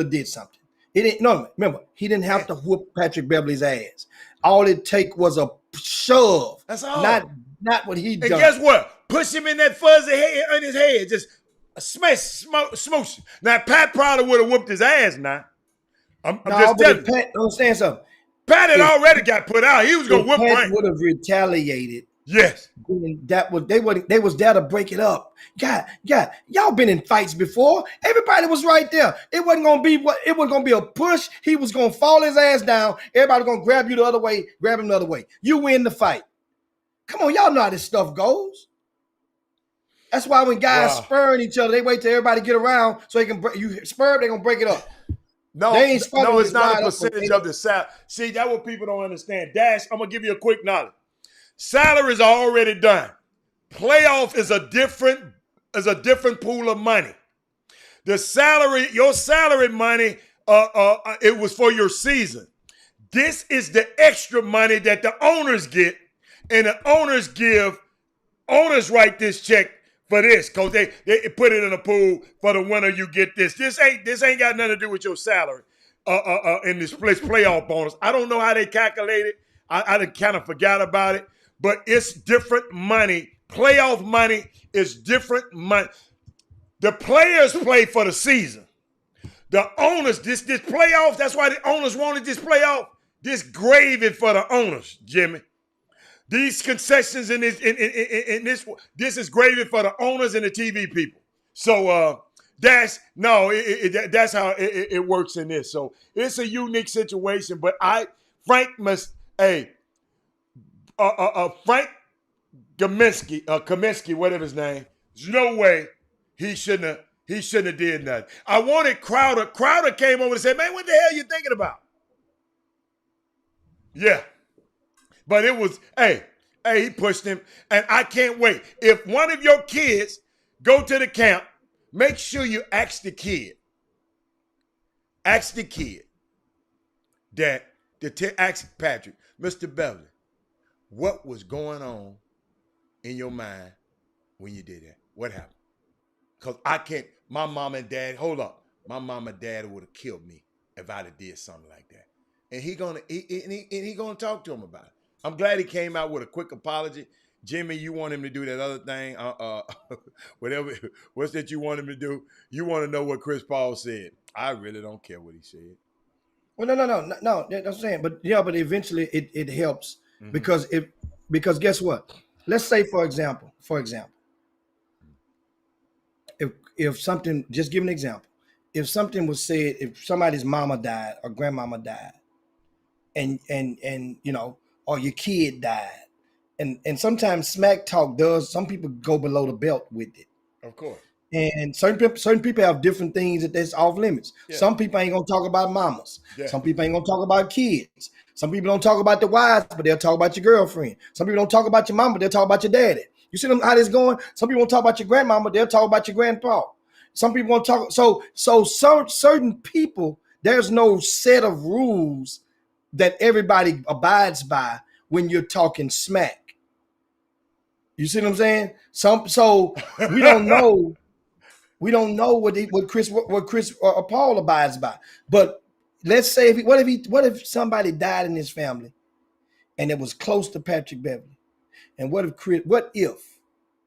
did something. Remember, he didn't have to whoop Patrick Beverly's ass. All it take was a shove. That's all. Not not what he And done. guess what? Push him in that fuzzy head on his head. Just smoosh. Now, Pat probably would have whooped his ass now. I'm No, just but telling if you. Pat, understand something. Pat had If, already got put out. He was going to if whoop Pat Frank. would have retaliated, Yes. then they was there to break it up. God, y'all been in fights before. Everybody was right there. It wasn't gonna be a push. He was gonna fall his ass down. Everybody gonna grab you the other way, grab him the other way. You win the fight. Come on, y'all know how this stuff goes. That's why when guys spurring each other, they wait till everybody get around so they can you spur, they gonna break it up. No, They ain't no, it's not a wide percentage open. of the salary. See, that's what people don't understand. Dash, I'm gonna give you a quick knowledge. Salaries are already done. Playoff is a different pool of money. The salary, your salary money, it was for your season. This is the extra money that the owners get, and the owners write this check for this because they put it in a pool for the winner. You get this. This ain't got nothing to do with your salary. In this playoff bonus, I don't know how they calculate it. I kind of forgot about it, but it's different money. Playoff money is different money. The players play for the season. The owners, this playoff, that's why the owners wanted this playoff. This gravy for the owners, Jimmy. These concessions in this is gravy for the owners and the TV people. So that's how it works in this. So it's a unique situation. But Frank Kaminsky, whatever his name, there's no way he shouldn't have did nothing. I wanted Crowder. Crowder came over and said, "Man, what the hell are you thinking about?" Yeah. But it was, he pushed him. And I can't wait. If one of your kids go to the camp, make sure you ask the kid. Ask the kid ask Patrick, Mr. Beverly, what was going on in your mind when you did that? What happened? Because my mom and dad, hold up. My mom and dad would have killed me if I'd have did something like that. And he gonna talk to him about it. I'm glad he came out with a quick apology. Jimmy, you want him to do that other thing? Whatever. What's that you want him to do? You want to know what Chris Paul said? I really don't care what he said. Well, no. That's what I'm saying. But eventually it helps because guess what? Let's say for example, if something, just give an example. If something was said, if somebody's mama died or grandmama died, and or your kid died, and sometimes smack talk does. Some people go below the belt with it. Of course. And certain people have different things that's off limits. Yeah. Some people ain't gonna talk about mamas. Yeah. Some people ain't gonna talk about kids. Some people don't talk about the wives, but they'll talk about your girlfriend. Some people don't talk about your mama, but they'll talk about your daddy. You see how this going? Some people won't talk about your grandmama, they'll talk about your grandpa. Some people won't talk. So certain people, there's no set of rules that everybody abides by when you're talking smack. You see what I'm saying? So we don't know. We don't know what Chris Paul abides by. But let's say what if somebody died in his family, and it was close to Patrick Beverly, and what if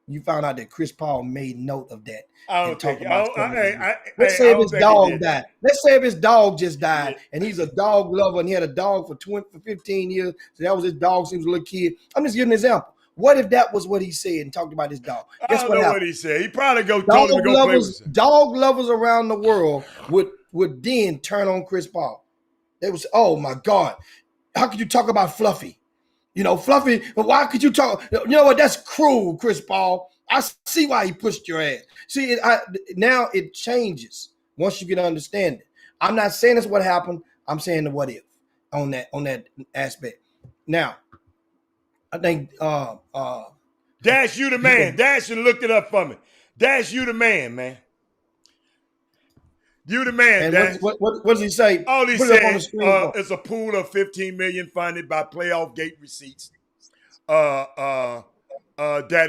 you found out that Chris Paul made note of that? Let's say if his dog died. Let's say if his dog just died, and he's a dog lover, and he had a dog for 15 years. So that was his dog since he was a little kid. I'm just giving an example. What if that was what he said and talked about his dog? Guess what happened? What he said. He probably told him to go play with him. Dog lovers around the world would then turn on Chris Paul. They would say, "Oh my God, how could you talk about Fluffy? Fluffy. But why could you talk? You know what? That's cruel, Chris Paul. I see why he pushed your ass. See, now it changes once you get to understand it. I'm not saying that's what happened. I'm saying the what if on that aspect. Now, I think Dash, you the man. Dash should have looked it up for me. Dash, you the man. You the man, Dash. What does he say? All he said, it's a pool of $15 million funded by playoff gate receipts. That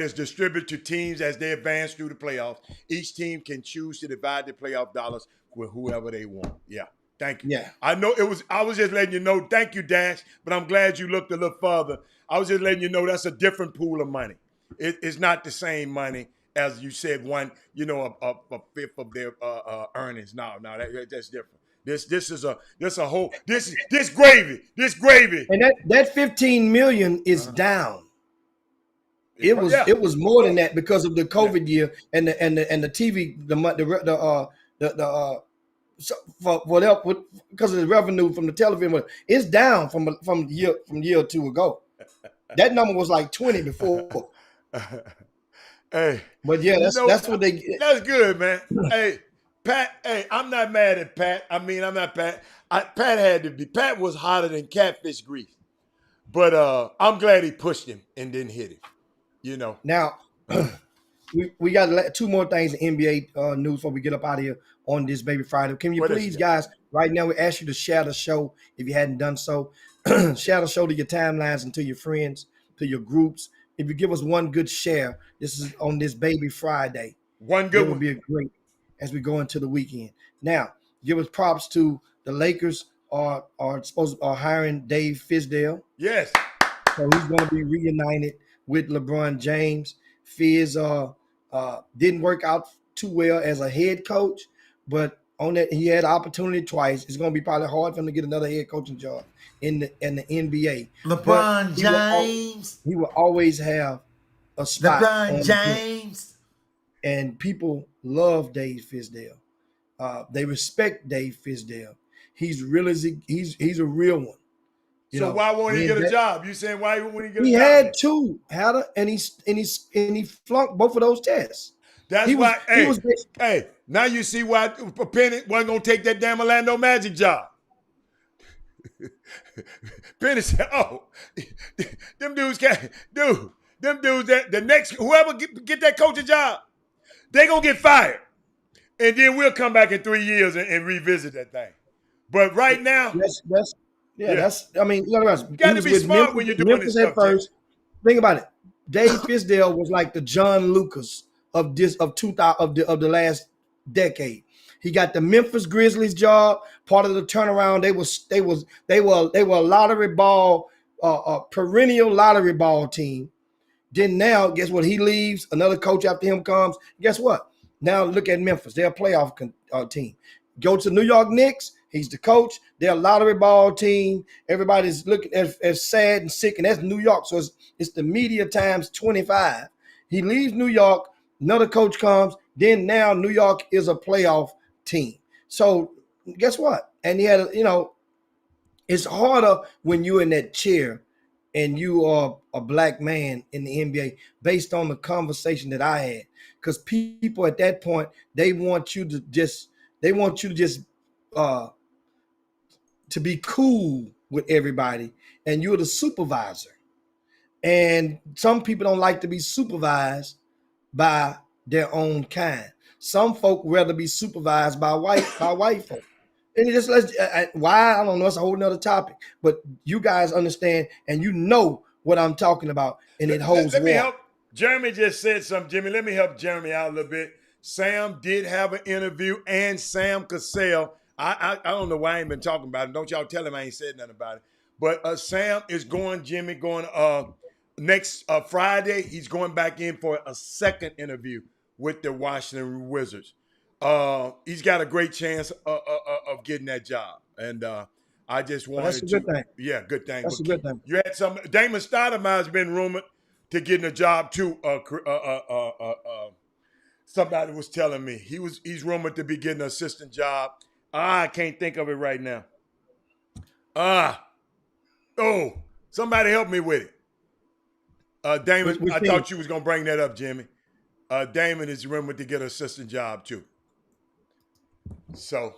is distributed to teams as they advance through the playoffs. Each team can choose to divide the playoff dollars with whoever they want. Yeah. Thank you. Yeah. I know I was just letting you know. Thank you, Dash. But I'm glad you looked a little further. I was just letting you know that's a different pool of money. It's not the same money as you said. One, a fifth of their earnings. No, that's different. This is a whole. This gravy. This gravy. And that 15 million is down. It was more than that because of the COVID year and the TV because of the revenue from the television. It's down from year or two ago. That number was like 20 before. Hey, but yeah, that's what they get. That's good, man. Hey, Pat. Hey, I'm not mad at Pat. I mean, I'm not Pat. Pat had to be. Pat was hotter than catfish grease. But I'm glad he pushed him and didn't hit him. Now, we got 2 more things in NBA news before we get up out of here on this Baby Friday. Can you please, guys, right now we ask you to share the show if you hadn't done so. Share the show to your timelines and to your friends, to your groups. If you give us one good share, this is on this Baby Friday. One good one would be a great as we go into the weekend. Now, give us props to the Lakers are hiring Dave Fizdale. Yes. So he's going to be reunited with LeBron James. Fizz didn't work out too well as a head coach, but on that he had opportunity twice. It's going to be probably hard for him to get another head coaching job in the NBA. LeBron James. He will always have a spot. LeBron James. And people love Dave Fizdale. They respect Dave Fizdale. He's a real one. So why won't he get a job? You saying why won't he get a job? He had two, and he flunked both of those tests. That's why. Hey, now you see why Penny wasn't gonna take that damn Orlando Magic job. Penny said, "Oh, them dudes can't, dude. Them dudes that the next whoever get that coaching job, they gonna get fired, and then we'll come back in 3 years and revisit that thing. But right now, that's. I mean, you got to be smart when you're doing this stuff. First, think about it. Dave Fizdale was like the John Lucas of 2000 of the last decade. He got the Memphis Grizzlies job, part of the turnaround. They were a lottery ball, a perennial lottery ball team. Then now, guess what? He leaves. Another coach after him comes. Guess what? Now look at Memphis. They're a playoff team. Go to New York Knicks. He's the coach. They're a lottery ball team. Everybody's looking as sad and sick, and that's New York. So it's the media times 25. He leaves New York. Another coach comes. Then now New York is a playoff team. So guess what? And he had, it's harder when you're in that chair and you are a black man in the NBA based on the conversation that I had. Because people at that point, they want you to just to be cool with everybody, and you're the supervisor. And some people don't like to be supervised by their own kind. Some folk rather be supervised by white folk. And why? I don't know. It's a whole nother topic. But you guys understand, and you know what I'm talking about, and it holds Let me water. help. Jeremy just said something, Jimmy. Let me help Jeremy out a little bit. Sam did have an interview, and Sam Cassell. I don't know why I ain't been talking about it. Don't y'all tell him I ain't said nothing about it. But Sam is going next Friday. He's going back in for a second interview with the Washington Wizards. He's got a great chance of getting that job. And I just wanted that's a good thing. Yeah, good thing. That's a good thing. You had Damon Stoudemire has been rumored to getting a job too. Somebody was telling me he's rumored to be getting an assistant job. I can't think of it right now. Somebody help me with it. Damon, I thought you was gonna bring that up, Jimmy. Damon is rumored to get an assistant job too. So,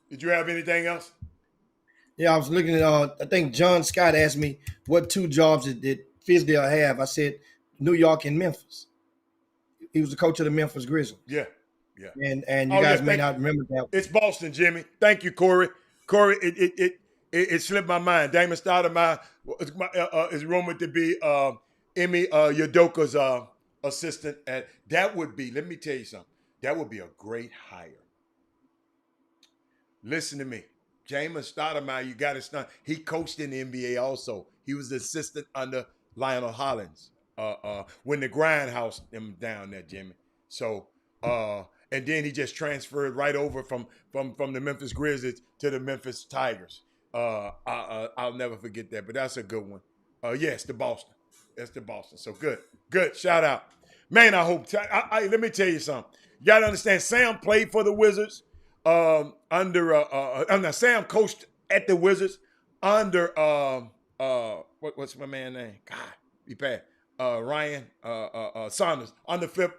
did you have anything else? Yeah, I was looking at. I think John Scott asked me what 2 jobs did Fizdale have. I said New York and Memphis. He was the coach of the Memphis Grizzlies. Yeah. And you guys may not remember that. It's Boston, Jimmy. Thank you, Corey. Corey, it slipped my mind. Damon Stoudemire is rumored to be Emi Udoka's assistant. And that would be, let me tell you something, that would be a great hire. Listen to me. Jameis Stoudemire, you got to start. He coached in the NBA also. He was the assistant under Lionel Hollins when the Grindhouse them down there, Jimmy. So and then he just transferred right over from the Memphis Grizzlies to the Memphis Tigers. I'll never forget that, but that's a good one. Yes, the Boston. That's the Boston. So good. Shout out, man. I hope. Let me tell you something. You got to understand. Sam played for the Wizards Sam coached at the Wizards under what's my man name? God, be bad. Ryan Saunders under Flip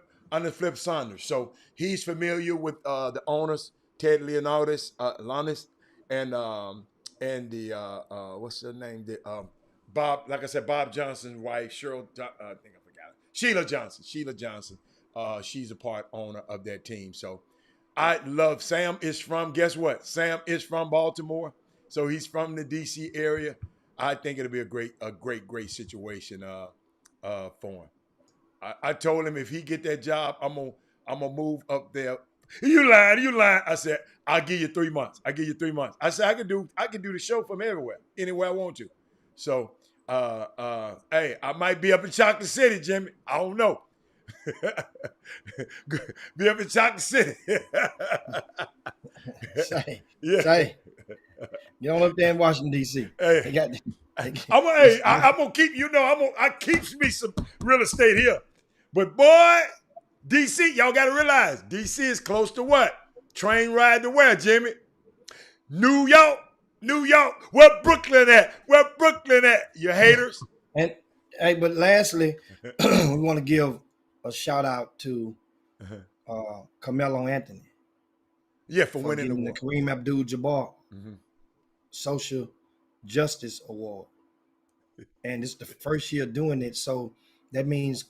Saunders. So he's familiar with the owners, Ted Leonardis, and the what's her name? The Bob, like I said, Bob Johnson's wife, Cheryl. I think I forgot it. Sheila Johnson. She's a part owner of that team. So I love Sam is from, guess what? Sam is from Baltimore. So he's from the DC area. I think it'll be a great situation for him. I told him if he get that job, I'm gonna move up there. You lying. I said, I'll give you 3 months. I said I can do the show from anywhere I want to. So hey, I might be up in Chocolate City, Jimmy. I don't know. Be up in Chocolate City. Say, you don't up there in Washington D.C. Hey, I'm gonna keep. I keeps me some real estate here, but boy, D.C. Y'all got to realize D.C. is close to what? Train ride to where, Jimmy? New York. Where Brooklyn at? You haters. And hey, but lastly, we want to give a shout out to Carmelo Anthony. Yeah, for winning the Kareem Abdul-Jabbar Social Justice Award. And it's the first year doing it. So that means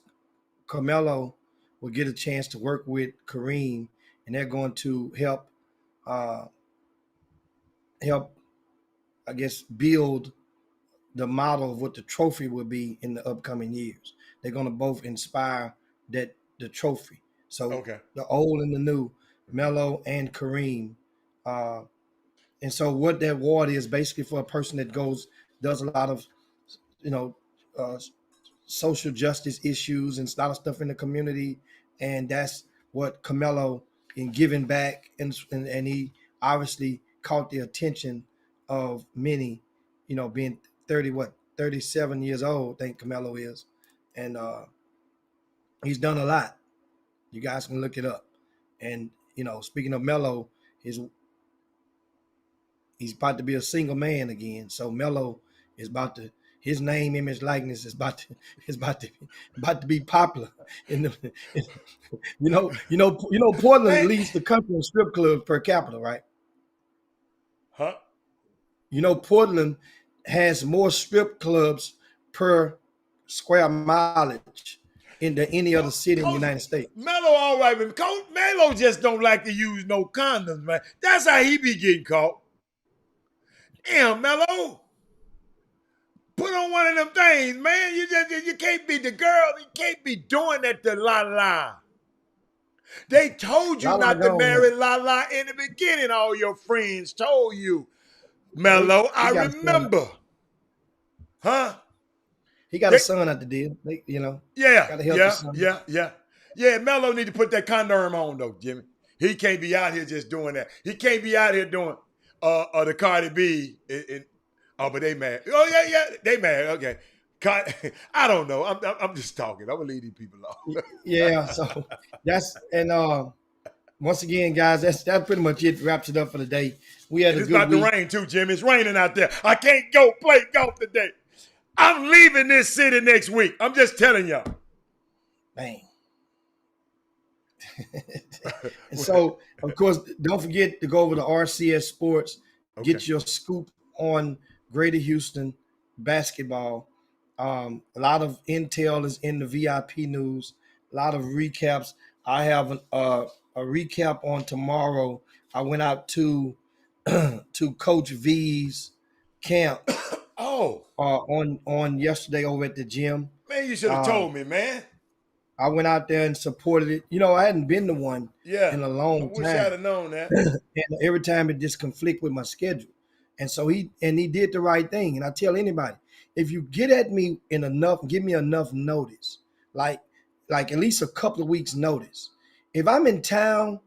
Carmelo will get a chance to work with Kareem, and they're going to help, I guess, build the model of what the trophy will be in the upcoming years. They're going to both inspire the trophy. So the old and the new, Melo and Kareem. And so what that award is basically for a person that does a lot of, social justice issues and a lot of stuff in the community. And that's what Carmelo in giving back. And he obviously caught the attention of many, being 37 years old, I think Carmelo is. And he's done a lot. You guys can look it up. And, speaking of Melo, he's about to be a single man again. So Melo is his name, image, likeness is about to be popular. Portland leads the country in strip clubs per capita, right? Huh? Portland has more strip clubs per square mileage than any other city in the United States. Melo, all right, but Melo just don't like to use no condoms, man. That's how he be getting caught. Damn, Melo. Put on one of them things, man. You can't be the girl. You can't be doing that to La. They told you not to marry La in the beginning. All your friends told you. Melo, I remember. Huh? He got a son at the deal. Yeah. Gotta help his son. Yeah, Melo need to put that condom on, though, Jimmy. He can't be out here just doing that. He can't be out here doing the Cardi B. But they mad. Oh, yeah, they mad. Okay. I don't know. I'm just talking. I'm going to leave these people alone. Yeah, so once again, guys, that's pretty much it. Wraps it up for the day. We had a good week. It's about to rain, too, Jimmy. It's raining out there. I can't go play golf today. I'm leaving this city next week. I'm just telling y'all. Bang. And so, of course, don't forget to go over to RCS Sports. Okay. Get your scoop on Greater Houston basketball. A lot of intel is in the VIP news. A lot of recaps. I have a recap on tomorrow. I went out to Coach V's camp. On yesterday over at the gym. Man, you should have told me, man. I went out there and supported it. I hadn't been to one in a long time. I wish I'd have known that. And every time it just conflict with my schedule. And so he did the right thing. And I tell anybody, if you get at me give me enough notice, like at least a couple of weeks notice. If I'm in town,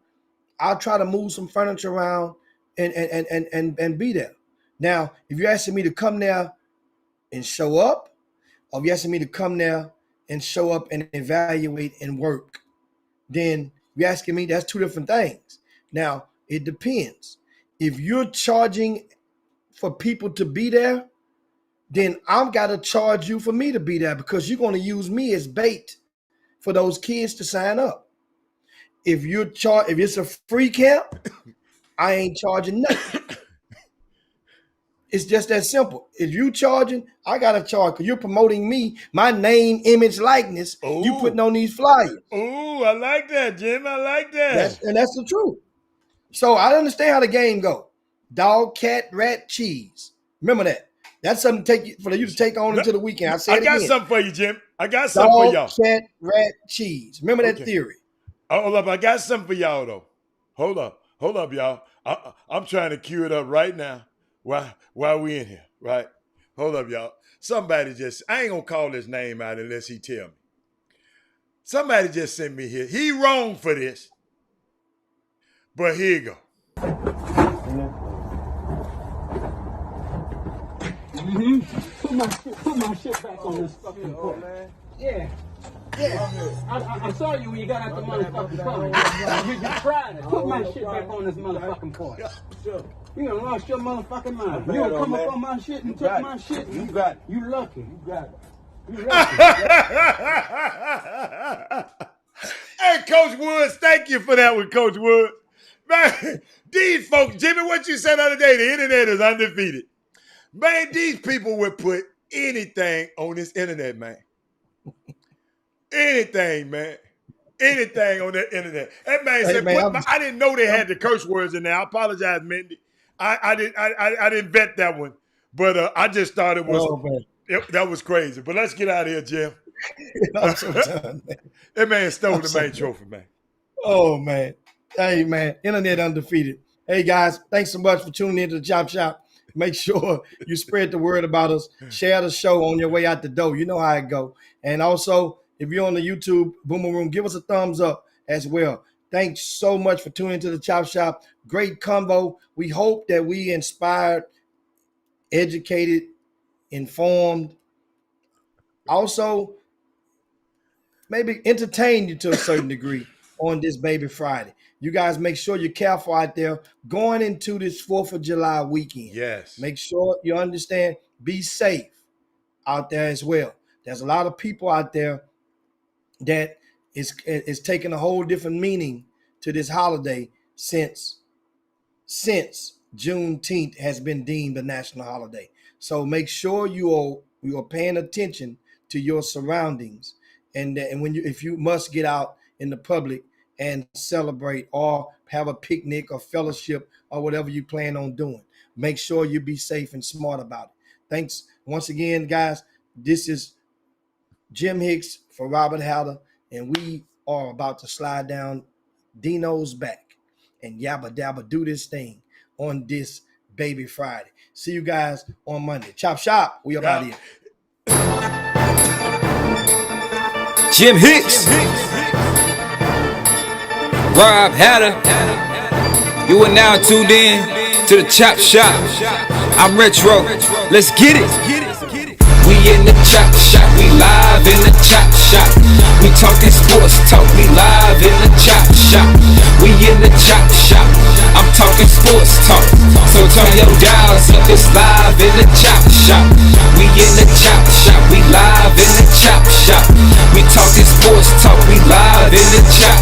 I'll try to move some furniture around and be there. Now, if you're asking me to come there and show up, or if you're asking me to come there and show up and evaluate and work, then you're asking me, that's two different things. Now, it depends. If you're charging for people to be there, then I've got to charge you for me to be there, because you're going to use me as bait for those kids to sign up. If it's a free camp, I ain't charging nothing. It's just that simple. If you charging, I got to charge, because you're promoting me, my name, image, likeness. Ooh. You putting on these flyers. Ooh, I like that, Jim. I like that. That's the truth. So I understand how the game go. Dog, cat, rat, cheese. Remember that. That's something for you to take on into the weekend. I got something for you, Jim. I got something for y'all. Dog, cat, rat, cheese. Remember that theory. Hold up. I got something for y'all, though. Hold up, y'all. I'm trying to cue it up right now while we in here, right? Hold up, y'all. Somebody I ain't going to call his name out unless he tell me. Somebody just sent me here. He wrong for this. But here you go. Put my shit back on this fucking porch. Yeah. I saw you when you got out the motherfucking car. You tried it. Put my shit back on this motherfucking porch. You done lost your motherfucking mind. You gonna come up on my shit and take my shit? You got it. You lucky. You got it. You lucky. Hey, Coach Woods, thank you for that one, Coach Woods. Man, these folks, Jimmy, what you said the other day, the internet is undefeated. Man, these people would put anything on this internet, man. Anything, man. Anything on that internet. That man said, I didn't know they had the curse words in there. I apologize, Mindy. I didn't vet that one. But I just thought it was that was crazy. But let's get out of here, Jim. I'm so done, man. That man stole the main trophy, man. Oh, man. Hey, man. Internet undefeated. Hey, guys, thanks so much for tuning in to the Chop Shop. Make sure you spread the word about us. Share the show on your way out the door. You know how it go. And also, if you're on the YouTube Boomer Room, give us a thumbs up as well. Thanks so much for tuning into the Chop Shop. Great combo. We hope that we inspired, educated, informed, also maybe entertained you to a certain degree on this Baby Friday. You guys make sure you're careful out there going into this 4th of July weekend. Yes. Make sure you understand, be safe out there as well. There's a lot of people out there that is taking a whole different meaning to this holiday since Juneteenth has been deemed a national holiday. So make sure you are paying attention to your surroundings, and if you must get out in the public and celebrate or have a picnic or fellowship or whatever you plan on doing, make sure you be safe and smart about it. Thanks once again, guys. This is Jim Hicks for Robert Hatter, and we are about to slide down Dino's back and yabba dabba do this thing on this Baby Friday. See you guys on Monday. Chop Shop. We up out here. Jim Hicks. Rob Hatter. You are now tuned in to the Chop Shop. I'm Retro. Let's get it. We in the Chop Shop. We live in the Chop Shop. We talking sports talk. We live in the Chop Shop. We in the Chop Shop. I'm talking sports talk. So turn your dials up. It's live in the Chop Shop. We in the Chop Shop. We live in the Chop Shop. We talking sports talk. We live in the Chop